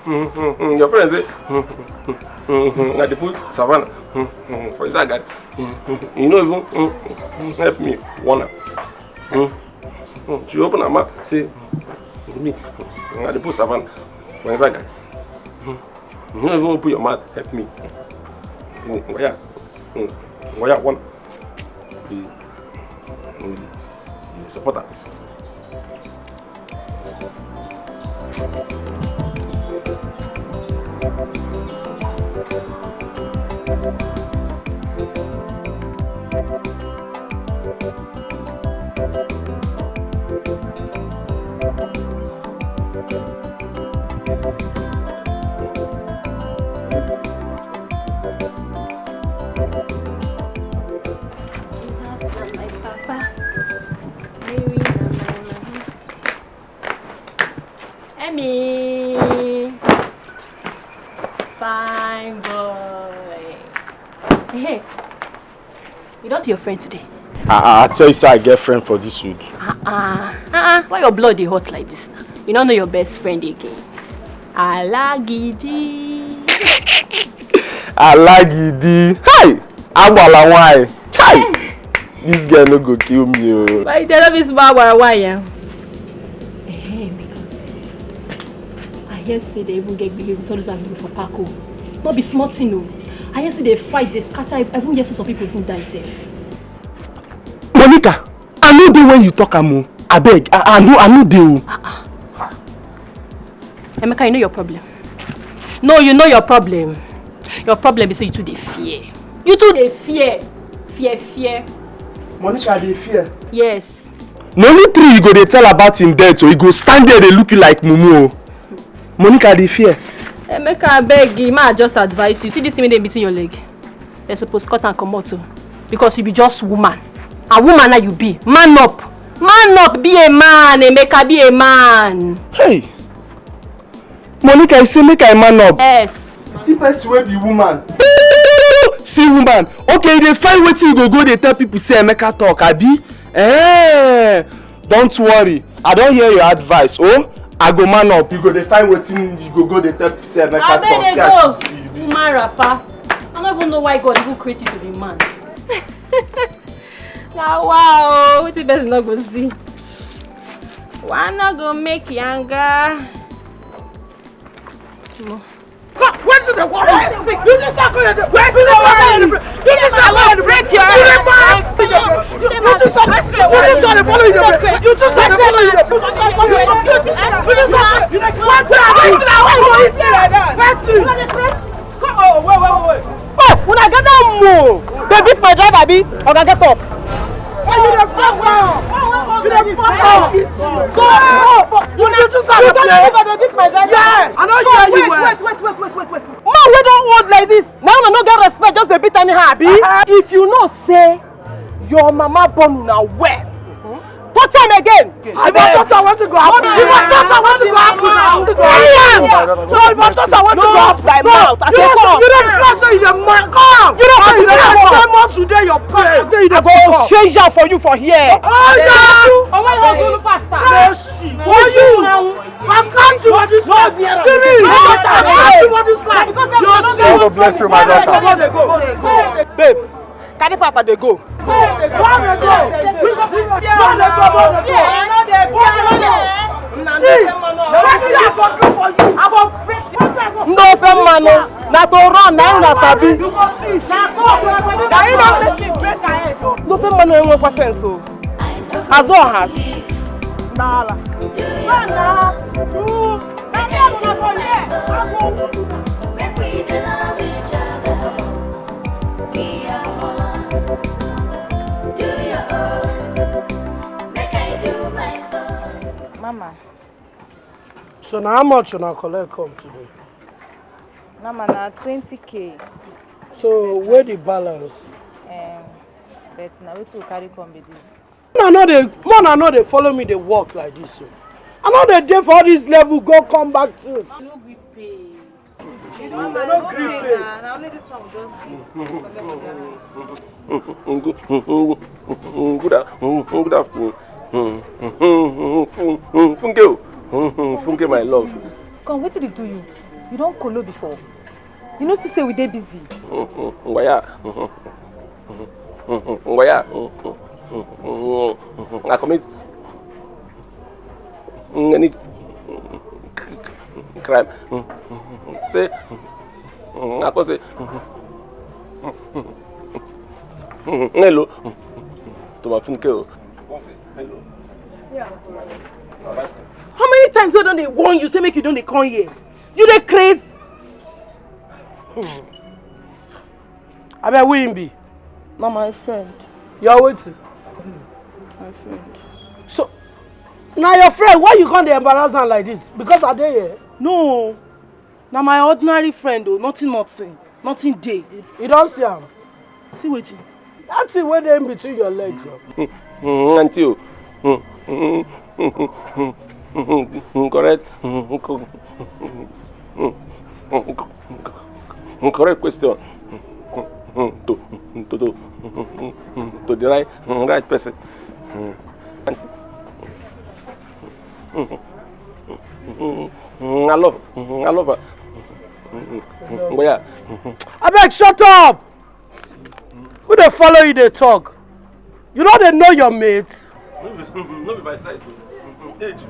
Your friend say I they put Savannah for inside guy. You know even help me one. She open her mouth say me I they put Savannah for inside guy. You know even open your mouth help me. Where one. Support her. Fine boy. Hey, you don't see your friend today? I tell you, sir, I get friend for this wood. Why your blood is hot like this now? You don't know your best friend again. Alagidi. Alagidi. Hi! Abala why? Chai! This girl no go kill me. Oh. Why you tell me small why? hear say they even get big with all those arguments for Paco. Not be smart, you know. I hear say they fight, they scatter, even hear some people even die safe. Monica, I know the way you talk, Amo. I beg, I know the. Emeka, you know your problem. No, you know your problem. Your problem is so you two they fear. You two they fear. Fear. Monica, they fear. Yes. No only three you go they tell about him dead, so he go stand there they look you like Mumu. Monica, they fear. Emeka, I beg you, I just advise you. See this thing they between your leg. You're supposed to cut and come out because you be just woman. A woman that you be. Man up. Man up, be a man. Emeka, be a man. Hey. Monica, you say make a man up. Yes. See person will be woman. See woman. Okay, they find what you go they tell people say Emeka talk, abi? Don't worry. I don't hear your advice. Oh, I go man up. You go they find what you go they tell people say Emeka talk. I better go. Woman rapper. I don't even know why God even created to the man. Now wow, what the best not go see. Why not go make younger? No. Where's the water? You just are going to break your hand. You just are going to break your hand. You just are to follow you. You just are to follow you. Wait. Oh, when I get down, move. They beat my driver, Abi. I'm gonna get up. Why you the fuck up? You the fuck up. Go! You just are to play. They beat my driver. Yes. I know you are. Wait. Man, we don't hold like this. Now I don't get respect. Just a bit anyhow, Abi. If you know, say your mama born now where? Touch him again. I want touch. I want to go up. If I touch, I want to go up now. No, if I touch, I want to go up. Thy mouth. I say come. You don't flash in the mouth. Come. You don't come. You don't come today. Your parents. I go change out for you for here. Oh yeah. Oh my God, you faster. For you. I can't you what this one. Give me. I can't you what this one. God bless you, my daughter. Babe, carry Papa they go. No fem mano, na to run na una sabi. No fem mano e won for sense o. Azo has. Nala. Mama. So now how much you collect come today? Mama, na 20k. So where the balance? But now we to carry come with this. I know they follow me, they walk like this. So. I know they there for all this level, go come back to. No we pay. Mama, no pay. Now only this one will just see. Good afternoon. Funke, my love. Come, what did it do you? You don't colo before. You know, say we dey busy. Why? I commit any crime. Say, I can say hello to my Funke. Hello. Yeah. How many times don't they warn you say make you don't come here? You dey crazy? I bet we be. Not my friend. You're waiting. My friend. So now your friend, why you can't embarrass her like this? Because are they here? No. Now my ordinary friend though, nothing day. You don't see him. See waiting. That's the way they in between your legs. Until correct. Correct question. To the right person. I love her. Yeah. I beg, shut up. Who they follow you, they talk. You know they know your mates. No be by size. Age.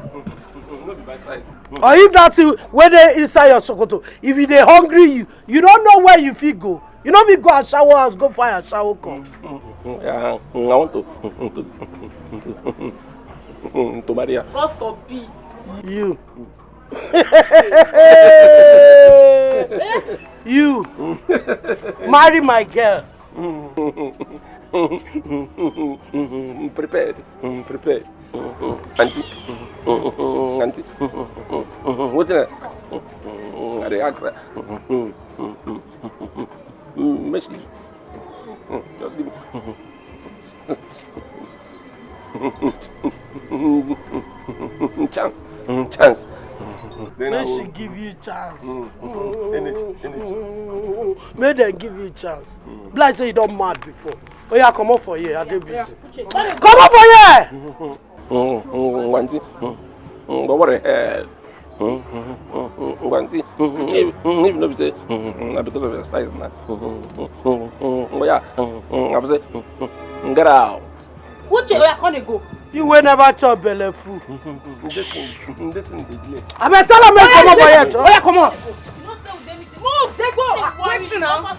No be by size. Or if that's where they inside your sokoto, if you dey hungry, you don't know where you fit go. You know, we go and shower house, go find a shower cup. Yeah, I want to Maria. God forbid. You. You. Marry my girl. Prepared. Auntie. Auntie. What did I ask her? Just give me. Chance. May she give you chance. May they give you chance. Like say you don't mad before. Oh yeah, come up for here. I dey busy. Come up for here. Auntie. What the hell? Auntie. Even though we say because of your size now. Yeah. I say get out. Uche, oya come go. You will never chop belly food. This in the delay. I better tell them to come over here. Oya, come on. Move, they go. Wait now.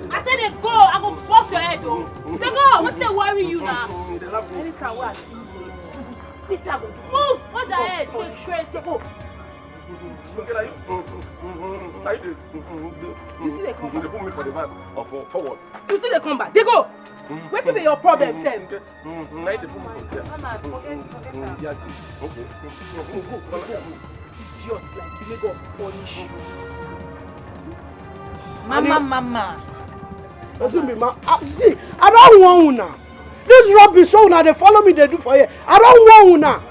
I said they go. I go bust your head though. They go. What they worry you now? Anytime what? Move. What the head? Go straight. Go. You see they come back. They put me for the verse or forward. You see they come back. They go. What will be your problem, Sam? Mama. Listen, me, see, I don't want una. This rubbish so una they follow me, they do for you. I don't want una.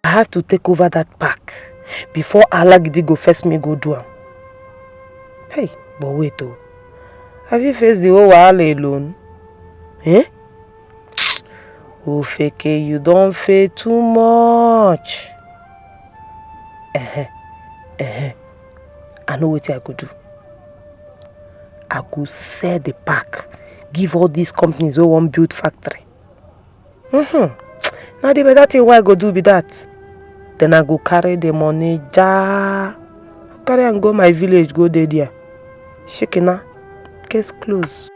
I have to take over that park before Alagidi go first me go do am. Hey, but wait oh. Have you faced the whole wahala alone? Eh? Oh Feke, you don't fail too much. I know what I could do. I could sell the park, give all these companies who want build factory. Now the better thing what I go do be that. Then I go carry the money, carry and go my village, go there. Shekina, case closed.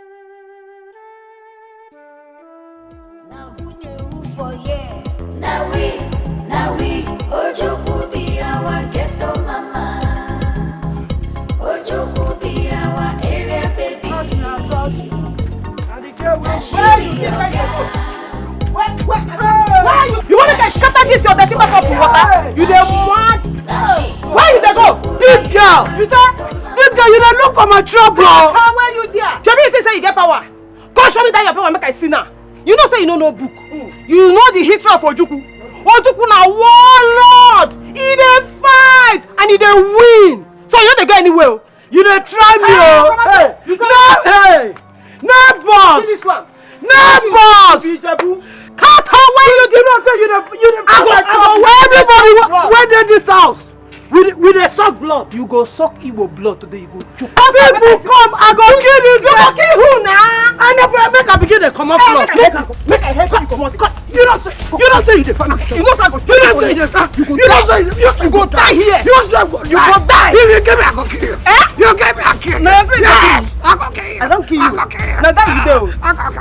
Now we, Ojoku be our ghetto mama. Ojoku be our area baby. Now she be your girl. Why you want to get scatter this your dirty mouth of water? You dey mad? Where you dey go? This girl, you dey look for my trouble. Where you there? Show me if you say you get power. Go show me that your power make I see now. You know say you know book. You know the history of Ojuku. Ojuku na warlord. He dey fight and he dey win. So you don't go anywhere. You dey try me no boss. See this one. No boss. Cut her when you did not say you the everybody when they this house with a suck blood. You go suck Igbo blood today, you go choke. People come, I go kill this guy. You go kill who now? I never make her begin to come up blood. Make I help you come out. You don't say you the fan. You know I go you don't say you the fan. You don't say you go die here. You say you go die. If you give me I go kill you. You give me I kill you. Yes, I go kill you. I don't kill you. Now that you do.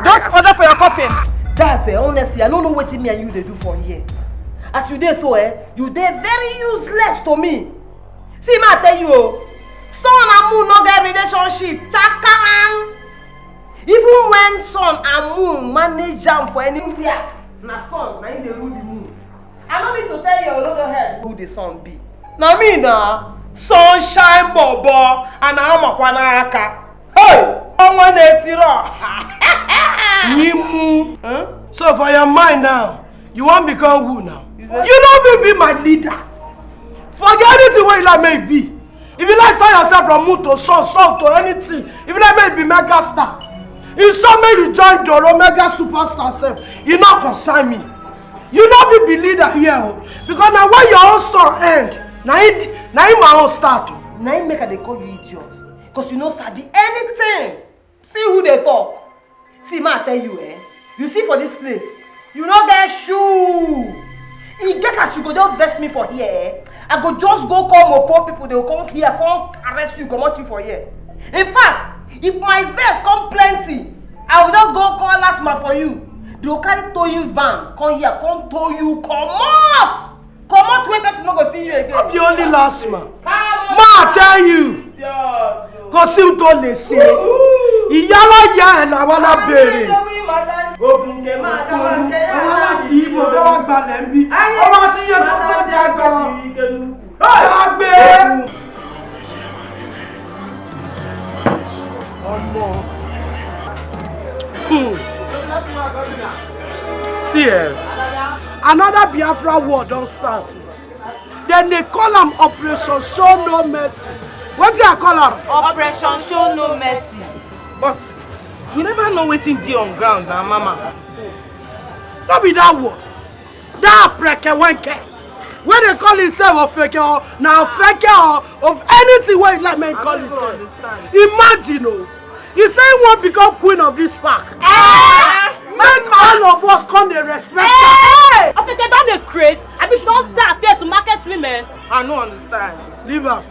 Just order for your coffin. That's honestly, I don't know what me and you they do for here. As you did so, you did very useless to me. See, I tell you, son and moon no get relationship. Chakalang. Even when son and moon manage jam for anywhere, na son, na him dey rule the moon. I don't need to tell your little head who the sun be. Na me na sunshine bobo and amakwana aka. Hey, ọmọ netiro. So for your mind now, you want to become who now? You don't even be my leader. Forget anything what you like may be. If you like turn yourself from moon to sun to anything, if you like may be mega star. If some may you join the mega superstar self, you not concern me. You not even be leader here. Because now when your own son end, now my own start. Now make her they call you idiot. Because you know sabi anything. See who they talk. See, ma, I tell you, you see for this place, you no get shoe. You get as you go just vex me for here, I go just go call Mopo people, they will come here, come arrest you, come out you for here. In fact, if my vex come plenty, I will just go call last man for you. They will carry towing van, come here, come tow you, come out! Come out where person no go see you again. I'm the only last man. Ma, I tell you. Cause him told me say, ìyálà ya ẹ̀ làwọn lábẹ́rẹ́. Àwọn láti Ìgbò fẹ́ wá gbalẹ̀ ń bí. Ọmọ sí ètò tó jẹ gan. Lágbé. See another Biafra war don't start. Then they call him Operation Show No Mercy. What do you call him? Operation Show No Mercy. But you never know what's in on ground now, Mama. Not be that war. That preke wenke. When they call himself a fake or now fake of anything where like men call himself. Imagine, he say he won't become queen of this park. Make all of us come they respect her. After they done the craze, I be sure that fair to market women. I don't understand. Leave her.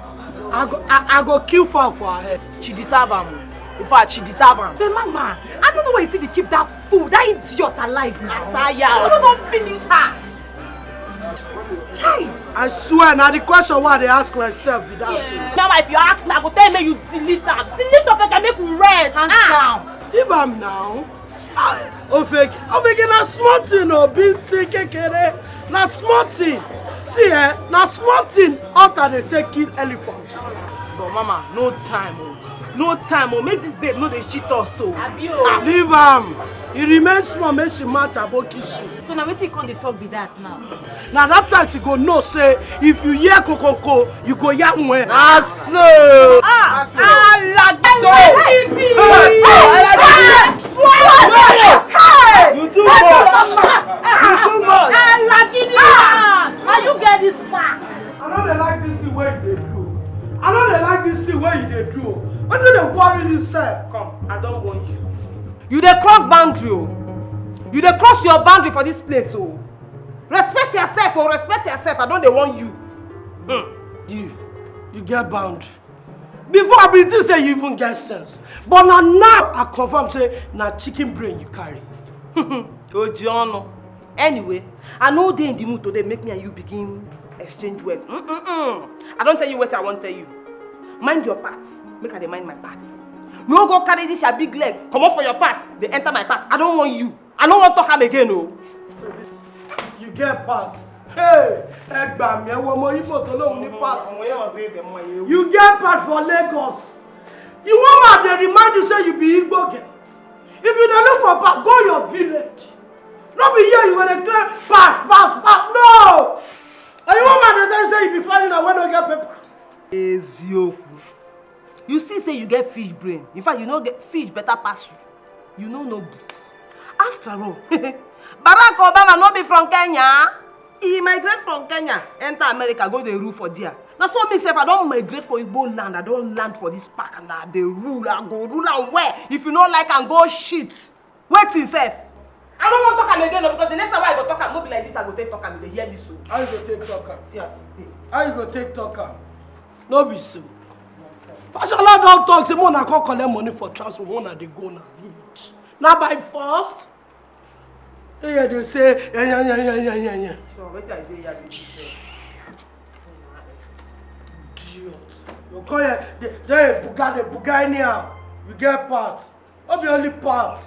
I go kill foul for her head. She deserve him. In fact, she deserve him. But Mama, I don't know why you see they keep that fool, that idiot alive now. I don't finish her. Chai. I swear, now the question why they ask myself without you. Now if you ask me, I go tell me you delete her. Delete her, I make you rest. Hands down. Leave am now. Ofeke na small thing big thing kekere. Na small thing. See na small thing after they say kill elephant. But Mama, no time No time make this babe know they shit us so. Leave am. He remains small make she match abokishi. So now wetin come dey talk be that now? Now that time she go know say if you hear kokoko, you go hear mwe. Aso. You too much. You too much. How you get this back? I know they like this thing where you dey do. I know they like this thing where you dey do. What do they worry yourself? Come, I don't want you. You dey cross boundary. You dey cross your boundary for this place. Respect yourself. Respect yourself. I don't dey want you. You get boundary. Before I been say you even get sense. But now I confirm say na chicken brain you carry. Ojono. Anyway, I know they in the mood today make me and you begin exchange words. I don't tell you what I want to tell you. Mind your part. Make her mind my part. No go carry this your big leg. Come up for your part. They enter my part. I don't want you. I don't want to talk him again, no. You get part. Hey, Egba me wo mo Igbo to lohun ni part. You get part for Lagos. You want they remind you say you be Igbo girl. If you don't look for part, go your village. Not be here you gonna claim part. No. And you want they say you be finding out when you get paper. Ezioku. You see say you get fish brain. In fact, you know get fish better pass you. You know no. After all, Barack Obama no be from Kenya. He migrate from Kenya, enter America, go the rule for there. Now so me say if I don't migrate for Igbo land, I don't land for this park and the rule. I go rule and where? If you don't like and go shit. Wait himself. I don't want to talk him again because the next time I go talk him, no be like this, I go take talk him. They hear me so. How you go take talk him? See as how you go take talk him? No be so. Fashola don't talk, say Mona can't collect money for transport, Mona they go na village. Now by first, they say, yeah. So what I do here? Idiot. You call it, they buga anyhow. You get part. Not the only part.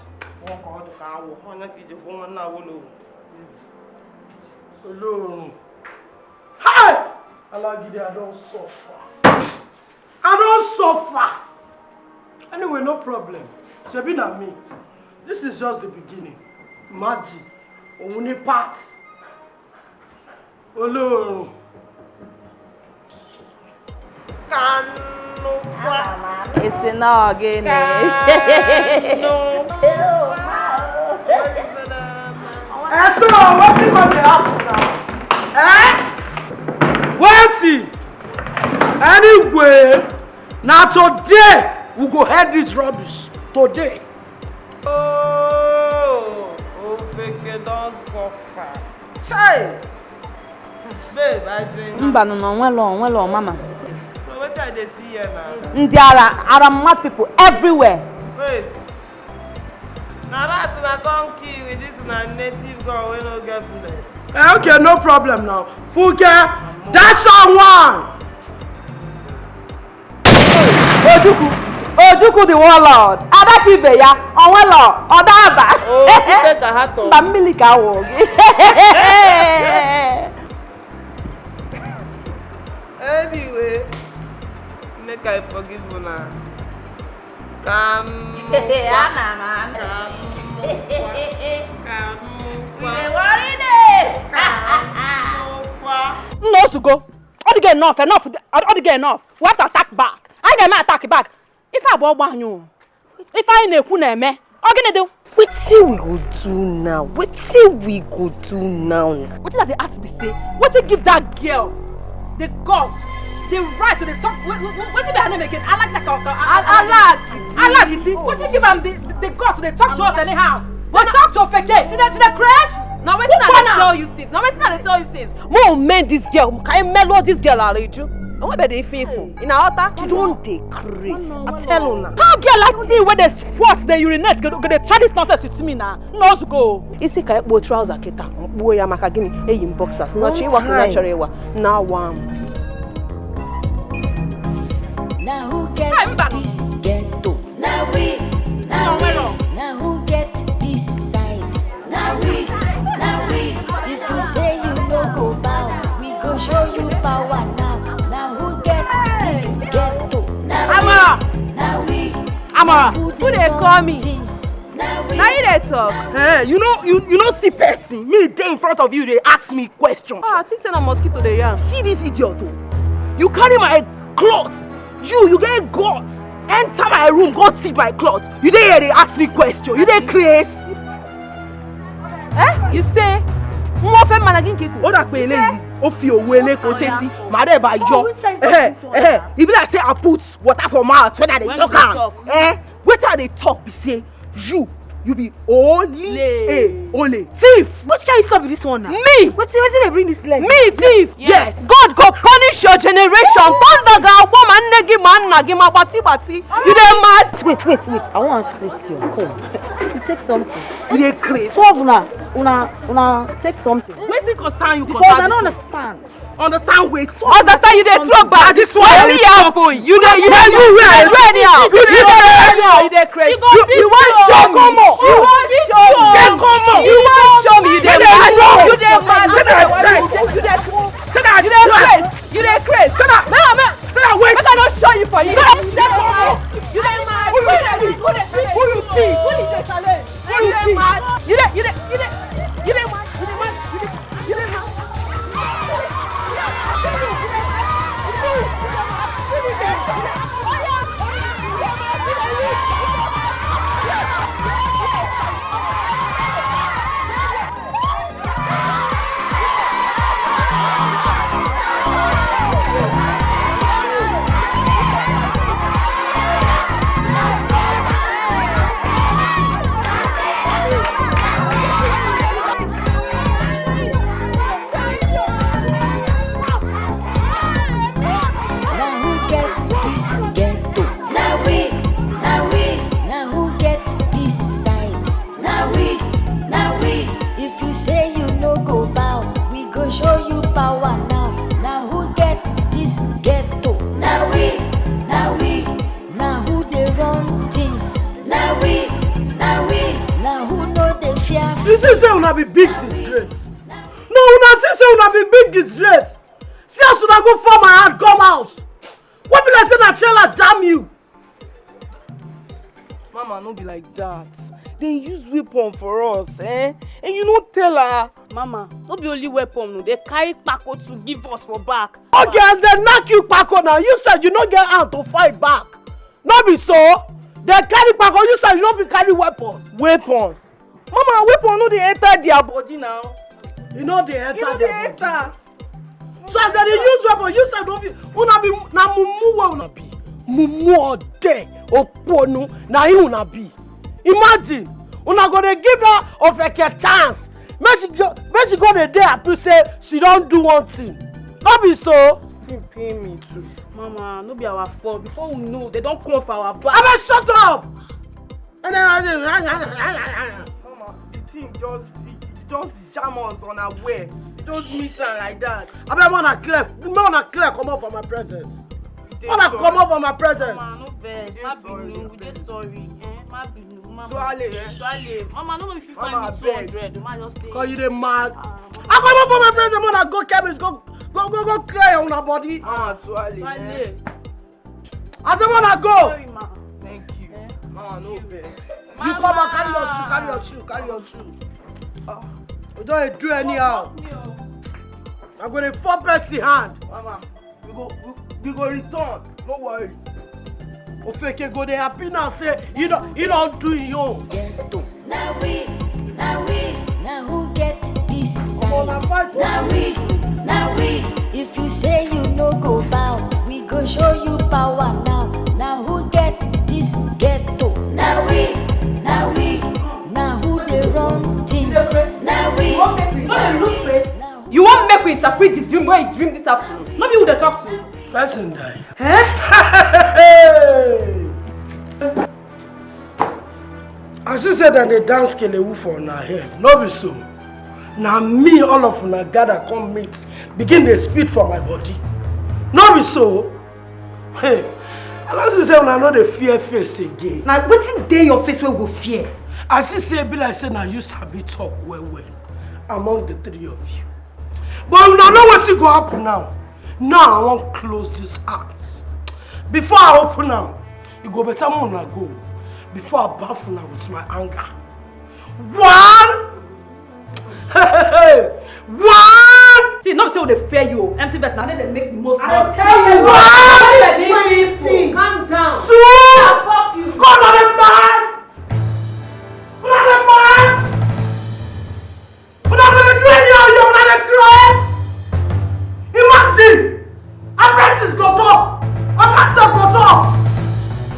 Alone. Hi! Alagide, I don't suffer. I don't suffer. Anyway, no problem. Sabina me. This is just the beginning. Imagine. Only part. Alone. It's now again. So, what's it going to happen now? What's it? Anyway, now today we go head this rubbish. Today. Oh, Ofeke don suffer. Chai! Babe, I drink. Mba no nwelo mama. So what I dey see here now? There are mad people everywhere. Wait. Now that una come kill with this una native girl wey no get bullet. Okay, no problem now. Fuke, that's our one. Ojuku the warlord. Adakibe ya, onwelo, odaba. Oh, take a hat on. Ba mmili ka wo. Anyway, make I forgive una. No to go. All the get enough. All the get enough. We have to attack back. I get my attack back. If I go back you, if I neku na me, what gonna do? Wetin we go do now? Wetin we go do now? What did they ask me say? What did give that girl the God, the right to the talk? What did her name again? I like it. What did give him the God to the talk to us anyhow? What talk to Feke? She the crash? Now waiting I tell you sis. Mo mend this girl. Can you mellow this girl Aleju? No one better faithful. In our altar, she don't take grace. I tell you now. How girl like me when they squat, they urinate, they try this nonsense with me now. No to go. Isi ka ekpo trouser kita. Bo ya maka gini eyim boxers. Na chi wa kuna chore wa. Na wam. Now who gets this ghetto? Now we. Now who get this side? Now we. If you say you no go bow, we go show you power now. Now who get this ghetto? Now we. Amara, who they call me? Now you they talk. Hey, you know see person. Me dey in front of you, they ask me questions. I think say na mosquito dey yam. See this idiot oh. You carry my clothes. You get guts. Enter my room, go see my clothes. You dey here, they ask me questions. You dey crazy. You say mo fẹ́ managin kiku. Ó dà pé eléyìí ó fi òwe ele ko seti. Ma dey ba yo. If like say I put water for mouth when I dey talk am. Wetin I dey talk be say you be ole thief. Which can you stop with this one now? Me. Wetin they bring this leg? Me thief. Yes. God go punish your generation. Thunder ga woman negi man nagi ma bati. You dey mad? Wait. I want to ask question. Come. You take something. You dey crazy. So una take something. Wetin concern you? Because I don't understand. Understand wait. Understand you dey throw back. This one only happen. You dey anyhow. You dey crazy. You want show come on. You want show me. You dey mad. You dey crazy. Wait. Make I not show you for you. You dey mad. Who you think? You dey mad. Say una be big disgrace. No, una say una be big disgrace. See as una go for my hand come house. What be like say na trailer jam you? Mama, no be like that. They use weapon for us, And you no tell her. Mama, no be only weapon, no. They carry pako to give us for back. Okay, as they knock you pako now, you said you no get hand to fight back. No be so. They carry pako, you said you no be carry weapon. Weapon. Mama, weapon no dey enter their body now. You know they enter their body. So as they use weapon, you said una be na mumu wa una be. Mumu ode oponu na he una be. Imagine una go dey give her of a chance. Make she go the day to say she don't do one thing. Not be so. Pay me too. Mama, no be our fault. Before we know, they don't come for our back. Abeg shut up! And then Mama, the thing just jam us on our way. Just meet her like that. Abeg wanna clear come out from my presence. Wanna come out from my presence. Mama, no vex. Ma binu, we dey sorry. Ma binu, mama. Swale. Mama, no know if you find me 200. Ma just stay. Cause you dey mad. I come out from my presence, wanna go chemist, go clear on her body. Mama, swale. I say wanna go. Sorry, ma. Thank you. Mama, no vex. You come back, carry your shoe. You don't do anyhow. I'm gonna fall person hand. Mama, we go return. No worry. Ofeke go dey happy now say you don't do it yo. Now who get this side? Now we, if you say you no go bow, we go show you power now. Now who get this ghetto? Now who they run things? Now we. You won't make me interpret the dream where you dream this afternoon. Not you would talk to. Person die. As you said that they dance kelewu for una head, no be so. Now me all of una gather come meet, begin the speed for my body. No be so. Hey, and as you say una know the fear face again. Now wetin dey your face wey go fear? As you say be like say na you sabi talk well among the three of you. But una know wetin go happen now. Now I want to close this eyes. Before I open them, you go better more than go. Before I baffle them with my anger. 1. One. See, not say they fear you. Empty vest now they make the most. I tell you, 1. Calm down. 2. Fuck you. Come on, man. Come on, man. We're not gonna do any of you. We're not gonna cry. Imagine! Apprentice go talk! Master go talk!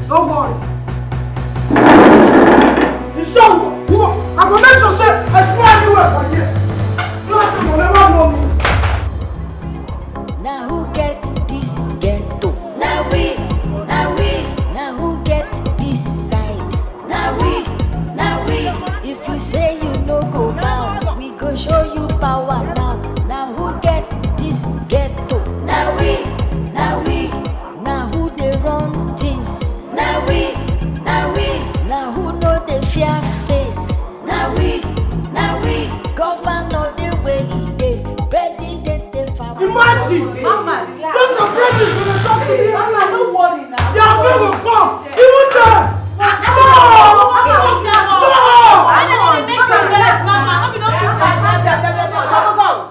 Don't worry. You shall go. I go make sure say I swear anywhere for you. You have to never know me. Now who get this ghetto? Now who get this side? Now we. If you say you no go bow, we go show you power now. Now who get this ghetto? Now who they run things? Now who know the fear face? Now we, governor the way he dey, president the power. Imagine! Mama, Those are presidents when they talk to me. Mama, don't worry now. They are going to come. Even them.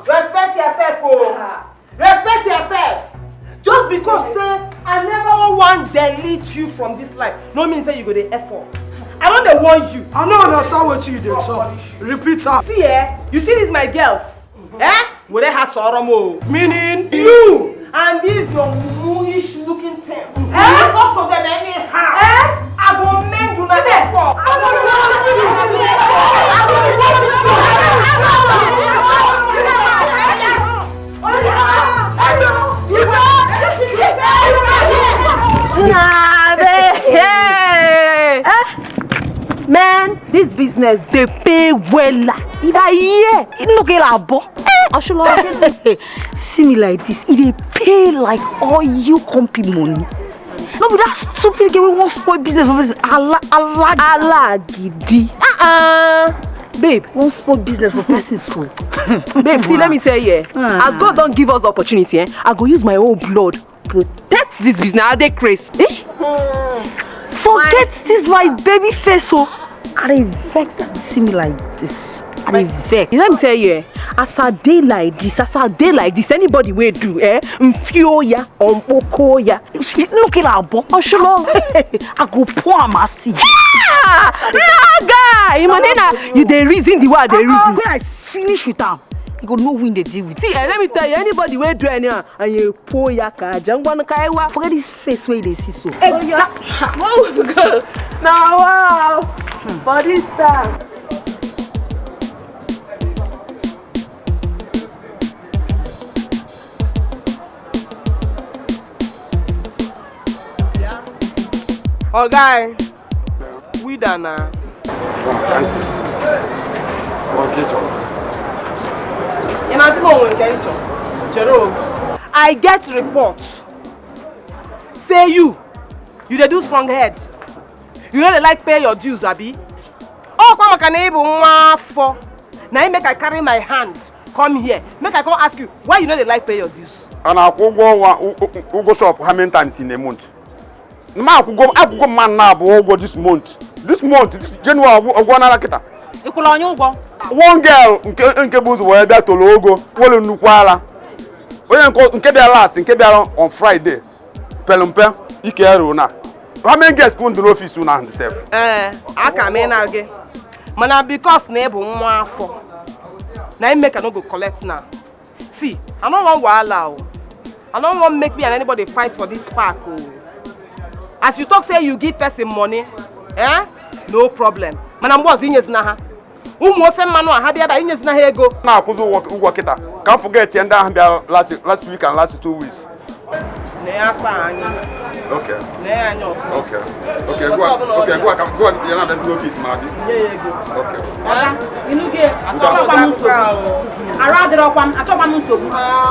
Respect yourself, oh. Respect yourself. Just because say I never want to delete you from this life, no mean say you go the effort. I don't dey warn you. I don't understand what you did, so repeat that. See, you see these my girls? Will they have sorrow? Meaning You and these your moonish looking things. Talk to them anyhow. I go make you not effort. Man, this business they pay well. If I hear, it no get a bo. See me like this, it pay like all you company money. No, but that stupid girl we won't spoil business for person. Allah gidi. Babe, won't spoil business for person school. Babe, see, let me tell you, as God don't give us the opportunity, I go use my own blood protect this business. I dey crazy. Forget this my baby face, so I vex to see me like this. I vex. Let me tell you, as a day like this, anybody will do, Mfioya, Ompokoya. Look at our boy. I go pour my seat. Guy, you dey reason the way they reason. When I finish with them, You go know who they deal with. See, let me tell you, anybody will do any and you pour your car, forget this face where they see so. Exactly. Now, wow. For this time. Oh, guy. We done now. Thank you. I get reports. Say you dey do strong head. You know they like pay your dues, Abi. Oh, come can able for. Now make I carry my hand. Come here. Make I come ask you why you know they like pay your dues. And I go shop how many times in a month? I go man now go this month. This January I go na kita. One girl nke buzu we bia to logo wole nukwala. Onye nke bia last nke bia on Friday. Pelumpe ike ero na. How many guests come to the office now themselves? I come in again. Mana because na ebu nwa afọ. Na make I no go collect now. See, I don't want wahala o. I don't want make me and anybody fight for this park o. As you talk say you give person money, no problem. Mana mbozi inyezina ha. Umu ofe manu aha bia da inyezina ha ego. Na akuzo work kita. Can't forget you and last week and last 2 weeks. Okay. Okay. Okay, go you're not at the office, Marty. Yeah, go. Okay. Inuge,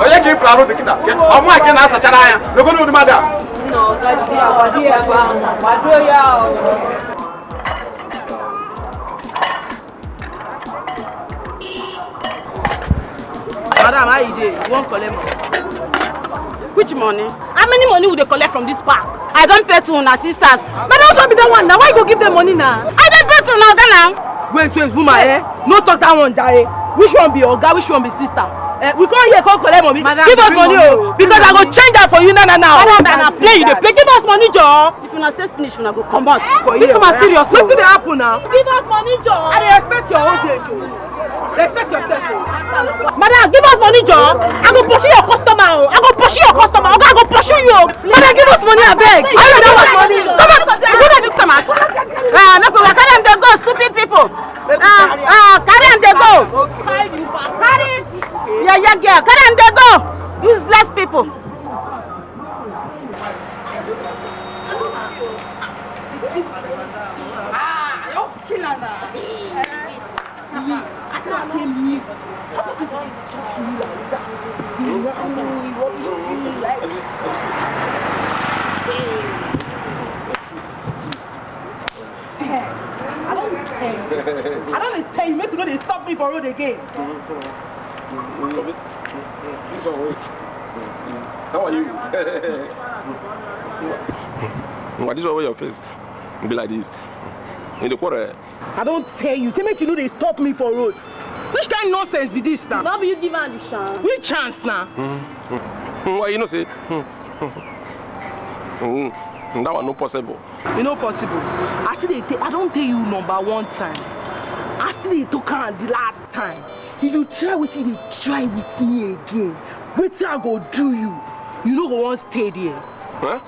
Oh, you keep flower the kita. I'm working as a charaya. No go no the mother. No, that's the idea. What do you? Madam, how you dey? You won't collect money. Which money? How many money would they collect from this park? I don't pay to una sisters. But also be the one now. Why you go give them money now? I don't pay to una now. Wait, woman, no talk that one, die. Which one be Oga? Which one be sister? We come here, come collect money. Madam, give us money, because I go change that for you now. Madam, play you, play. Give us money, Joe. If you not stay finish, you go come back. This one serious. What did happen now? Give us money, Joe. I respect your own day, Joe. Respect yourself. Madam, give us money, Joe. I go pursue your customer. I go pursue your customer. I go pursue you. Madam, give us money, I beg. I don't want money. Come on, go to Thomas. Carry them, they go, stupid people. Carry them, they go. Carry. Yeah, girl. Carry them, they go. Useless people. You're killing her. I don't tell you, make you know they stop me for road again. How are you? Why this over your face? Be like this. In the quarter. I don't tell you, say make you know they stop me for road. Which kind of nonsense be this now? Not be you give her the chance. Which chance now? Why you know say? That one no possible. You know possible. I don't tell you number one time. I still they took her the last time. If you try with it, you try with me again. Wait till I go do you. You know go won't stay there. Huh?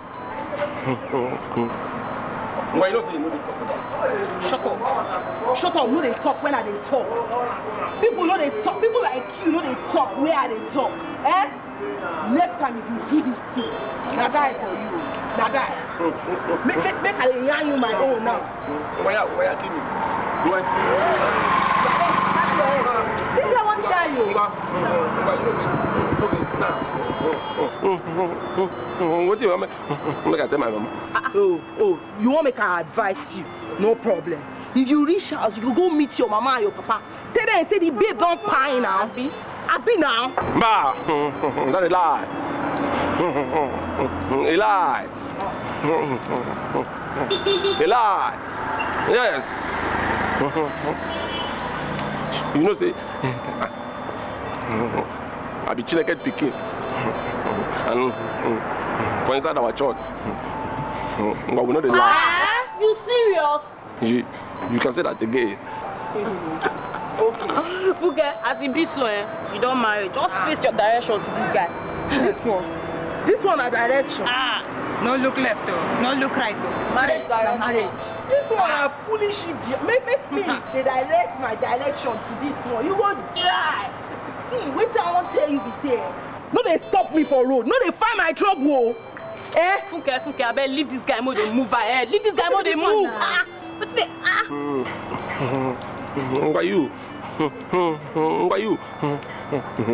Why you know say you know the possible? Shut up. Shut up. No they talk when I they talk. People know they talk. People like you know they talk where are they talk. Next time if you do this thing, na die for you. Na die. Make I yarn you my own now. Why you kill me? This is what I tell you. What do you want me? Make I tell my mama. Oh, you want me to advise you? No problem. If you reach house, you go meet your mama and your papa. Tell them say the babe don't pine now. Happy now. Bah, that's a lie. A lie. A lie. Yes. You know, say, I be chilling picking. And for inside our church. But we know the lie. You serious? You can say that again. Okay, as in this one, you don't marry. Just face your direction to this guy. This one. This one a direction. No look left though. No look right though. Marriage. This one a foolish idiot. Make me they direct my direction to this one. You go die. See, wait till I want tell you be say. No, they stop me for road. No, they find my trouble. Funke, I better leave this guy more they move ahead. Leave this guy more they move. What's the Who are you? Who are you?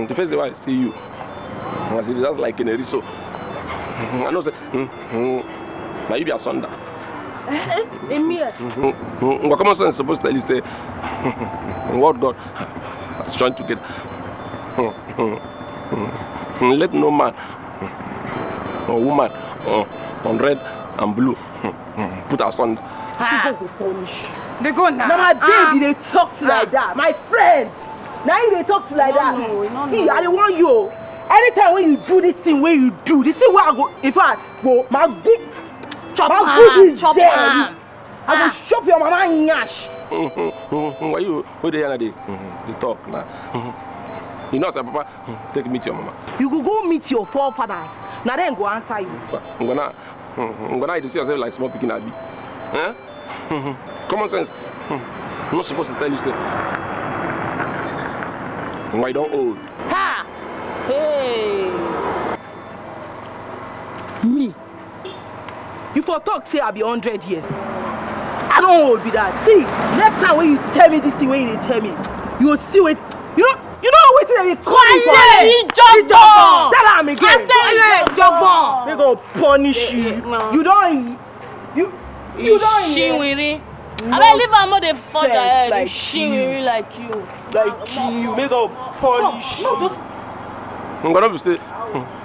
The first day I see you, I see that's like in a riso. I know say, now you be a sonda. Emir. What common sense supposed to tell you say, what God has joined together. Let no man or woman on red and blue put us on. People go punish. They go now. Now my baby, they talk to like that. My friend, now they talk to like that. See, I don't want you. Anytime when you do this thing, where you do this thing, where I go, if I go, my good, chop I will chop your mama in yash. Why you? Who they are they talk now? You know, sir, Papa, take me to your mama. You go meet your forefathers. Now then go answer you. I'm gonna see yourself like small picking Abby. Huh? Common sense. I'm not supposed to tell you, say. Why don't old? Ha! Hey! Me? You for talk say I be 100 years. I don't hold be that. See, next time when you tell me this thing, when you tell me, you will see what you know what they call me for. Jogbon! That I'm again. I say Jogbon. They go punish you. You don't. You don't. Shiwiri. I better leave her more than further ahead. Like shiwiri like you. Like you. They go punish you. No, just. I'm gonna be say,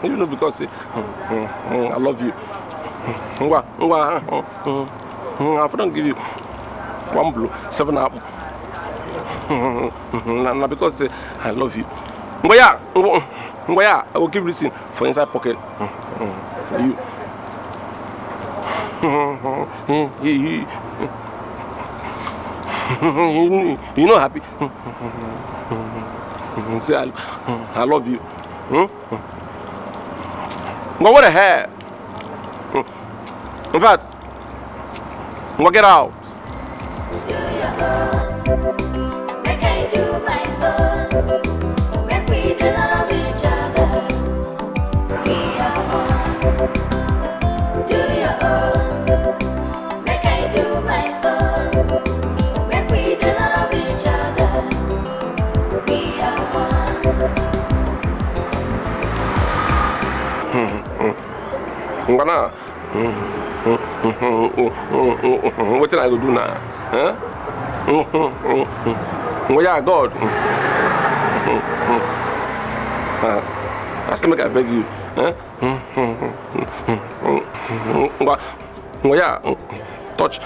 you know, because say, I love you. If I don't give you 1 blue, 7 apple. Not because say I love you. I will keep listening for inside pocket for you. You know happy. Say I love you. But what the hell? In fact, we'll get out. Make I do my own. Make we love each other. We are one. Do your own. Make I do my own. Make we love each other. We are one. What did I go do now? Huh? Yeah, God. I still make I beg you. Huh? Yeah, touch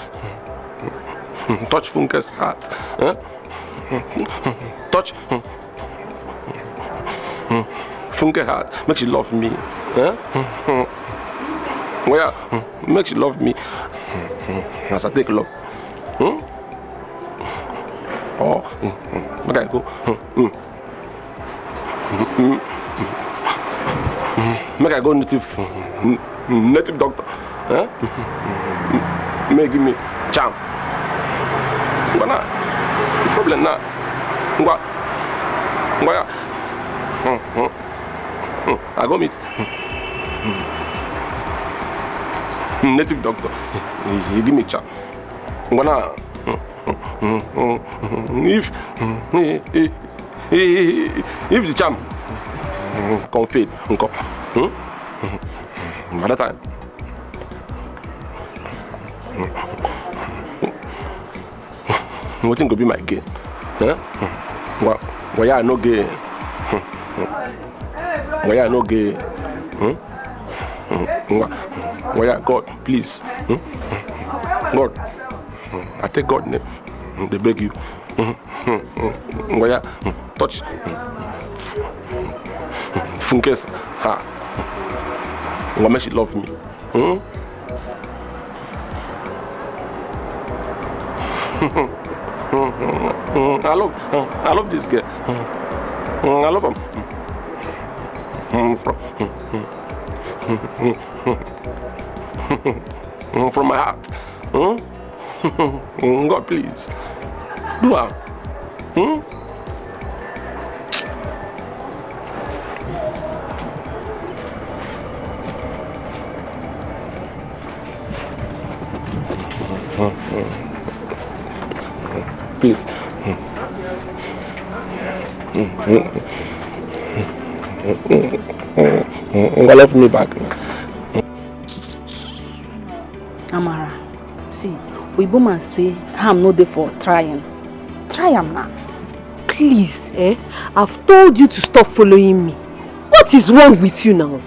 Funke's heart. Huh? Touch Funke's heart. Make she love me. Huh? Well, make you love me as I take love. Oh, make I go. Make I go native doctor. Huh? Make give me charm. But now, the problem now. I go meet native doctor. He give me charm. Gonna if the charm come fade, by that time nothing could be my gain. Why I no gain? Why I no gain? Why God, please? God, I take God's name. They beg you. Why touch Funke's heart? Why make she love me? I love this girl. I love him. From my heart. God, please. Do it. Please. Love me back. Amara, see, Oyibo man say, I'm not there for trying. Try am now. Please, I've told you to stop following me. What is wrong with you now?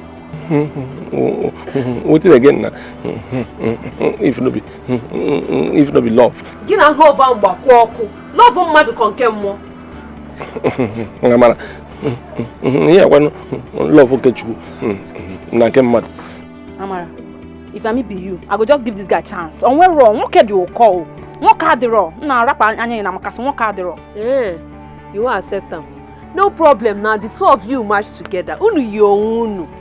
What is again now? If no be love. Gina go over Mbakwoku. Love mmadụ konke mmụọ. Amara. Yeah, one love Okechukwu. Na nke mmadụ. Amara, if I be you, I go just give this guy a chance. On where wrong, what can you call? What card wrong? Na rap anya na makasi what card wrong? You will accept them. No problem now. The two of you match together. Unu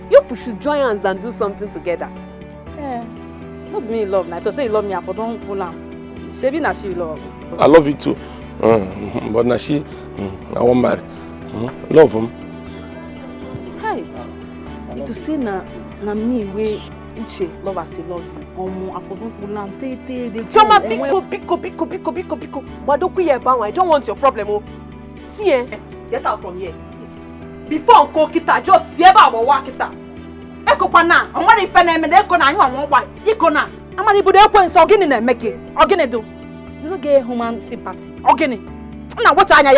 you should join hands and do something together. Not me love. Now to say you love me, I for don't fool am. Shebi na she love. I love you too. But na she, I won't marry. Love him. Hey, it to say na me way Uche love as he love you. I for don't fool am. Choma biko. But don't I don't want your problem. Oh. See, get out from here. Before Uncle Kita, just see about our Kita. Eko pana, I'm not if I am an echo na you and one Ikona. I'm not able to open so again and make it. Again, do. You don't get human sympathy. Again. Now what are you?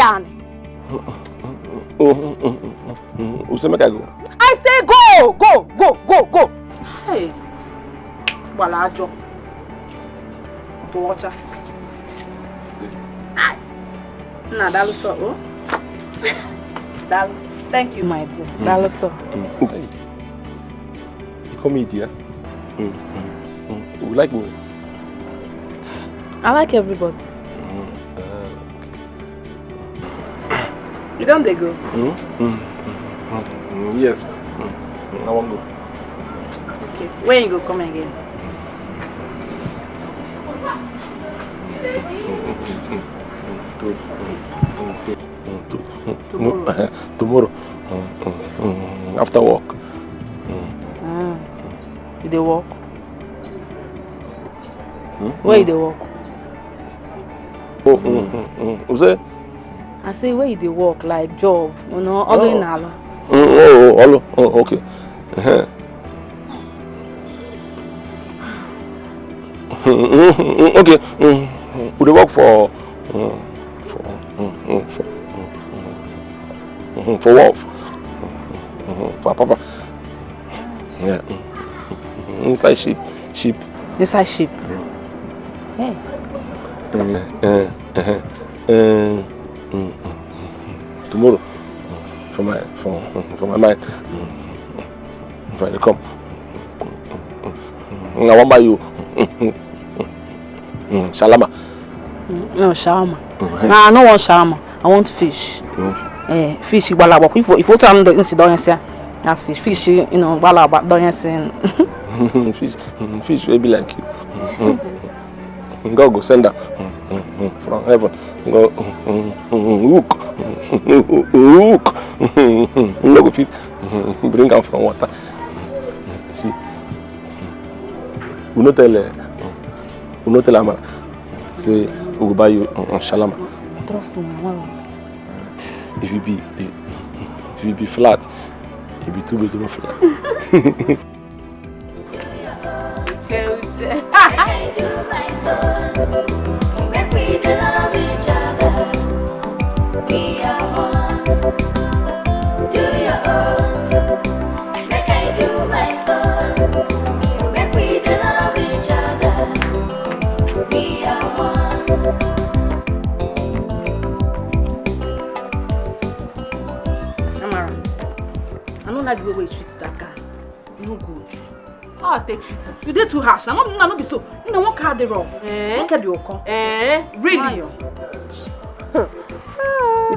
I say go. Hey. Voilà, Joe. To watch her. Nah, that was so. Thank you, my dear. That was so. You call me dear. You like me? I like everybody. You don't they go? Yes. I won't go. Okay. When you go come again? Tomorrow. After work. You dey work? Where you dey work? What's that? I say where you dey work, like job, you know, all in all. Okay. Okay. We dey work for Wolf. For Papa. Yeah. Inside sheep. Inside sheep. Hey. Tomorrow. For my mind. If I come. I want buy you. Shalama. No shawarma. Nah, I don't want shawarma. I want fish. Fish balaba. If you tell them the don't say, fish, you know, balaba don't say. Fish will be like you. God go send her from heaven. Go look. No go fit bring her from water. See, we not tell Amara. Say we go buy you shalama. Trust me, If you be flat, you be 2-bedroom flat. Make we love each other. We are one. Do your own. Make I do my own. Make we love each other. We are one. Amara, I don't like the way you treat that guy. No good. How I take treat her? You did too harsh. I'm not be so. You know what card they wrong? What card you call? Really?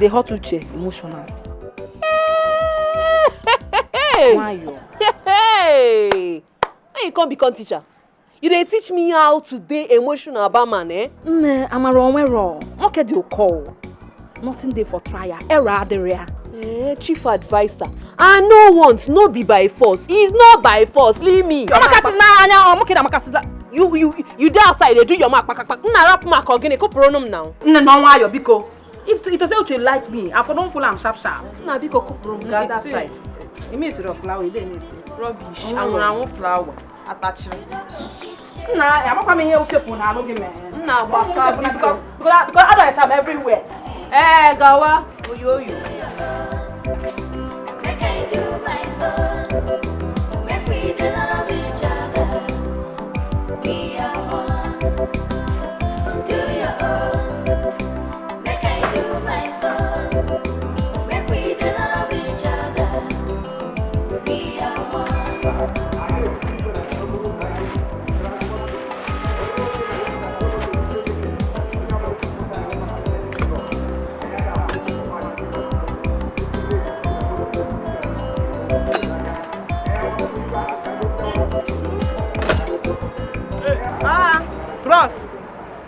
They hurt to check emotional. Hey! Hey! How you can't become teacher? You dey teach me how to dey emotional about man, eh? I'm a wrong. What card you call? Nothing there for trial. Error there. Chief advisor. I no want, no be by force. It's not by force. Leave me. You dey outside, they do your mark. Na rap mark again. Go pronoun now. No, why you biko? If it say you like me, I for don't follow am sharp. Na biko go pronoun that side. It means it's flower. It means rubbish. I want flower. Attach. Nah, I'm not coming here with people now. Don't give me. Nah, because I don't have everywhere. Eh, Gawa. Oyo. Make I do my own. Make we love each other. We are one. Do your own. Make I do my own. Make we love each other. We are one. Bros,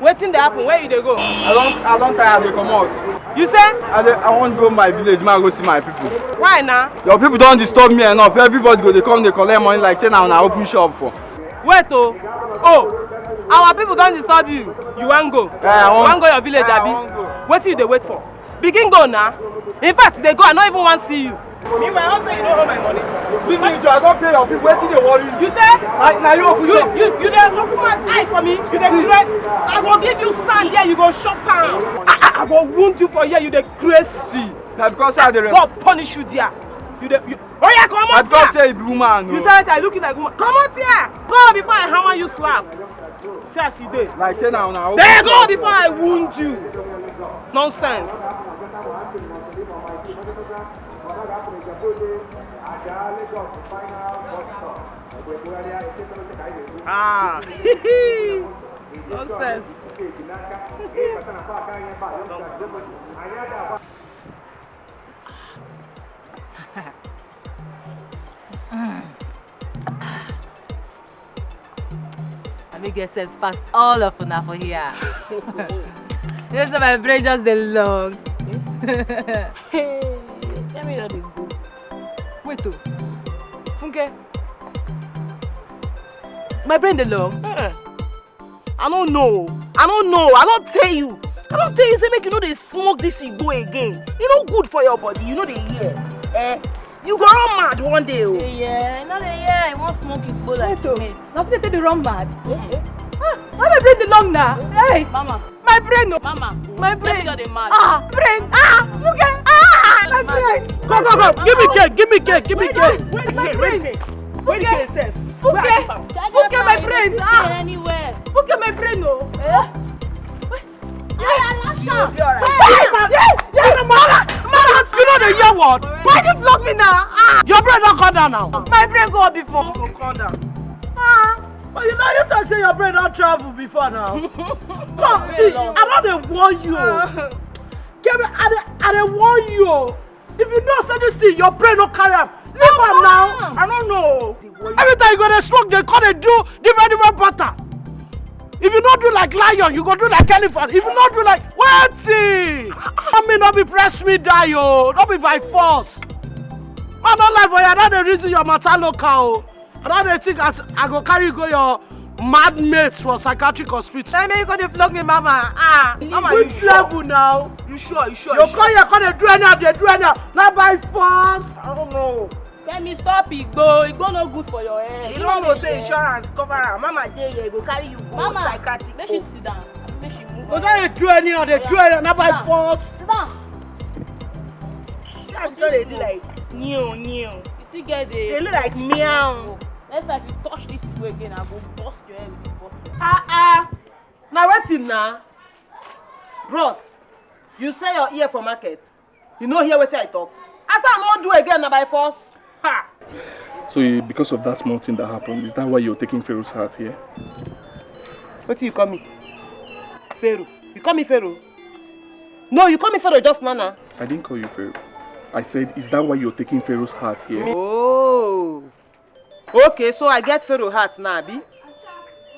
wetin dey happen? Where you dey go? I don't tire, they come out. You say? I want to go my village, man, go see my people. Why now? Your people don't disturb me enough. Everybody go, they come, they collect money like say now I open shop for. Wait oh, our people don't disturb you. You wan go? I want go your village, Abi? Wetin you dey wait for? Begin go now. In fact, they go, I don't even want to see you. Meanwhile, I say you don't owe my money. Leave me, I don't pay your people. Wetin dey worry you? You say? Now you open shop. You dey open my eye for me. You dey crazy. I go give you sand here. You go shop down. I go wound you for here. You dey crazy. Na because I dey. God punish you there. You dey. Oh yeah, come out here. I say you be woman. You say I looking like woman. Come out here. Go before I hammer you slap. See as you dey. Like say now. There go before I wound you. Nonsense. Ah, nonsense. I make yourselves pass all of una for here. This is my brain just the long. Tell me how they go. Wait oh. Funke. My brain the long. I don't know. I don't tell you. Say make you know they smoke this go again. You know good for your body. You know they hear. You go run mad one day. Oh. Yeah, not a year. I won't smoke it full like mates. Nothing to do run mad. Why my brain the long now? Hey, Mama. My brain no. Mama. My brain. Let me go mad. Brain. Okay. My brain. Go. Give me cake. Where the cake? Where the cake says? Okay, my brain. Anywhere. Okay, my brain no. Mama, you know the year what? Why you block me now? Your brain don't come down now. My brain go up before. Go calm down. But you know you talk say your brain don't travel before now. Come, see, I don't warn you. Kevin, I don't warn you. If you know say this thing, your brain don't carry up. Leave am now. I don't know. Every time you go to smoke, they come and do different pattern. If you don't do like lion, you go do like elephant. If you don't do like, wait, I mean not be press me die, yo. Don't be by force. I don't like for you. I don't the reason your matter local. I don't think as I go carry go your mad mates for psychiatric hospital. Tell me you go to flog me, Mama. Mama, you sure now? You sure? You come here, come and do anyhow, not by force. I don't know. Let me stop Igbo. Igbo no good for your head. You don't know say insurance cover am. Mama dey here go carry you go psychiatric. Make she sit down. Make she move. But don't do anyhow, not by force. Sit down. That's what they do like new. You still get the. They look like meow. Next time if you touch this people again, I go bust your head with this bottle. Now wetin na? Bros, you sell your ear for market. You no hear wetin I talk. After I no do again na by force. Ha! So because of that small thing that happened, is that why you're taking Pharaoh's heart here? What do you call me? Pharaoh. You call me Pharaoh? No, you call me Pharaoh just Nana. I didn't call you Pharaoh. I said, is that why you're taking Pharaoh's heart here? Oh. Okay, so I get Pharaoh heart now, Abi.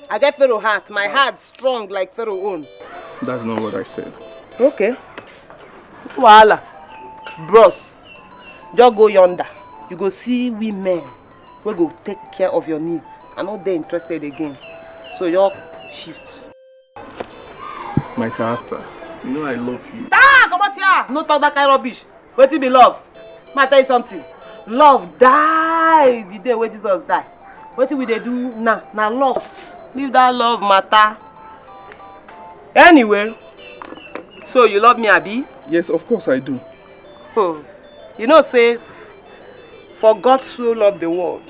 I get Pharaoh heart. My heart strong like Pharaoh own. That's not what I said. Okay. Voila. Bros, just go yonder. You go see women who go take care of your needs. I'm not there interested again. So your shift. My tata, you know I love you. Ah, come on here. No talk that kind of rubbish. Wait till be love. May I tell you something? Love die the day when Jesus die. What will they do now? Now lost. Leave that love matter. Anyway, so you love me, Abi? Yes, of course I do. Oh, you know, say, for God so loved the world.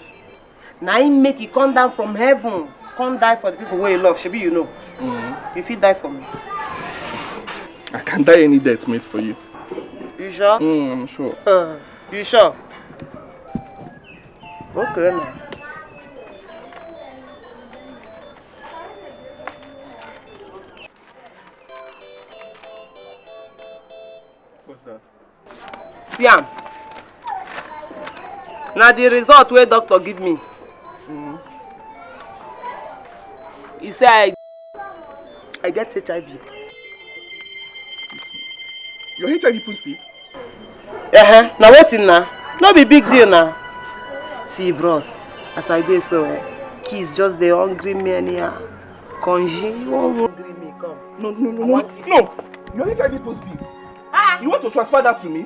Now he make it come down from heaven. Come die for the people where you love. Shebi, you know. If he die for me. I can die any death made for you. You sure? I'm sure. You sure? Okay, now. What's that? Siam. Now the result where doctor give me. He said I get HIV. You're HIV positive? Now what in now? No be big deal now. See bros, as I do so, kids just the hungry me anyhow. Conji, you won't hungry me, come. No. You're HIV positive. You want to transfer that to me?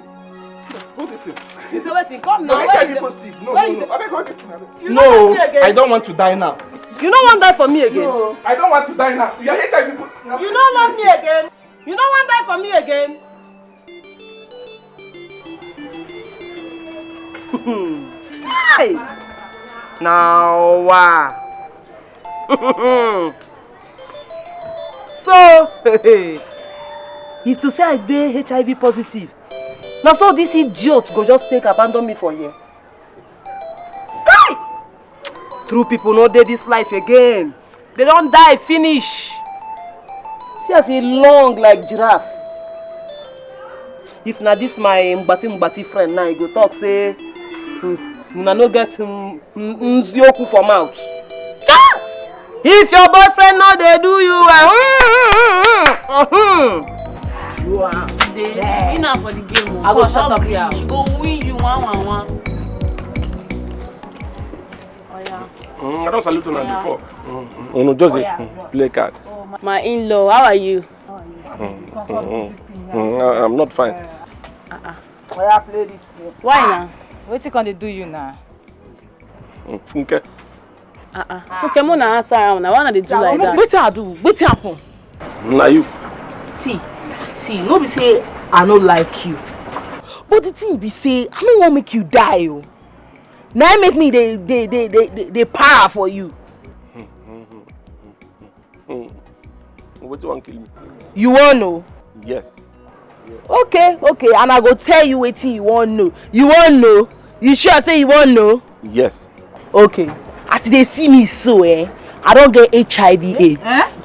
Go this way. You say waiting, come now. You're HIV positive. No. I beg go this way. No, I don't want to die now. You don't want die for me again? No, I don't want to die now. You're HIV positive. You don't love me again? You don't want die for me again? Hey! Now, wow. So, if to say I dey HIV positive, now so this idiot go just take abandon me for here. Hey! True people no dey this life again. They don't die finish. See as e long like giraffe. If na this my mbati friend now, he go talk say, una no get nzioku for mouth. If your boyfriend no dey do you well, You know for the game. I go shut up here. She go win you 1-1-1. I don't salute you before. No, just play card. My in-law, how are you? I'm not fine. Play this game. Why now? What you gonna do you now? Funke. Funke, mo na answer am now. Why not they do like that? Wetin I do? Wetin happen? Na you. See, no be say I no like you. But the thing be say, I no wan make you die. Now make me the power for you. What you want to kill me? You want know? Yes. Okay, and I go tell you wetin you want know. You want know? You sure say you want know? Yes. Okay. As they see me so, I don't get HIV/AIDS.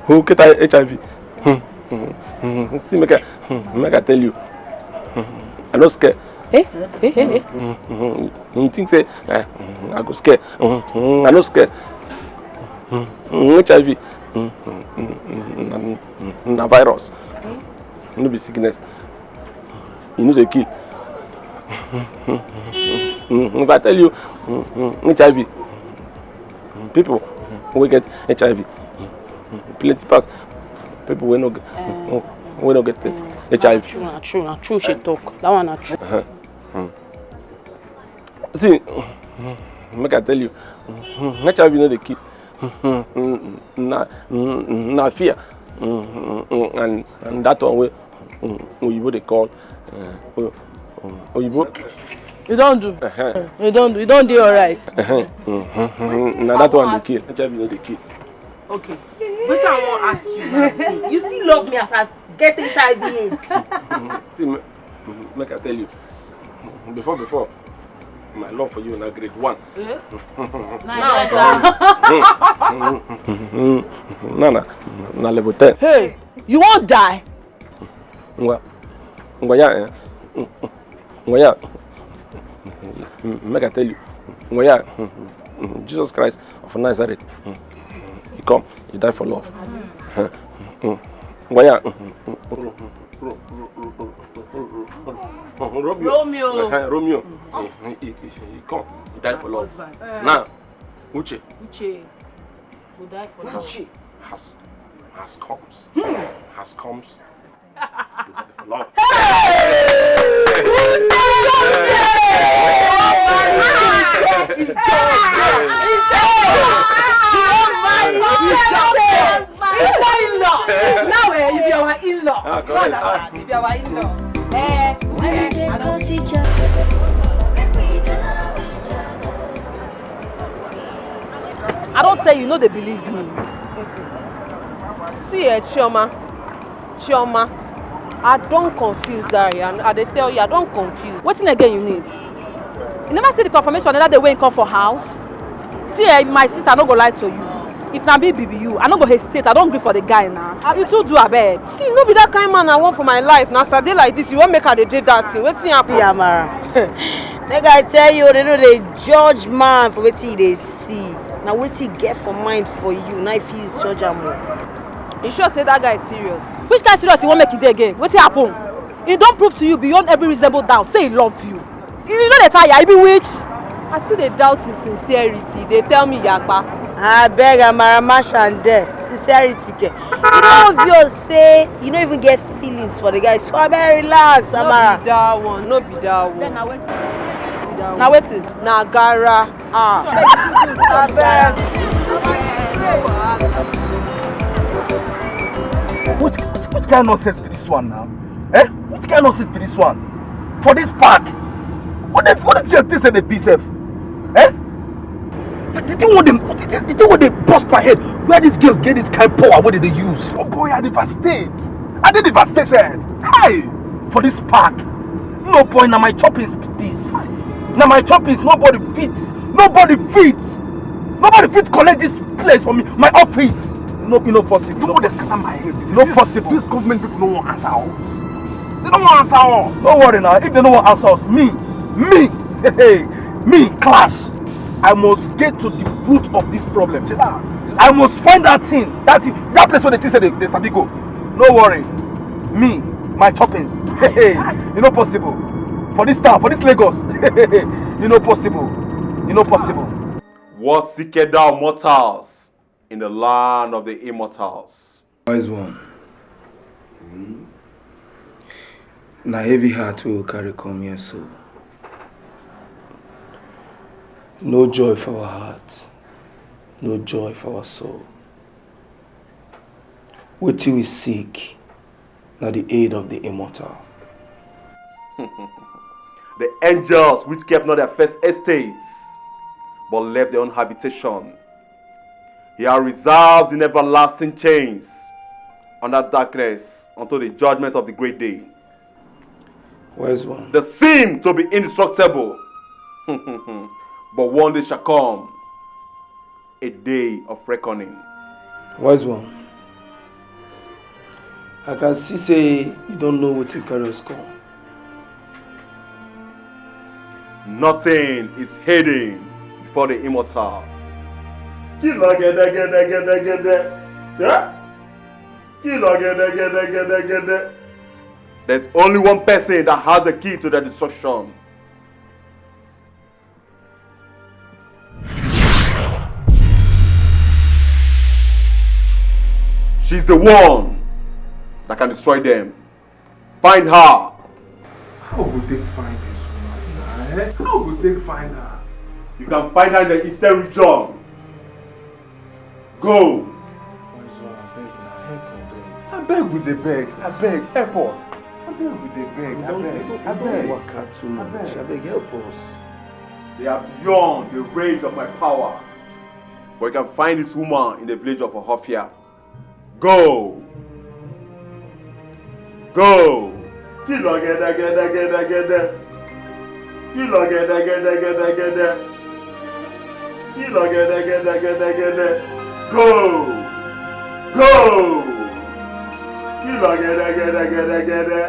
Who get HIV? See, make I tell you. I don't scare. Hey. You think say I go scare? I don't scare. HIV, na virus. No be sickness. You need to kill. If I tell you HIV, people who get HIV, plenty pass. People will not get HIV. True, she talk. That one not true. See, make I tell you, HIV no dey kill. Na fear. And that one we they call Oyibo. You don't do. You don't do. You don't do alright. Now that one they kill. HIV no they kill. Okay. But I won't ask you now. You still love me as I get HIV. See, like I tell you, before, my love for you na grade 1. Na level 10. Hey, you won't die. Make I tell you, Jesus Christ of Nazareth, he come, he died for love. Romeo, he come, he died for love. Now, Uche who died for love. has comes to die for love. Now you be our in-law. You be our in-law. I don't tell you, no, they believe me. See, Chioma, I don't confuse Darian. I tell you, I don't confuse. What thing again you need? You never see the confirmation that they wait come for house? See, my sister, I no go lie to you. If na be you, I no go hesitate. I don't agree for the guy now. You too do a bed. See, no be that kind of man I want for my life. Now, Saturday like this, you won't make her the day that thing. What's happen? Yeah, Mara. Make I tell you, they know they judge man for what they see. Now, what he get for mind for you? Now, if he is judge more. You sure say that guy is serious? Which guy serious you won't make it there again? What happen? He don't prove to you beyond every reasonable doubt. Say he love you. You know they tire, he be witch. I still they doubt his sincerity. They tell me Yakpa. I beg Amara mash and there. Sincerity. You know if you say you don't even get feelings for the guy. So I better relax, Amara. No be that one. No be that one. Then now wait. Now wait. Nagara. Which kind of nonsense be this one now? Eh? Which kind of nonsense be this one? For this park? What is this in the BSF? Eh? The thing when they bust my head, where these girls get this kind of power, what did they use? Oh boy, I devastated. Hey! For this park. No boy, now my choppings be this. Now my choppings, nobody fits. Nobody collect this place for me. My office. No possible. No, they scatter my head. It's possible. This government people don't want to answer us. They don't want to answer us. Don't worry now. If they don't want to answer us, me, Clash. I must get to the root of this problem. I must find that thing. That place where they say they sabi go. No worry. Me, my choppings. You know possible. For this town, for this Lagos. You know possible. What seeketh thou mortals in the land of the immortals? Wise one. Na heavy heart will carry come here so. No joy for our heart, no joy for our soul. What till we seek, now the aid of the immortal. The angels which kept not their first estates, but left their own habitation. They are reserved in everlasting chains under darkness until the judgment of the great day. Where's one? They seem to be indestructible. But one day shall come, a day of reckoning. Wise one. I can see say you don't know what you carry us come. Nothing is hidden before the immortal. There's only one person that has the key to the destruction. She's the one that can destroy them. Find her. How would they find this woman? How would they find her? You can find her in the eastern region. Go. I beg with the beg. I beg, help us. I beg. Work out too much. I beg, help us. They are beyond the range of my power. But you can find this woman in the village of Ohofia. Go! Go! Kilo geda geda geda geda. Kilo geda geda geda geda. Kilo geda geda geda geda. Go! Go! Kilo geda geda geda geda.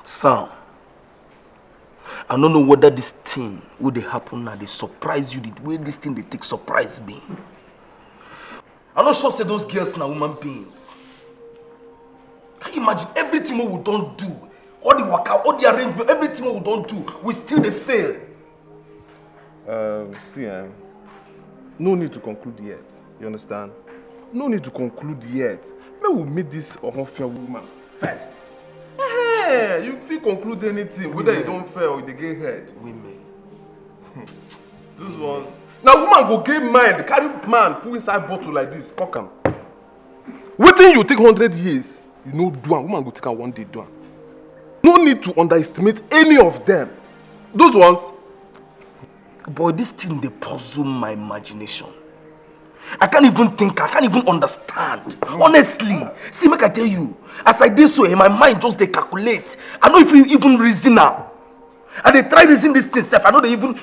Sam, I don't know whether this thing will happen now. They surprise you the way this thing they take surprise me. I'm not sure say those girls now human beings. Can you imagine everything we don't do, all the workout, all the arrangement, everything we don't do, we still they fail. No need to conclude yet. You understand? No need to conclude yet. May we meet this Ohofia woman first. Hey, you feel conclude anything, whether you don't fail or they get hurt. Women. Those ones. Now woman go get mind, carry man, put inside bottle like this, cock am. Waiting you take 100 years, you know do am. Woman go take am one day do am. No need to underestimate any of them. Those ones. Boy, this thing they puzzle my imagination. I can't even think, I can't even understand. Honestly, see, make I tell you, as I did so, my mind just they calculate. I know if you even reason now. And they try reason this thing self. I know they even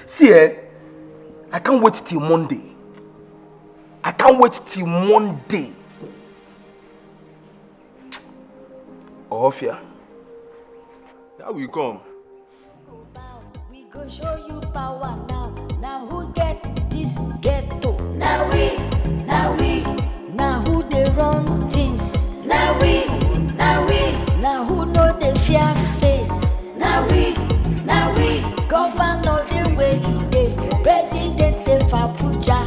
see, I can't wait till Monday. I can't wait till Monday. Ohofia. How will you come? We go show you power now. Now who get this ghetto? Now we, now who they run things? Now we, now who know the fear face? Now we, governor the way they, president the Fapuja.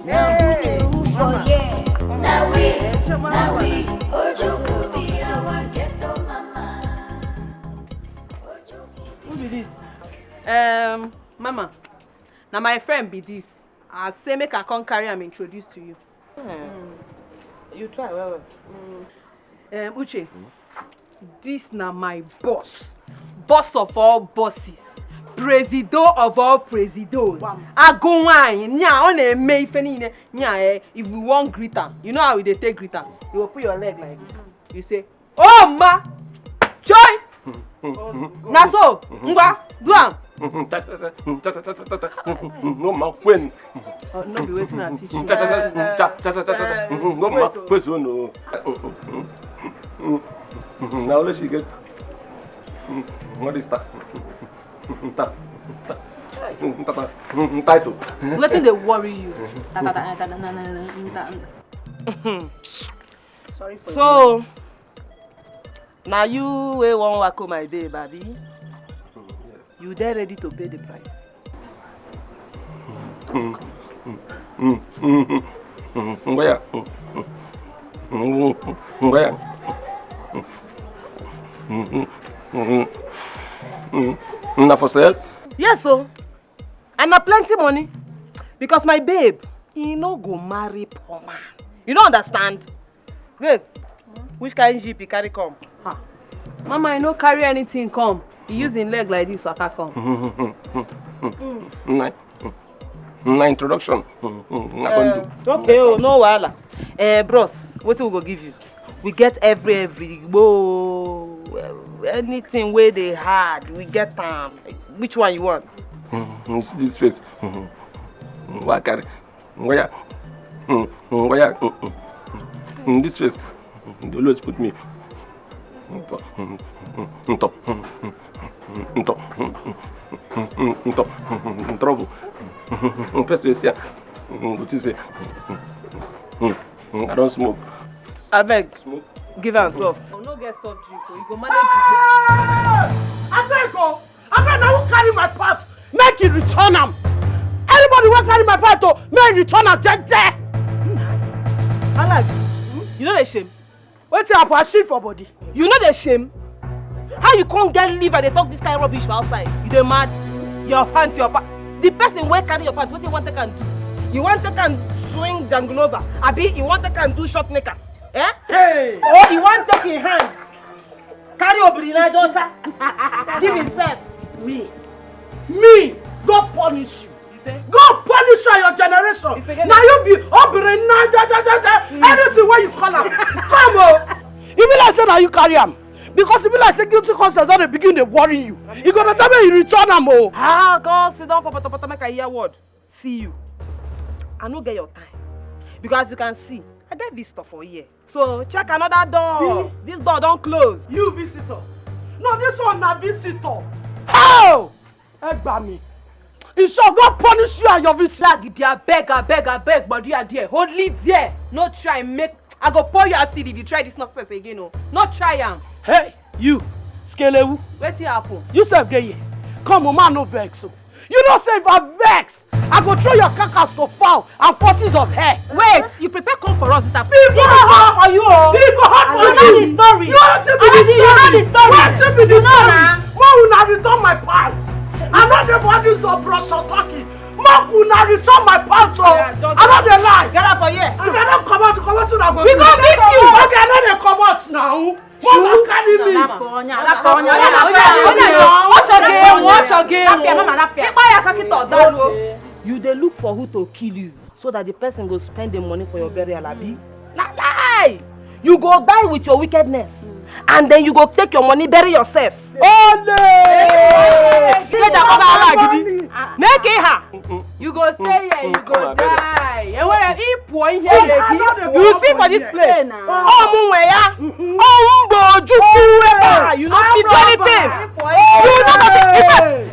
Now who they rule for yeah? Now we, Ojuku be our ghetto mama. Who be this? Mama. Now my friend be this. I say make I come carry am introduce to you. You try well. Uche, this na my boss. Boss of all bosses. Presido of all presidos. I go wine. Nya on a may fenine. Nya if we want greet am, you know how they take greet am. You will put your leg like this. You say, "Oh ma, joy." Na so, ngwa, do am. No man, when? No be waiting at teach you. No man, person no. Now let's get. What is that? Title. Letting they worry you. Sorry for so, now you will want wako my babe, baby. You there ready to pay the price? Where? Not for sale? Yes, so. And na plenty money. Because my babe, he no go marry poor man. You don't understand? Babe, which kind of jeep he carry come? Mama, I no carry anything come. He using leg like this, waka come. My introduction. Okay, oh, no wahala. Bros, what we go give you? We get every whoa, anything where they hard, we get which one you want? See this face. Where? In this face, they always put me top. Trouble. First face here. What you say? I don't smoke. I beg. Smoke. Give her soft. I'll not get soft drink. You go manage it. I beg go. I beg now who carry my pot. Make it return them. Anybody who carry my pot to make return them. I like. You know the shame. What's your passion for body? You know the shame. How you can't get leave and they talk this kind of rubbish for outside? You dey mad? Your pants, your pants. The person where carry your pants, what you want to can do? You want to can swing janglova. Abi, he want to can do short necker. Eh? Hey! Or he want to take in hand. Carry Obrina daughter. Give himself. Me! God punish you. God punish you and your generation. Now you be Obrina anything where you call him. Come on! You be like say now you carry him. Because you be like say guilty conscience don't begin to worry you. You go better when you return him. Ah, God, sit down for Potopoto make I hear word. See you. I no get your time. Because you can see, I get visitor for here. So check another door. This door don't close. You visitor. No, this one na visitor. How? Egbami. It shall God punish you and your visitor. I beg, but you are there. Hold it there. No try make. I go pour you acid if you try this nonsense again. No, not try am. Hey, you, Skelewu. What's happen? You serve there here. Come on, man, no vex. So. You don't say if I vex. I go throw your carcass to foul and forces of hair. Wait, you prepare come for us this afternoon. People hot for you. People hot for you. You know the story. You want to be the story. You know the story. Want to be the story. More will not return my pants. I'm not the body of brush or talking. More will not return my pants. I'm not the lie. Get up for here. If I don't come out to that. We go beat you. Okay, I know they come out now. Mama carry me. Watch your game. You dey look for who to kill you so that the person go spend the money for your burial, abi? Na lie! You go die with your wickedness. And then you go take your money, bury yourself. You go stay here, you go die. You see for this place. You not fit do anything. You not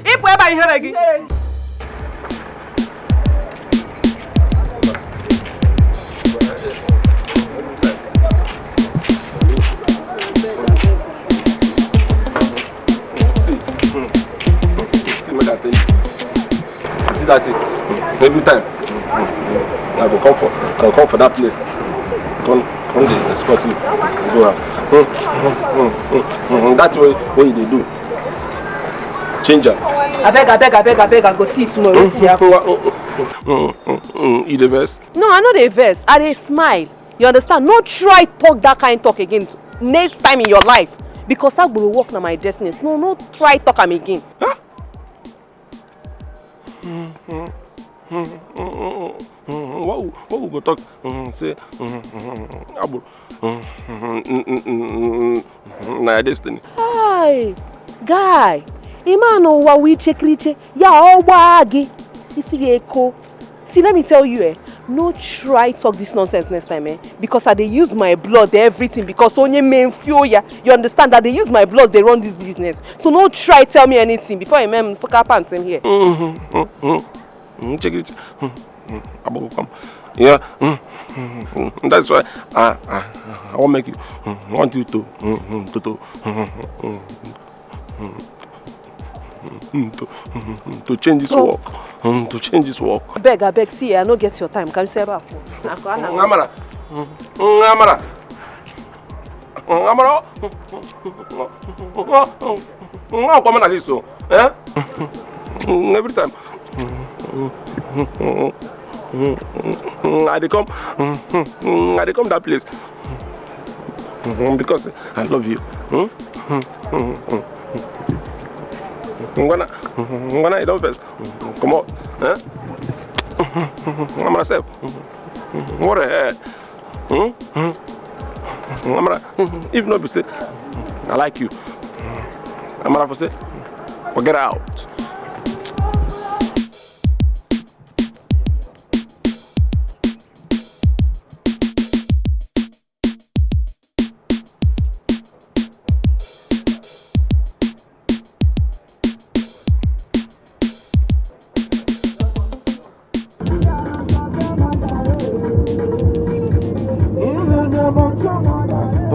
if we ever hear again. See that thing? Every time I will come for that place. Come they escort you. Go out. That's what they do. Change up. I beg, I go see small. You the best? No, I know the verse. I dey smile. You understand? No try talk that kind talk again next time in your life. Because I will walk na my destiny. No try talk am again. Huh? What we go talk? Say, na destiny. Hi, guy. Imano wa we check ya owagi. Isi eko. See, let me tell you, no try talk this nonsense next time, because I they use my blood, everything, because only men feel ya. You understand that they use my blood, they run this business. So no try tell me anything before I am soccer pants in here. Check it. Come. Yeah. That's why I want make you want you to change this work. To change this work. I beg, see, I don't get your time. Can you say about Ngamara. Come like this, so. Every time. I come that place because I love you. When I don't first come out, I'm myself. What a head. If not, be say I like you. I'm gonna say, well, get out.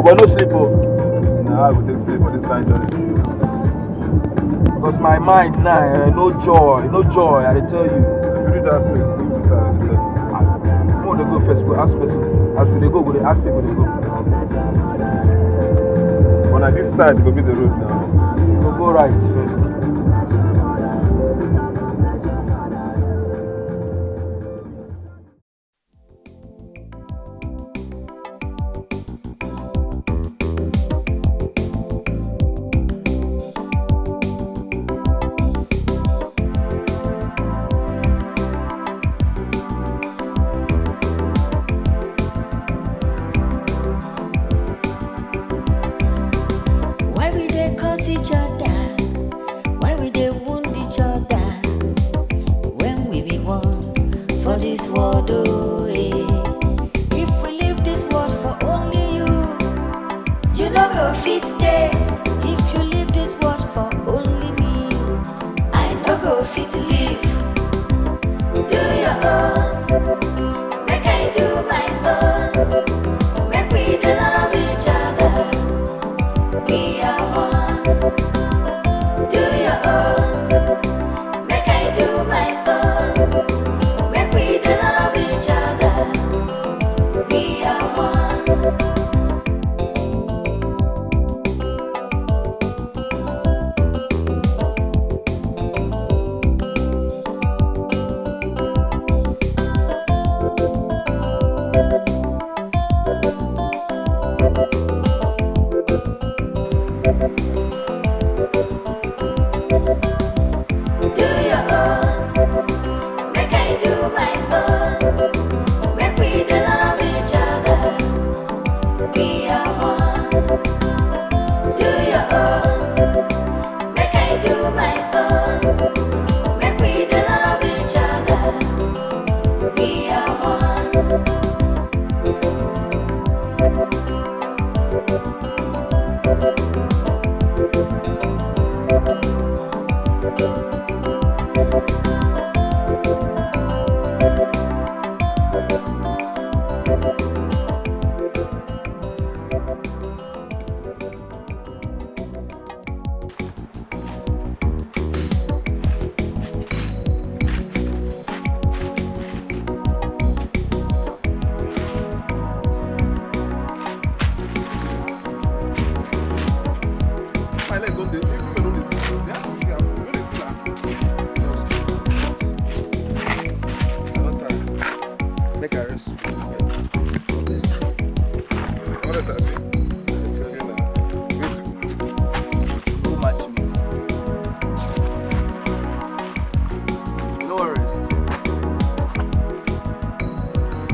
But no sleep, Nah, I will take sleep for this kind of journey. Because my mind now, no joy, I tell you. If you read that place, leave this side, I want to go first, go ask person. As we go, they ask people, they go. But on this side, go be the road now. Go right first.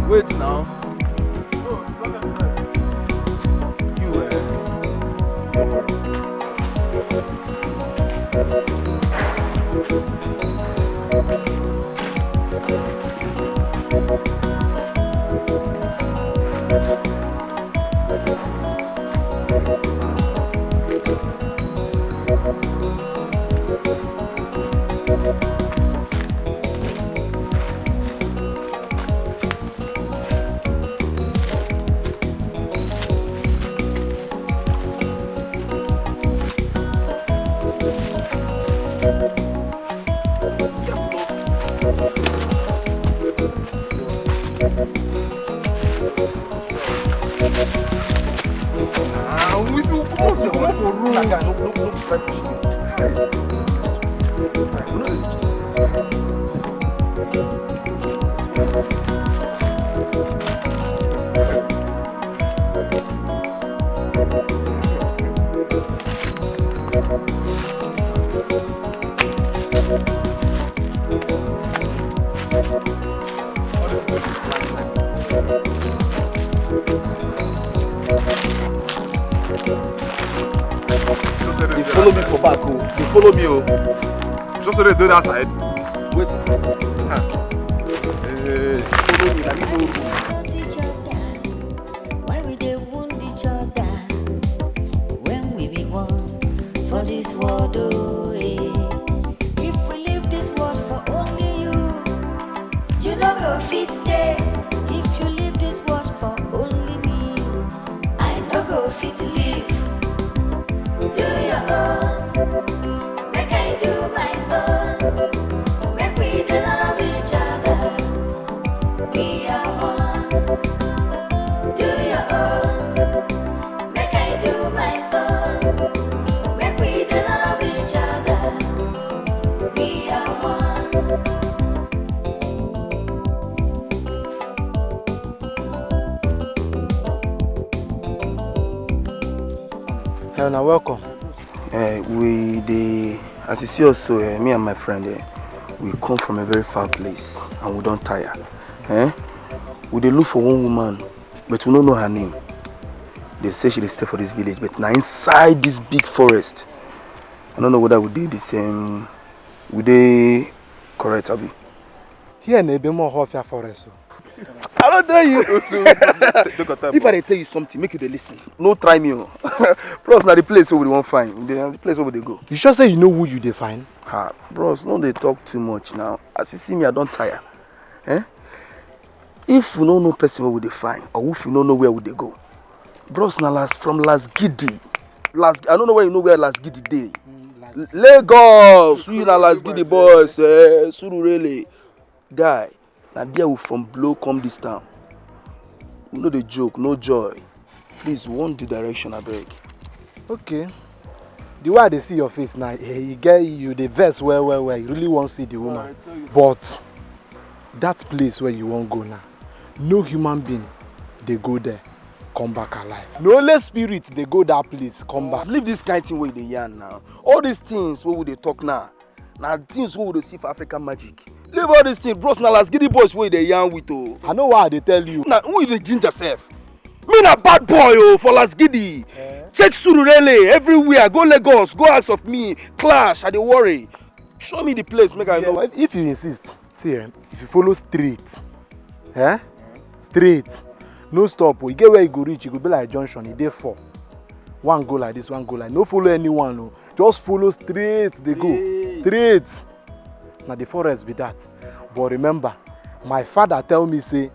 Wait now. Follow me for back, oh. You follow me, oh. Just so they do that side. Wait. Follow me, let me go. Why we dey wound each other when we be one for this world, oh, eh. If we leave this world for only you, you no go fit stay. If you leave this world for only me, I no go fit live. Do your own, make I do my own. Make we dey love each other. We are one. Do your own, make I do my own. Make we dey love each other. We are one. Hey, now welcome. As you see also, me and my friend, we come from a very far place and we don't tire. We dey look for one woman, but we don't know her name. They say she dey stay for this village, but now inside this big forest. I don't know whether we did the same. We dey correct, Abi. Here in a more Hofia forest. I don't tell you. If I tell you something, make you dey listen. No try me. Bros, now the place where we won't find. The place where they go. You sure say you know who you define? Bros, no they talk too much now. As you see me, I don't tire. If we don't know person where we define, or if we don't know where would they go. Bros, now from Last Giddy. I don't know where you know where Last Giddy day. Lagos, we na Last Giddy boys, Sururele. Guy, now there we from blow come this town. We know the joke, no joy. Please, one the direction, I beg. Okay. The way they see your face now, you get you the verse where you really want to see the woman. But that place where you won't go now, no human being they go there come back alive. No only spirit they go that place come back. Leave this kind of thing where they yarn now. All these things where they talk now. Now things where they see for African magic. Leave all these things, bros. Now let's get the boys where they yarn with. Oh. I know why they tell you. Now who is the ginger self? Me na bad boy oh for Las Giddy. Check Surulere everywhere. Go Lagos. Go ask of me. Clash. I dey worry. Show me the place. Make I know. If you insist, see, if you follow straight, straight, no stop. You get where you go reach. You go be like junction. You dey 4. One go like this. One go like. No follow anyone. No. Just follow straight. They go straight. Now the forest be that. But remember, my father tell me say.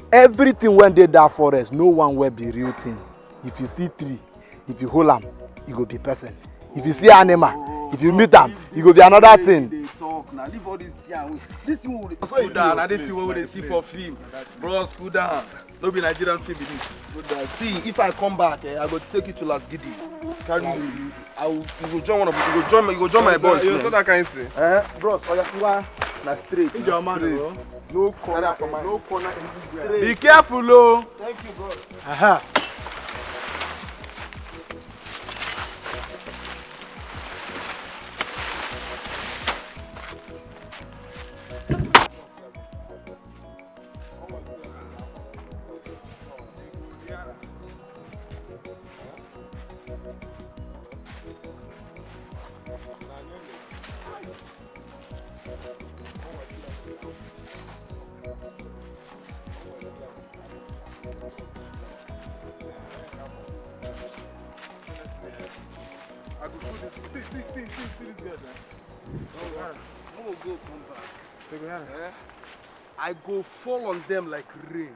Everything when they that forest, no one will be real thing. If you see tree, if you hold them, it go be person. If you see animal, if you meet them, it go be another thing. They talk now. Leave all this here. This thing will cool down. And this thing what they see for film. Bros, cool down. No be Nigerian film with this. Good down. See, if I come back, I go take you to Las Giddy. Carry you. You go join one of you. You go join my boys. You know that kind of thing. Bros, Oya na straight. Your man, bro. No corner for my. No corner everywhere. Be careful, oh. Thank you, bro. Aha. I go fall on them like rain.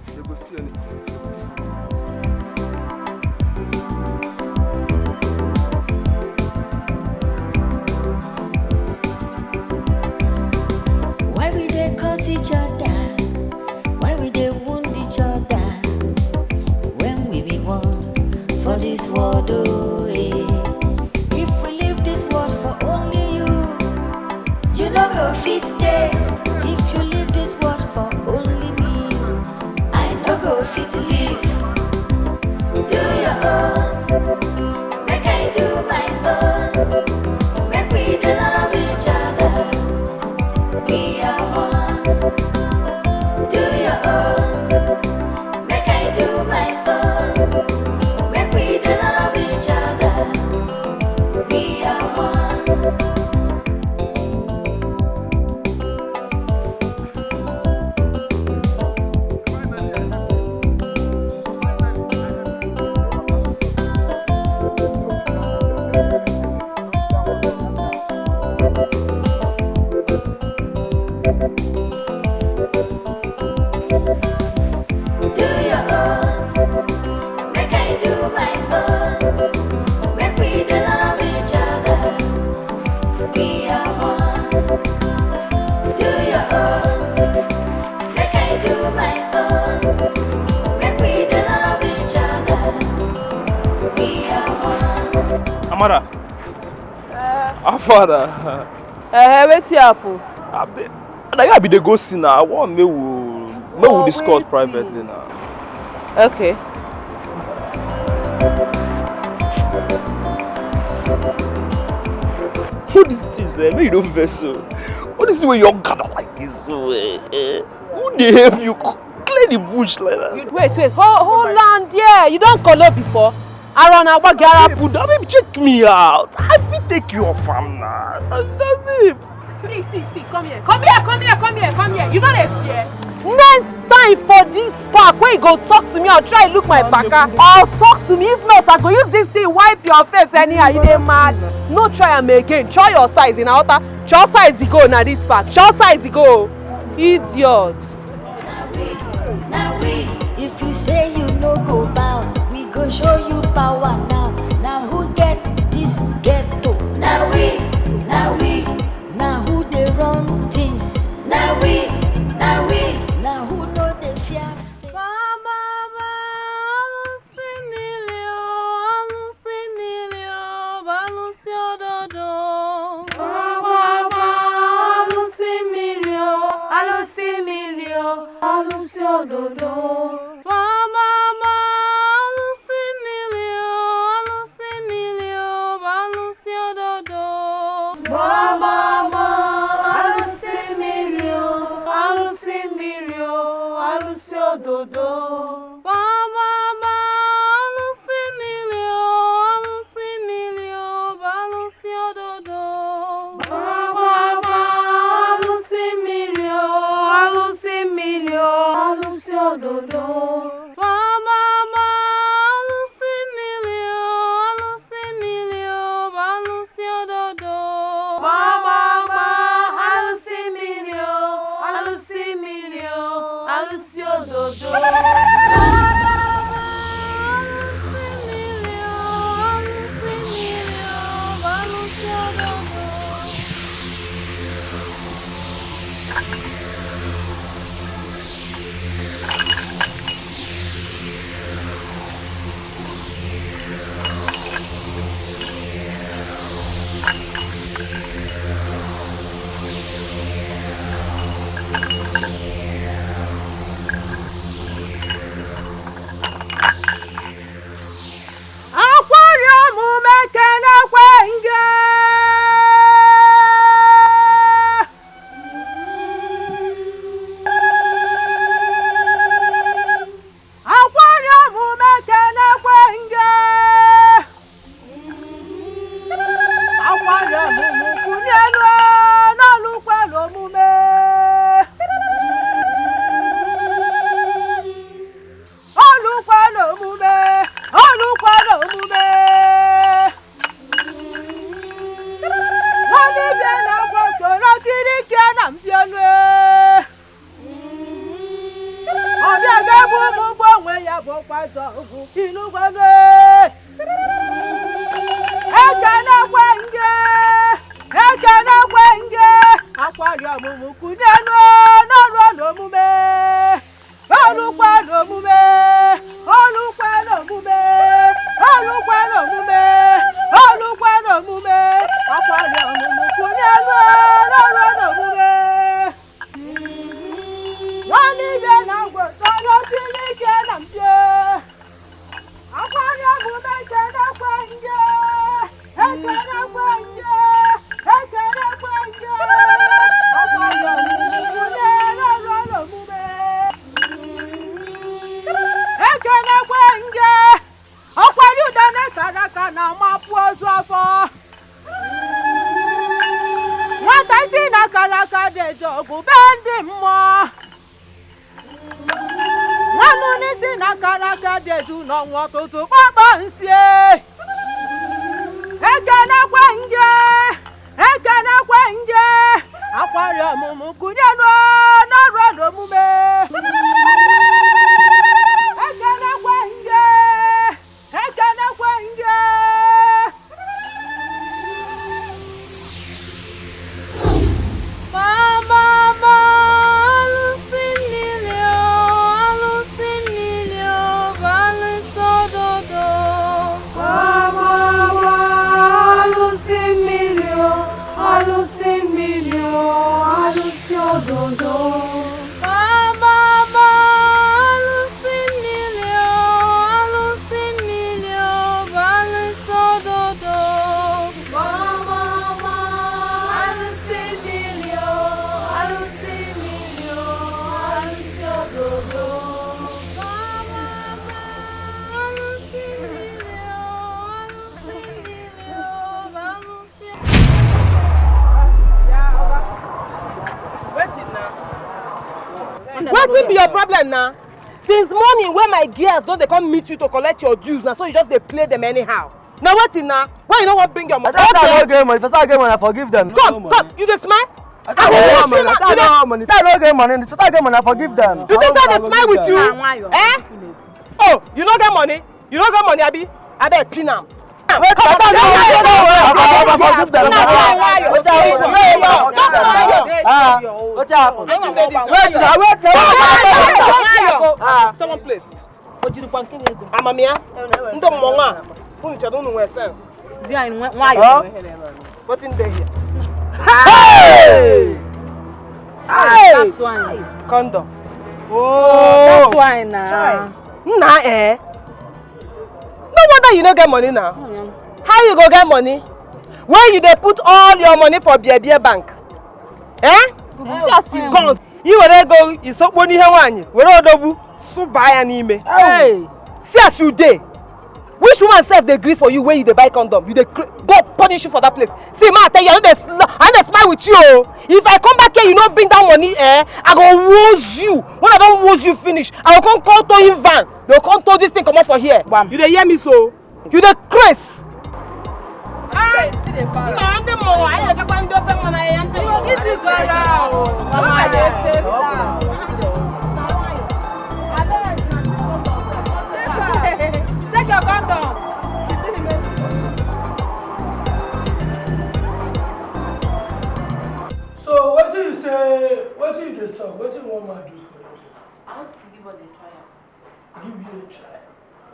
They go see anything. Why we they curse each other? Why we they wound each other? When we be one for this world, oh eh. If we leave this world for only you no go fit stay. If you leave this world for only me, I no go fit live. Do your own, make I do my own. Make we dey love each other. We are one. Do your own, make I do my own. Make we dey love each other. We are one. Amara. Our father. Wetin happen? I be the go see now. I want me we discuss privately now. Okay. Who these things? Maybe you don't vessel. What is the way you're gather like this? Who they help you clear the bush like that? Wait, hold on there. You don't call up before. Around our gara. Babe, check me out. I will take you off from now. That's it. See, come here. You know they fear. Next time for this park, when you go talk to me, I'll try look my baka. I'll talk to me. If not, I go use this thing, wipe your face anyhow. You dey mad? No try am again. Try your size in outer. Your size the go now this park. Your size the go. Idiot. Now we, if you say you no go bow, we go show you power now. Now who get this ghetto? Now we, now who they run things? Now we, now who know the fear? ododo. Mama, Lucy Milio, Lucy Milio, Lucy ododo. Mama, Lucy Milio, Lucy Milio, Lucy ododo. Mama, Lucy Milio, Lucy Milio, Lucy ododo. Mama, Lucy Milio, Lucy Milio, Lucy ododo. Mama, Lucy Milio, Lucy Milio, Lucy ododo. Mama, Lucy Milio, Lucy Milio, Lucy ododo. Aquarium mekene kwenge. Aquarium mekene kwenge. Aquarium mukunyelo n'olukwelo mume. Olukwelo mume. Olukwelo mume. Wani je na kwosoro kirike na mbiolwe. Ọbịa ga-egbu ụmụ ụgbọ onwe ya bụ kwazọ ugwu inugwele. Ekene kwenge. Ekene kwenge. Aquarium mukunyelo n'ọrụ n'omume. Olukwelo mume. Olukwelo mume. Olukwelo mume. Olukwelo mume. Aquarium mukunyelo n'ọrụ n'omume. Wani je na gwosoro kirike na mpie. Aquarium mekene kwenge. Ekene kwenge. Ekene kwenge. Aquarium mukunyelo n'ọrụ n'omume. Ekene kwenge. Ọkwari udane karaka na mapụ ozu afọ. Nwata isi na karaka deje ọgụ be ndị mmụọ. Nwanụ n'isi na karaka deju n'ọnwa ọtụtụ kpọkpọ nsie. Ekene kwenge. Ekene kwenge. Aquarium mukunyelo n'ọrụ n'omume. Ekene kwenge. Ekene kwenge. Mama, Lucy Milio, Lucy Milio, Lucy ododo. Mama, Lucy Milio, Lucy Milio, Lucy ododo. Mama, Lucy Milio, Lucy Milio, Lucy ododo. Mama, Lucy Milio, Lucy Milio, Lucy ododo. Mama, Lucy Milio, Lucy Milio, Wetin be your problem now? Since morning when my girls don't they come meet you to collect your dues now, so you just they play them anyhow. Now wetin now? Why you don't want bring your mother? I don't get money. If I start getting money, I forgive them. Come, you dey smile? I don't get money. I don't money. I don't get money. If I start getting money, I forgive them. You think that they smile with you? Eh? Oh, you don't get money? You don't get money, Abi? I bet pin am. Wait, come on. Forgive them. What's happened? Wait. Someone please. Amamia, ndo monga. Who chadu no we sense. Dia in why? What in there here? Hey! Hey! That's why. Condom. Oh, that's why now. Nah, eh? No wonder you don't get money now. How you go get money? Where you dey put all your money for beer bank? Eh? Just gone. You will go, you so money here one. We don't do so buy an email. Hey, see as you dey. Which woman self they agree for you when you dey buy condom? You dey go punish you for that place. See, ma, I tell you, I don't smile with you. If I come back here, you don't bring that money, I go woos you. When I don't woos you finish, I will come call to him van. They will come to this thing come up for here. Bam. You dey hear me so? You dey craze. Ah, no, the more I have to do open when I am. You will give you God out. Mama, take your condom. So what do you say? What do you talk? What do you want me to do for you? I want you to give us a try. Give you a try.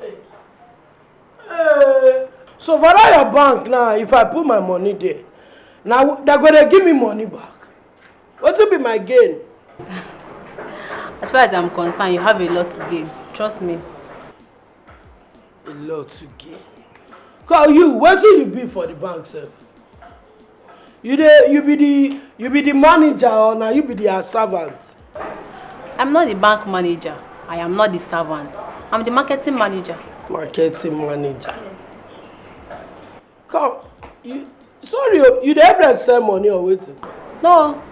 Hey. Hey. So for that your bank now, if I put my money there, now they're gonna give me money back. What will be my gain? As far as I'm concerned, you have a lot to gain. Trust me. A lot to gain. Call you, what will you be for the bank, sir? You be the manager or now you be the servant? I'm not the bank manager. I am not the servant. I'm the marketing manager. Marketing manager. Come, you the able to sell money or waiting? No.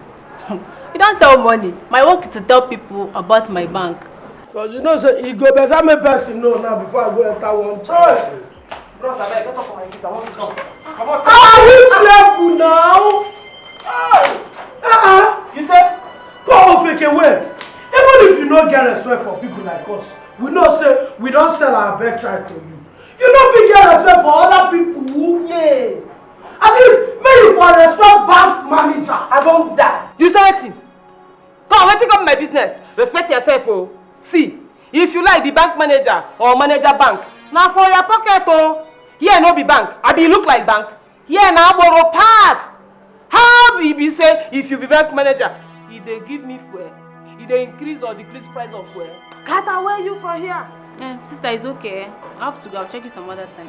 You don't sell money. My work is to tell people about my bank. Because you know, so you go better make person know now before I go enter one choice. Bros, I get up for my seat. I want to come. Come on. Which level now? You say, go fake away. Even if you don't get respect for people like us, we know say we don't sell our birthright to you. You don't get respect for other people who, yeah. At least, maybe for respect bank manager. I don't die. You say anything? Come, let's take up my business. Respect yourself, oh. See, if you like the bank manager or manager bank, now for your pocket, oh. Here no be bank. I be look like bank. Here now borrow park. How be say if you be bank manager, if they give me fuel, if they increase or decrease price of fuel, cut away you from here. Sister, it's okay. I have to go. I'll check you some other time.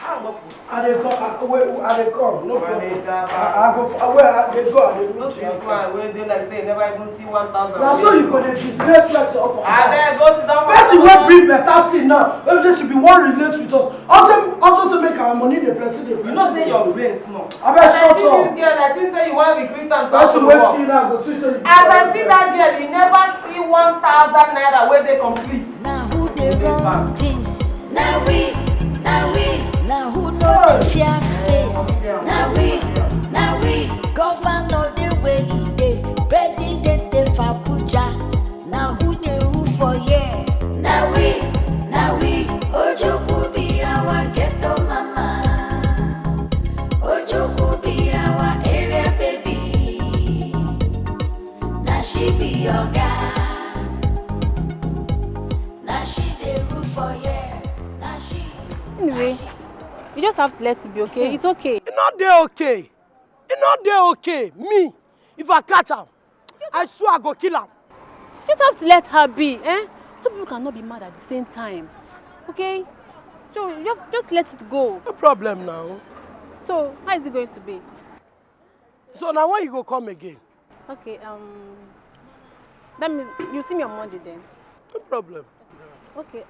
I dey come. No problem. I go. Where they go? This man, when they like say never even see 1,000. Now so you go the business flex up. I beg, go sit down. Person will bring better thing now. Maybe there should be one relate with us. Also make our money the plenty. You know say your brain small. I bet shut up. This girl, I think say you want to recruit and talk to her. Now go to say. As I see that girl, you never see 1,000 naira where they complete. Now who they run things? Now we. Now who know the fear face? Now we, governor the way he dey, president the Fabuja. Now who they rule for yeah? Now we, Ojoku be our ghetto mama. Ojoku be our area baby. Now she be your guy. Now she the rule for yeah. Now she. Anyway. You just have to let it be okay. It's okay. It's not there okay. It's not there okay. Me, if I catch her, I swear I go kill her. You just have to let her be, eh? Two people cannot be mad at the same time. Okay? So just let it go. No problem now. So how is it going to be? So now when you go come again? Okay, that means you see me on Monday then. No problem. Okay,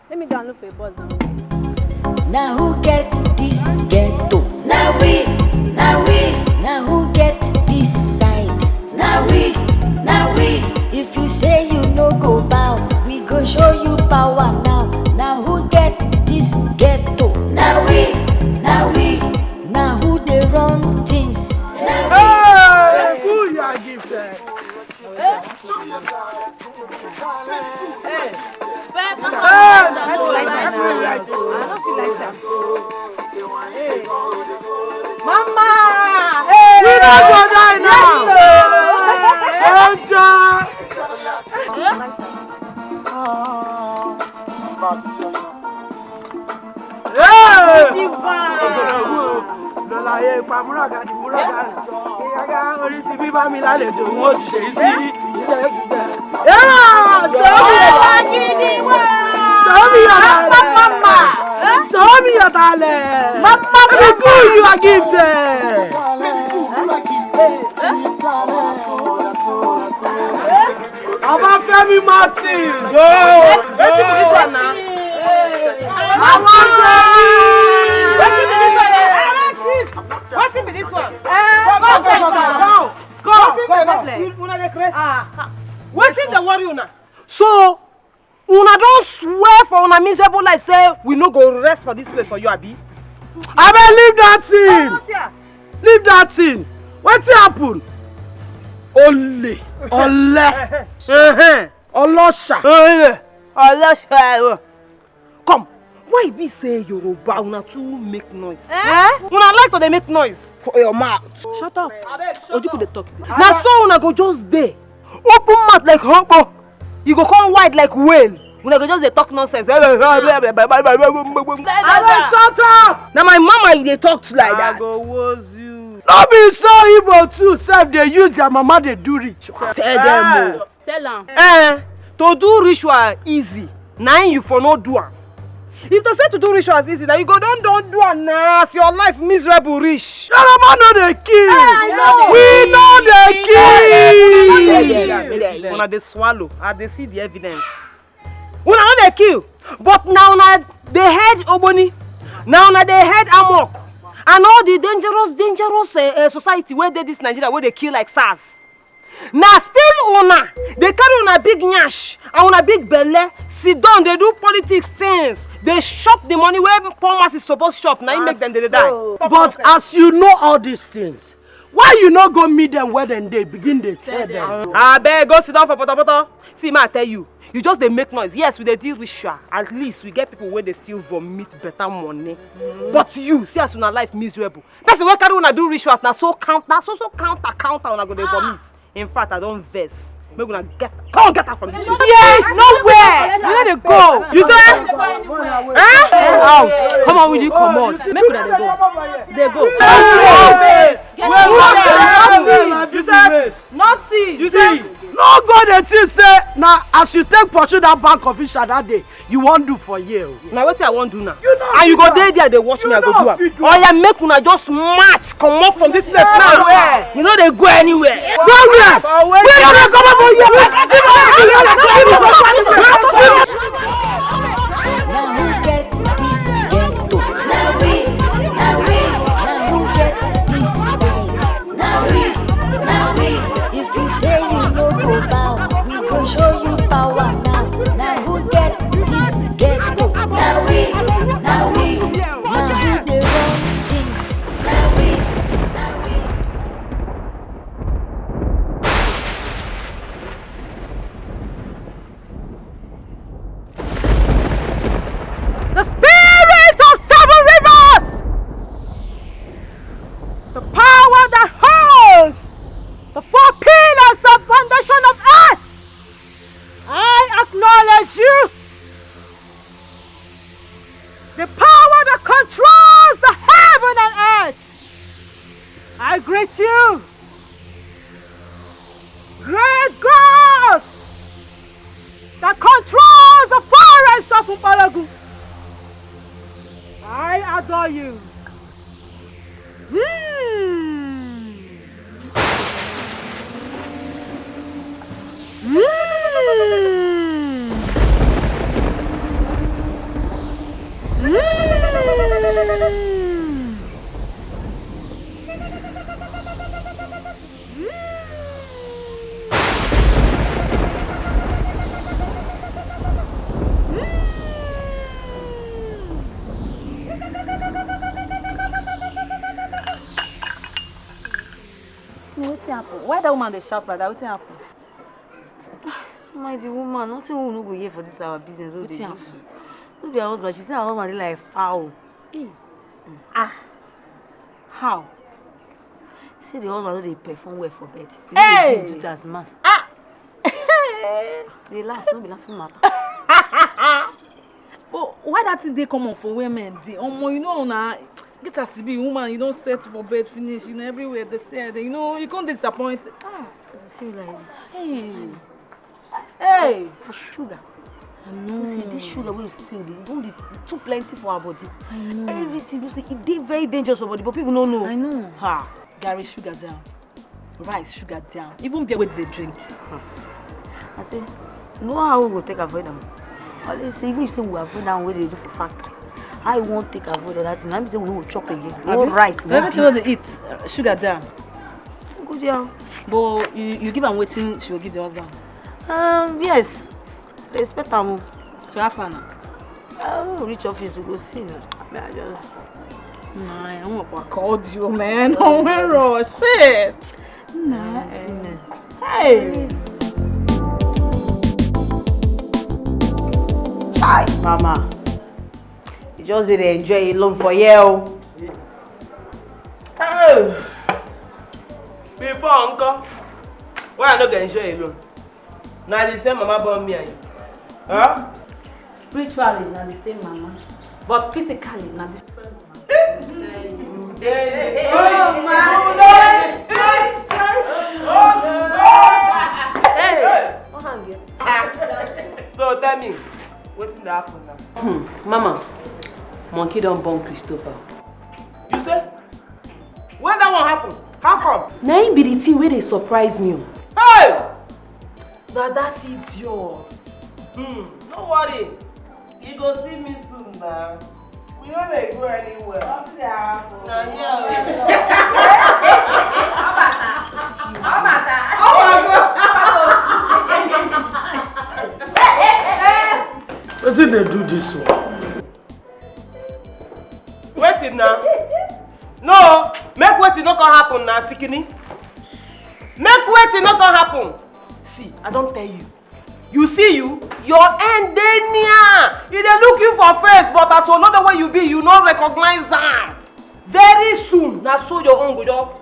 let me go and look for a bus now. Now who get this ghetto? Now we. Now who get this side? Now we. If you say you no go bow, we go show you power now. Now who get this ghetto? Now we. Now who they run things? Hey, who you are gifted? Mama! Hey! We don't go die now! Show me your talent. Mama, be good, you are gifted. About Femi Martin. Go. Wait till this one now. What be this one? Go. What is the worry una? So, una don't swear for una miserable life say we no go rest for this place for you, Abi. I mean, leave that thing. Leave that thing. What's happen? Ole. Olosha. Olosha. Come. Why be say Yoruba una too make noise? Una like to dey make noise for your mouth. Shut up. Ojuku dey talk. Now so una go just dey. Open mouth like hobo. You go come wide like whale. Una go just dey talk nonsense. Shut up. Now my mama dey talk like that. I go woz you. No be so Igbo too self dey use their mama dey do ritual. Tell them. Tell am. To do ritual easy. Now you for no do am. If to say to do rituals easy, now you go don't do am now. As your life miserable rich. Yoruba no dey kill. We no dey kill. Una dey swallow. I dey see the evidence. Una no dey kill. But now una dey head Ogboni. Now una dey head Amok. And all the dangerous society where dey this Nigeria where they kill like SARS. Now still una they carry una big nyash and una big belle. Sit down, they do politics things. They shop the money where poor masses supposed shop. Now you make them they die. But as you know all these things, why you not go meet them where then they begin to tell them? I beg, go sit down for poto. See, ma, I tell you, you just they make noise. Yes, we they deal with sure. At least we get people where they still vomit better money. But you see as una life miserable. That's why carry una do rituals now so counter una go they vomit. In fact, I don't vex. Maybe we get out from this place. Yeah, nowhere. Where they go? You say? Out. Come on with you, come on. Make sure they go. They go. Nothing. You say? No go the thing say now as you take pursue that bank official that day, you won't do for you. Now what I won't do now? And you go there, they watch me, I go do am. Oh yeah, make una just march, come up from this place now. You know they go anywhere. Where? Where they come up here? Now who get this ghetto? Now we who get this side? Now we. If you say you no go bow, we go show you power now. Now who get this ghetto? Now we. Now who they run things? Now we. The spirit of seven rivers, the power that holds the four pillars of foundation of earth, I acknowledge you. The power that controls the heaven and earth, I greet you. Great God that controls the forest of Upalagu, I adore you. Why that woman they shout like that? What's happening? My the woman, not say we no go here for this our business. What they do? No be her husband. She say her husband dey like foul. How? Say the husband no dey perform well for bed. Hey! Do that as man. They laugh, no be laughing matter. But why that thing they come on for women? You know now. Get us to be woman, you don't set for bed finish, you know, everywhere they say, you know, you can't disappoint. It's the same like this. Hey. Hey! Sugar. I know. You see, this sugar we sell, it don't be too plenty for our body. I know. Everything, you see, it's very dangerous for body, but people don't know. I know. Ha! Gary, sugar down. Rice, sugar down. Even beer with the drink. I say, know how we will take avoid them. Always say, even if say we avoid them, what they do for factory. I won't take avoid that thing. I'm say we will chop again. No rice, no everything they eat, sugar down. Good job. But you give them waiting, she will give the husband. Yes. Respect them. So have fun now. I will reach office, we go see now. I just... Nah, I won't call you, man. Oh, my shit. Nah, hey. Hi, Mama. You just did enjoy alone for you. Oh. Before uncle, why I not gonna enjoy alone? Now the same mama born me and you. Huh? Spiritually, not the same mama. But physically, not different mama. Hey. Oh, man. So tell me, what's in the happen now? Mama, monkey don't born Christopher. You say? When that one happen? How come? Now it be the thing where they surprise me. Hey! Now that idiot. No worry. You go see me soon now. We don't let go anywhere. What's the happen? Now what did they do this one? Wait it now. No, make waiting not gonna happen now, Sikini. Make waiting not gonna happen. See, I don't tell you. You see your end dey near. If they look you for face, but as another way you be, you not recognize them. Very soon, now so your own go up.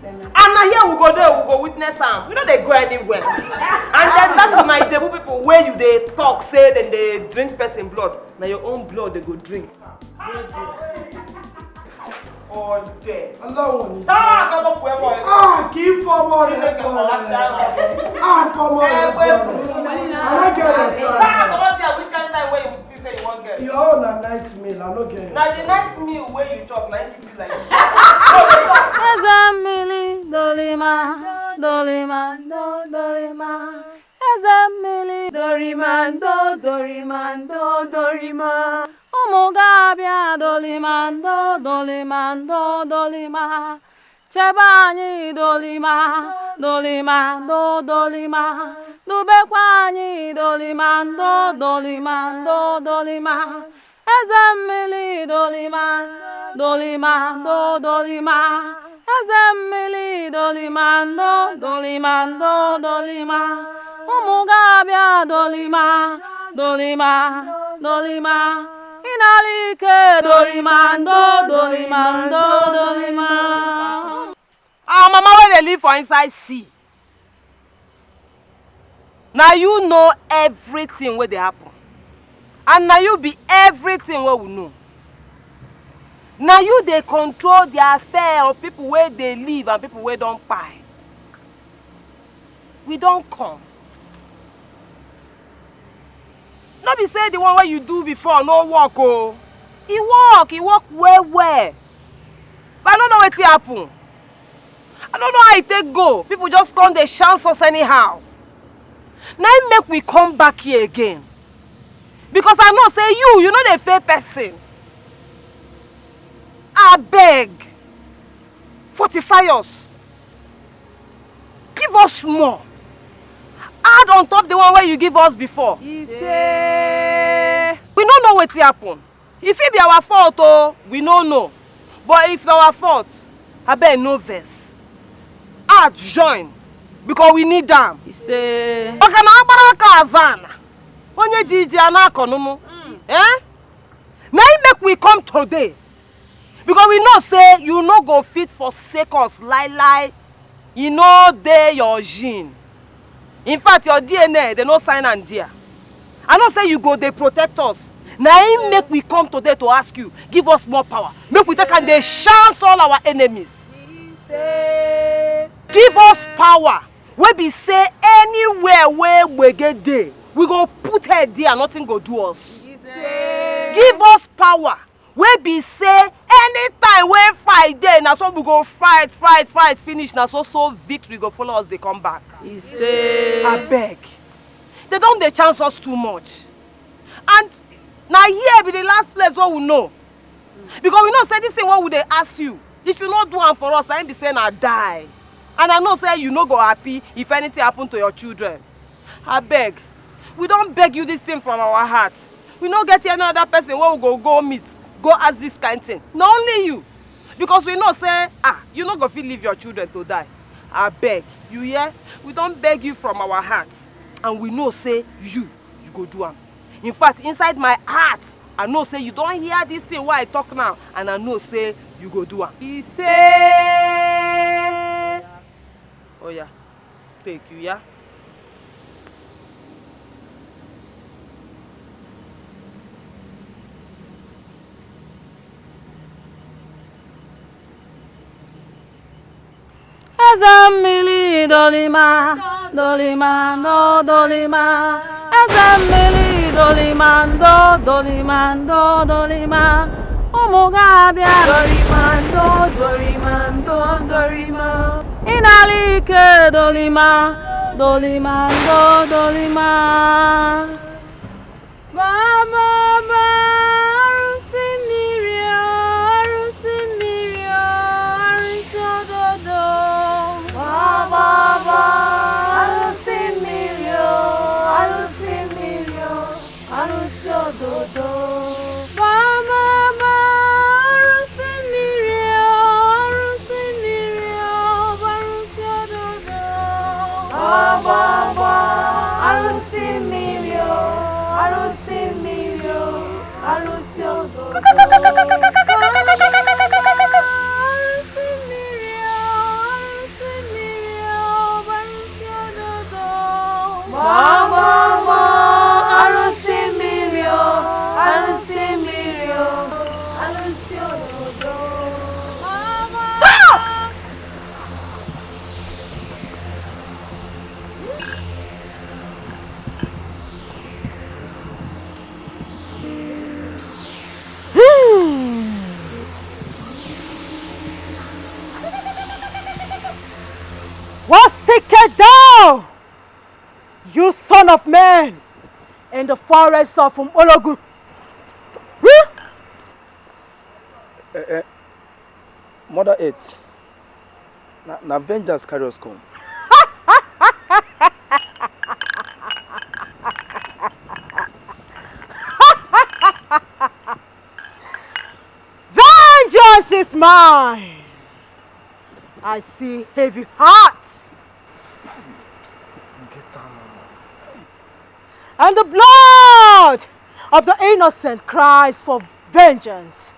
And now here we go there, we go witness them. We know they go anywhere. And then that's my devil people where you they talk, say then they drink person blood. Now your own blood they go drink. All day. Alone. Keep forward. Forward. I like it. Which kind of time where you say you want get? You own a nice meal. I don't get it. Now the nice meal where you chop, now you feel like. Ezamili dolima, dolima. Ezamili dorima. Umugabia dolima. Chebani dolima. Dubekwani dolima. Ezamili dolima. Ezamili dolima. Umugabia dolima. Inalike dolima. Mama, where they live for inside sea. Now you know everything where they happen. And now you be everything where we know. Now you they control the affair of people where they live and people where don't buy. We don't come. Not be say the one where you do before no work oh. He work well. But I don't know what happen. I don't know how it take go. People just come they chance us anyhow. Now it make we come back here again. Because I know say you know the fair person. I beg. Fortify us. Give us more. Add on top the one where you give us before. We don't know what happen. If it be our fault, oh, we don't know. But if our fault, I beg no verse. Add join. Because we need them. Say. Okay, now make we come today. Because we know say you no go fit forsake us lie. You know they your gene. In fact, your DNA, they no sign and dear. I know say you go, they protect us. Now make we come today to ask you, give us more power. Make we take and they chance all our enemies. Give us power. We be say anywhere where we get there, we go put her there and nothing go do us. Give us power. We be say anytime we fight there, na so we go fight, finish. Na so victory go follow us. They come back. I beg. They don't they chance us too much. And now here be the last place where we know. Because we know say this thing what would they ask you. If you not do one for us, I be saying I die. And I know say you no go happy if anything happen to your children. I beg. We don't beg you this thing from our heart. We no get any other person where we go meet, go ask this kind of thing. Not only you. Because we know say, you no go fit leave your children to die. I beg. You hear? We don't beg you from our heart. And we know say you go do am. In fact, inside my heart, I know say you don't hear this thing why I talk now. And I know say you go do am. He say, oh yeah, take you, yeah? Azamili dolima, dolima, no dolima. Azamili dolima, dolima, dolima. Omogabia dolima, dolima. Inalike dolima, dolima, dolima. Baba, What seekest thou, you son of man, in the forest of Ologu? Mother 8. Na vengeance carry us come. Vengeance is mine. I see heavy hearts. And the blood of the innocent cries for vengeance.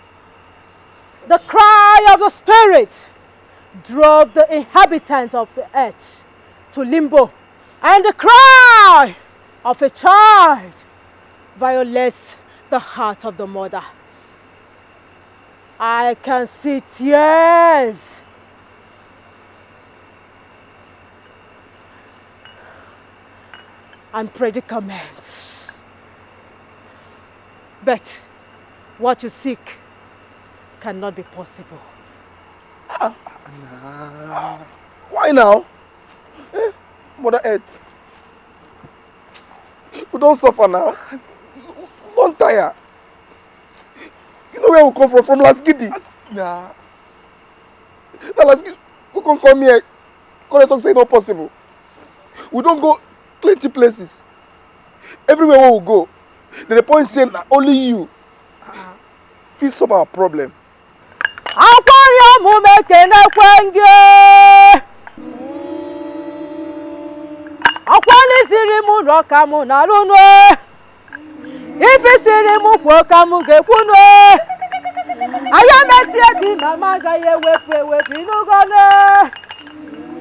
The cry of the spirit drove the inhabitants of the earth to limbo. And the cry of a child violates the heart of the mother. I can see tears. And predicaments. But what you seek cannot be possible. Why now? Mother Earth. We don't suffer now. We don't tire. You know where we come from Last Giddy? Nah. Now Last Giddy, we can come here. Because they say not possible. We don't go plenty places. Everywhere where we go, the point saying that only you fit solve our problem. Aquarium will make an aquarium. Aquarium sirimu rokamu naruno. If you sirimu kwakamu gekunwe. Ayameti mama gaye wepe inugone.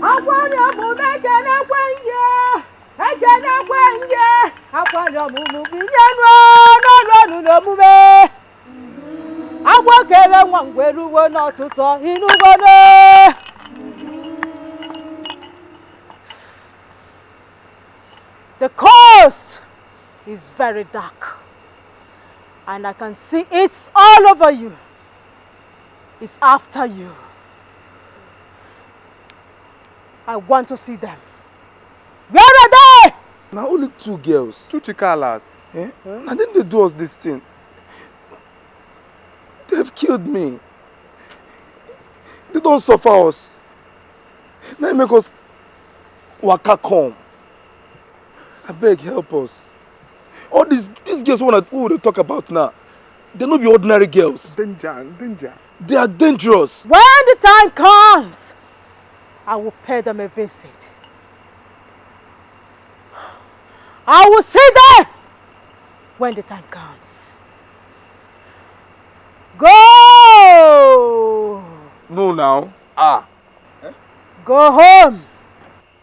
Aquarium will make an aquarium. Aquarium will be no mume. Agwakere nwangweruwo n'ọtụtụ inugone. is very dark. And I can see it's all over you. It's after you. I want to see them. Where are they? Now only 2 girls. 2 chikalas. Eh? And then they do us this thing. They've killed me. They don't suffer us. Now they make us waka come. I beg, help us. All these girls who they talk about now, they don't be ordinary girls. Danger. They are dangerous. When the time comes, I will pay them a visit. I will see them when the time comes. Go! No, now. Go home.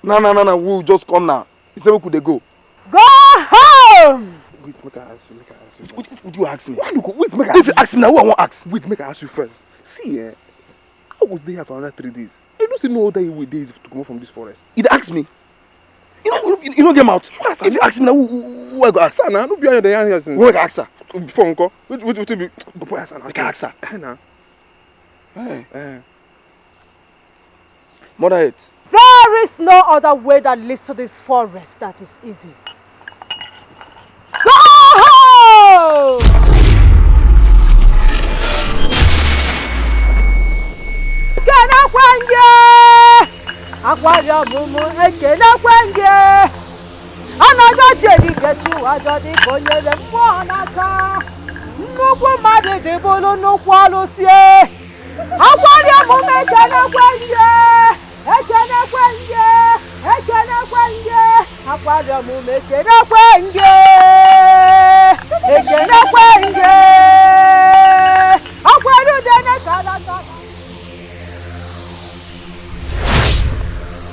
No. We'll just come now. He said, where could they go? Go home! Wait, make I ask you. Would you ask me? Wait, make I ask If you ask me now, who I won't ask? Wait, make I ask you first. See, how was they here for another 3 days? You don't see no other days to come from this forest. You'd ask me. You don't get out. If you ask me now, who I go ask? Sana, don't be on the hand here since. Who I go ask her? Before uncle, which be go put Sana. I can ask her. Hey. Mother it. There is no other way that leads to this forest that is easy. Go home! Ekene kwenge! Akwari mumu ekene kwenge! Anaga chedi getu ajodi konyere mmụọ n'aka. Nnukwu mmadụ ji bụrụ nnukwu ọlụsie. Akwari mumu ekene kwenge! Ekene kwenge! Ekene kwenge! Akwari mumu ekene kwenge! Ekene kwenge! Akwari udene kalaka.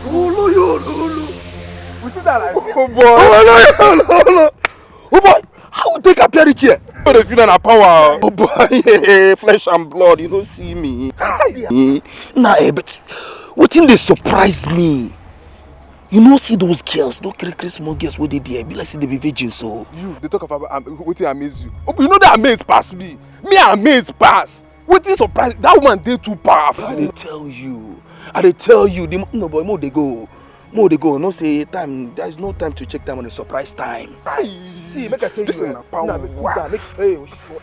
Ulu. We see that like, Oh boy, how would take appear it here? oh, they feel that power. Oh boy, flesh and blood, you don't see me. Nah, but what in they surprise me? You know, see those girls, those small girls, what they there? Be like, see they be virgins, so. You, they talk about what amaze you. Oh, you know that amaze pass me. Me amaze pass. What is surprise? That woman they too powerful. I tell you. No boy, more they go. No say time. There is no time to check time on a surprise time. See, make I tell this you. This is power.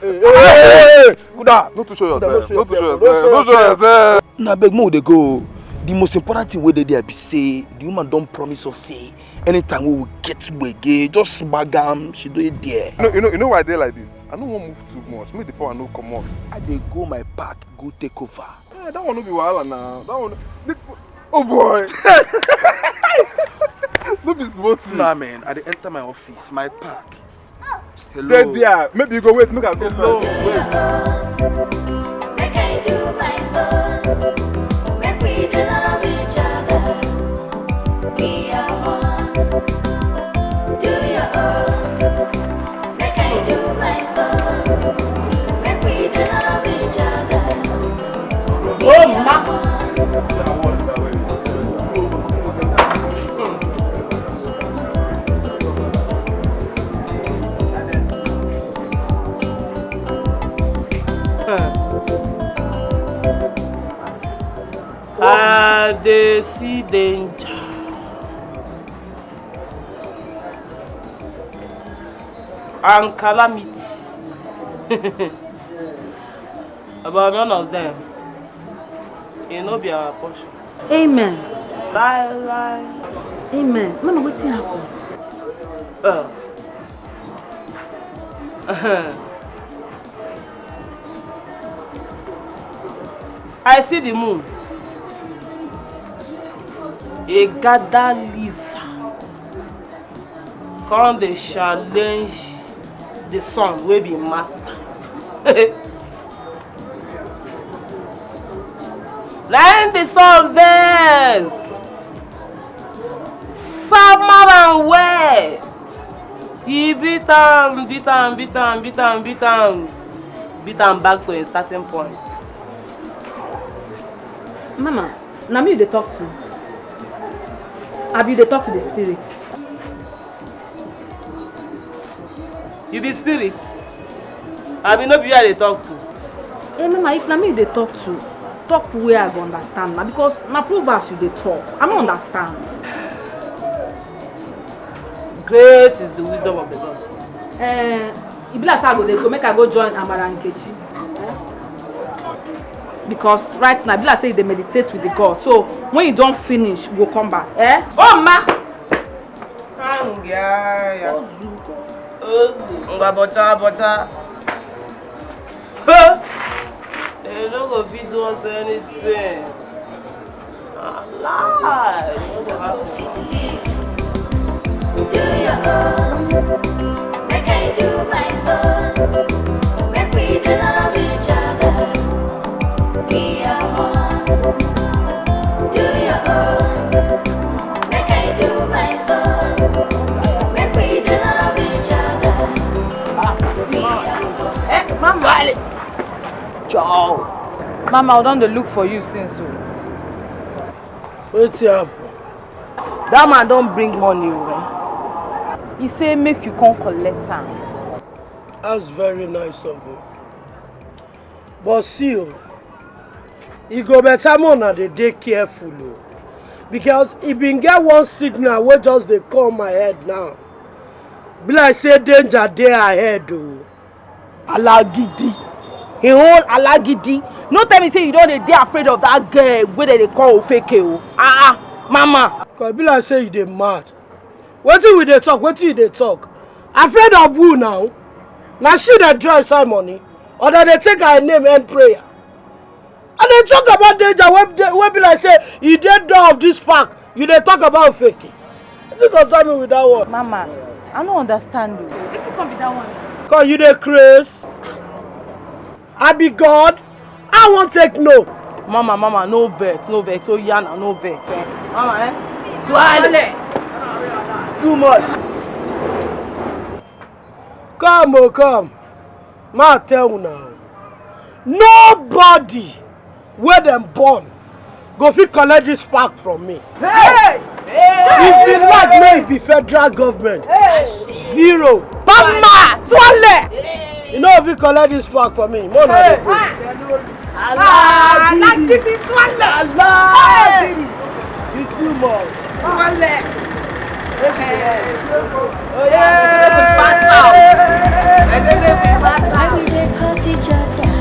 Hey, not to show yourself. Don't show yourself. Nah, beg more they go. The most important thing where they there be say the woman don't promise us say anytime we will get to again, just bagam, she do it there. You know why they like this? I don't want to move too much. Make the power no come off. I dey go my park, go take over. Yeah, that one no be wahala now. That one. Oh boy. No be small thing. Nah man, I dey enter my office, my park. Hello. There. Maybe you go wait. Make I go first. Wait. Make I do my own. Make we dey love each other. We are one. Do your own. Make I do my own. Make we dey love each other. Oh, ma. They see danger. And calamity. But none of them. It no be our portion. Amen. Lie. Amen. Mama, what's happen? I see the moon. A gather liver. Come they challenge the sun will be master. Let the sun vex. Summer and wet. He beat am back to a certain point. Mama, now me they talk to. Abi they talk to the spirit. You be spirit? I mean, no be where they talk to. Hey, mama, if na me they talk to, talk where I go understand now because na proverbs you they talk. I don't understand. Great is the wisdom of the gods. It be like say I go make I go join Amara and Kechi. Because right now, it be like say they meditate with the God. So when you don't finish, we'll come back. Oh ma! Bocha. They don't go feed us anything. Alive. Do your own, make I do my own. Make we dey love each other. We are one. Do your own, make I do my own. Make we dey love each other. We are one. Mama! Ciao! Mama, I don't look for you since. What's up? That man don't bring money over. He say make you come collect am. That's very nice of you. But see, you go better more now they dey careful. Because if been get one signal where just they call my head now. Be like say danger dey ahead. Alagidi. He hold Alagidi. No tell me say you don't dey afraid of that girl where they call Ofeke. Mama. Cause be like say you dey mad. Wetin we dey talk? Wetin you dey talk? Afraid of who now? Now she that draw inside money, or that they take her name and prayer. And they talk about danger wey be like say you dey door of this park. You dey talk about Ofeke. Wetin concern me with that one? Mama, I don't understand you. Wetin come with that one? Cause you dey craze. I be God. I won't take no. Mama, no vex. So Yana, no vex. Mama, Too much. Come. Ma tell you now. Nobody where them born go fit collect this park from me. Hey! If you like me be federal government. Zero. Mama! Toilet! You know if you collect this park from me, more than Allah, give me toilet. Allah, you too much. Toilet. Why we dey curse each other?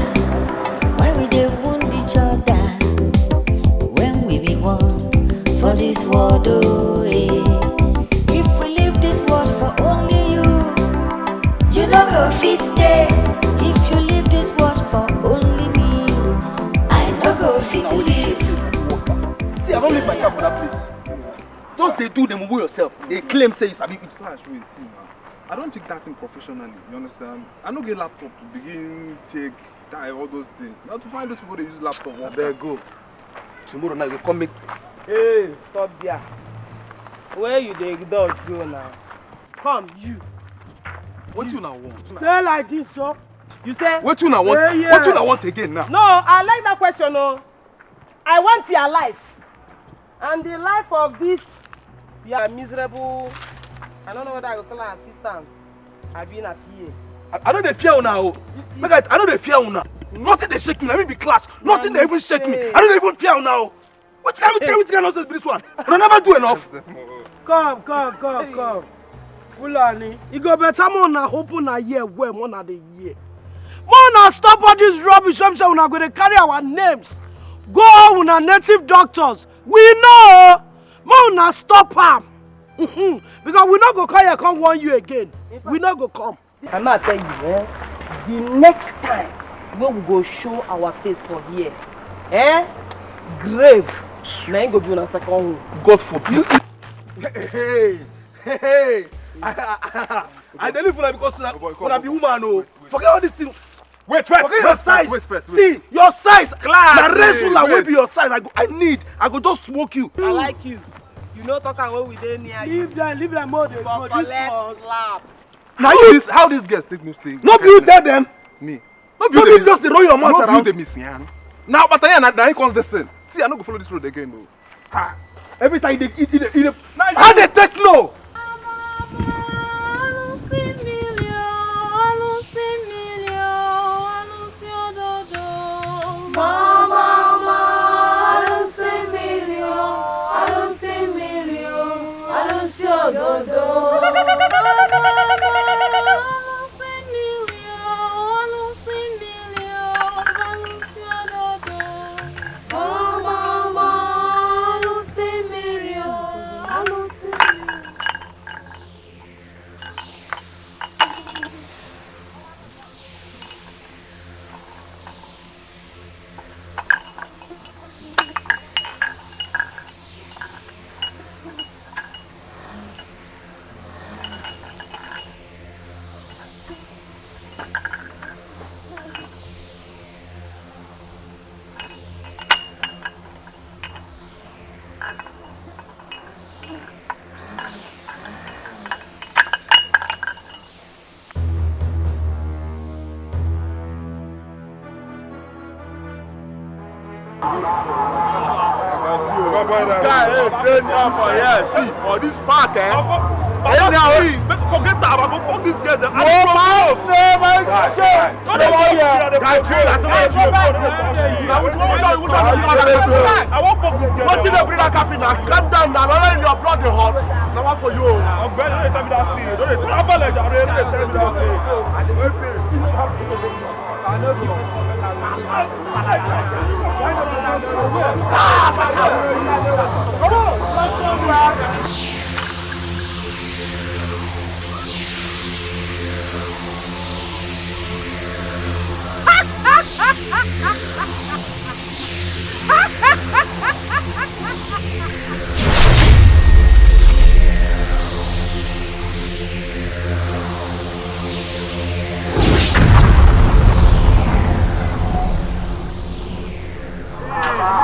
Why we dey wound each other? When we be one for this world, oh eh. If we leave this world for only you, you no go fit stay. If you leave this world for only me, I no go fit live. See, I don't leave my car for that place. Just they do them over yourself. They claim say it's a bit Flash, wait, see, man. I don't take that thing professionally, you understand? I don't get laptop to begin, check, tie, all those things. Now to find those people that use laptop. I better go. Tomorrow night you come make. Hey, stop there. Where you dey dodge go now? Come, you. What you now want? Say like this, so. You say? What you now want? Yeah. What you now want again now? No, I like that question, no. I want your life. And the life of this, you are miserable. I don't know whether I go call an assistant. I've been a PA. I know they fear now. I know they fear now. Nothing they shake me. Let me be class. Nothing they even shake me. I don't even fear now. What kind of nonsense be this one? I never do enough. Come. Fulani, you go better more na open a year where more na the year. More na stop all this rubbish. Some say we na go to carry our names. Go on with native doctors. We know. More na stop am. Because we not go come here come warn you again. We not go come. I'm not tell you, the next time when we go show our face for here, grave, now go be on a second home. God forbid. Hey. I don't live for that because when I be woman, no. Forget all this thing. Wait, forget your size. Wait. See, your size. Class. The regular will be your size. I go just smoke you. I like you. You know talk when we dey near you. Leave them more than for this slap. Now how this girls take me say? No you tell them. Me. No you just roll your mouth around. No you miss yan. Now but now he comes the same. See I no go follow this road again no. Ha. Every time they how they take no? Guy, hey, train now for here. See, for this park, eh? Forget that. Go fuck these guys. I won't fuck this guy. What's in the breeder cafe now? Calm down now. I'm in your blood hot. Now what for you? I'm better than tell me that thing. Don't tell me that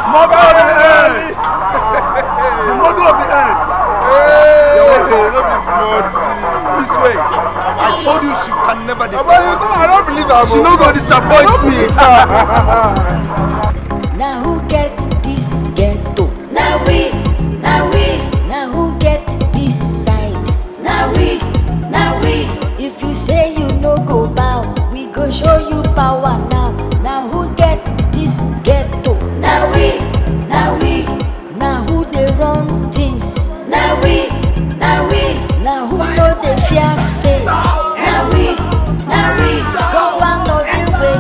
Mother of the ants! The mother of the ants! This way. I told you she can never disappoint me. I don't believe her. She no go disappoint me. Now who get this ghetto? Now we. Now who get this side? Now we. If you say you no go bow, we go show you power now. Now who get this ghetto? Now we. Now who they run things? Now we. Now who know the fear face? Now we. Governor the way,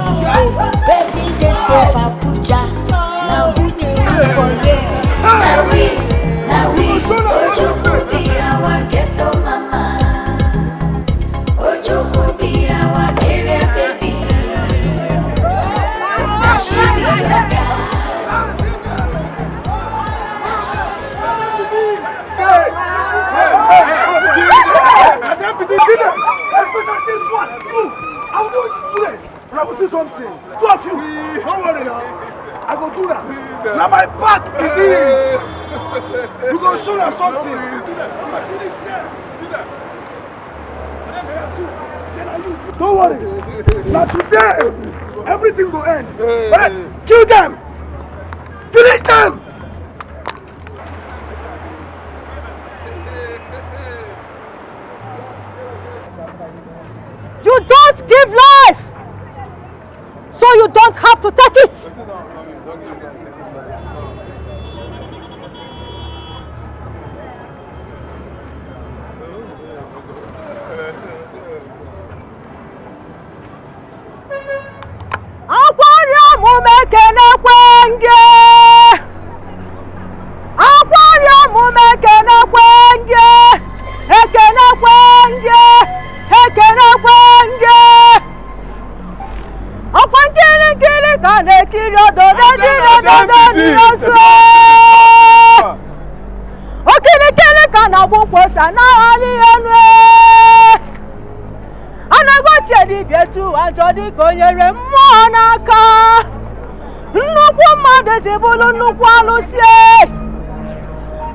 President of Abuja. Now who they run for here? Now we. Ojuku be our ghetto mama. Ojuku be our area baby. Now she be your guy. Especially this one. I will do it today. I will see something. Two of you. Don't worry now. I go do that. Now my back it is. You go show us something. Don't worry. Now today, everything will end. Alright, kill them. Finish them. You don't give life, so you don't have to take it. Aquarium umekene kwenge. Aquarium umekene kwenge. Ekene kwenge. Ekene kwenge. Okwankele kele kane kilo dodo niyoso. Okele kele kana bukwo sana ali enwe. Anagoche dibietu ajodi konyere mmụọ n'aka. Nnukwu mmadụ ji bụrụ nnukwu alụsie.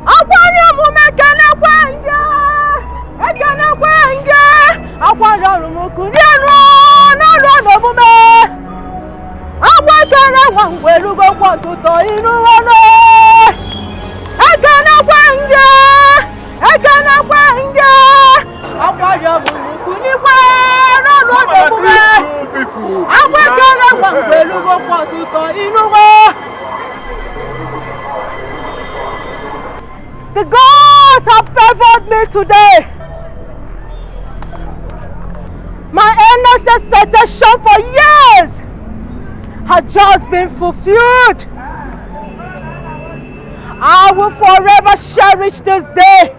Aquarium umekene kwenge. Ekene kwenge. Aquarium umukunyeru n'ọrụ n'omume. Agbakere nwa ngwerugo kwa ọtụtụ inu ọnụ. Ekene kwenge. Aquarium umukunyikwa n'ọrụ n'omume. Agbakere nwa ngwerugo kwa ọtụtụ inu ọnụ. The gods have favored me today. My earnest expectation for years has just been fulfilled. I will forever cherish this day.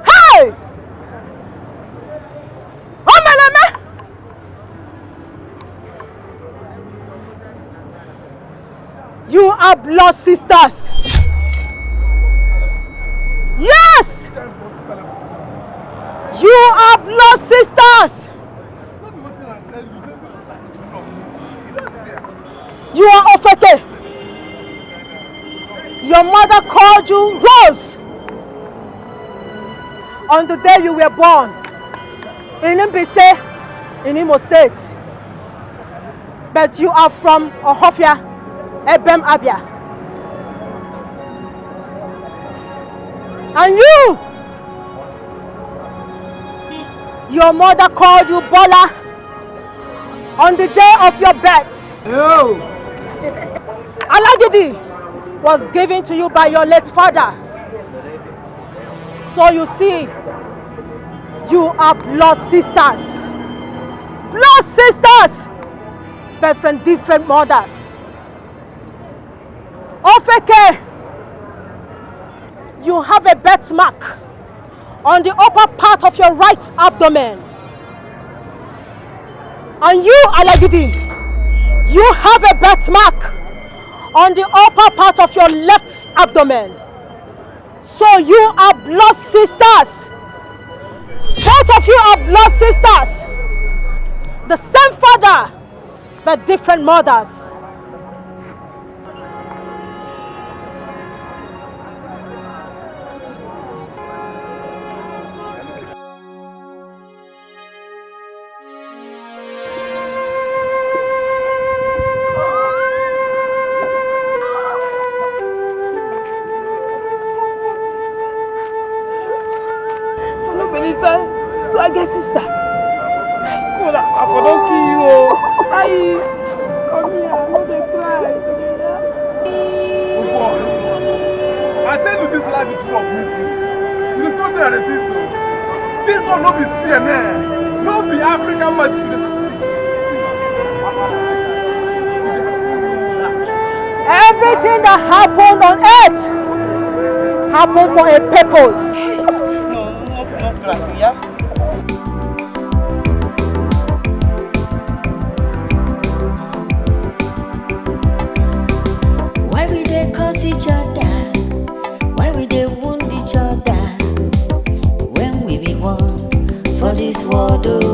Hey! You are blood sisters. Yes! You are blood sisters. You are Ofeke. Your mother called you Rose on the day you were born. In Mbise, in Imo State. But you are from Ohofia, Ebem Abia. And your mother called you Bola on the day of your birth. Oh. Alagidi was given to you by your late father. So you see, you are blood sisters. Blood sisters! But from different mothers. Ofeke, you have a birthmark on the upper part of your right abdomen. And you, Alagidi, you have a birthmark on the upper part of your left abdomen. So you are blood sisters. Both of you are blood sisters. The same father, but different mothers. So I guess sister. God, I don't kill you. Come here, I'm not a cry. Oh boy. I tell you this life is full of mystery. You know something I see so. This one no be CNN. No be African magic. Everything that happened on earth happened for a purpose. Why we dey curse each other? Why we dey wound each other? When we be one for this world, oh.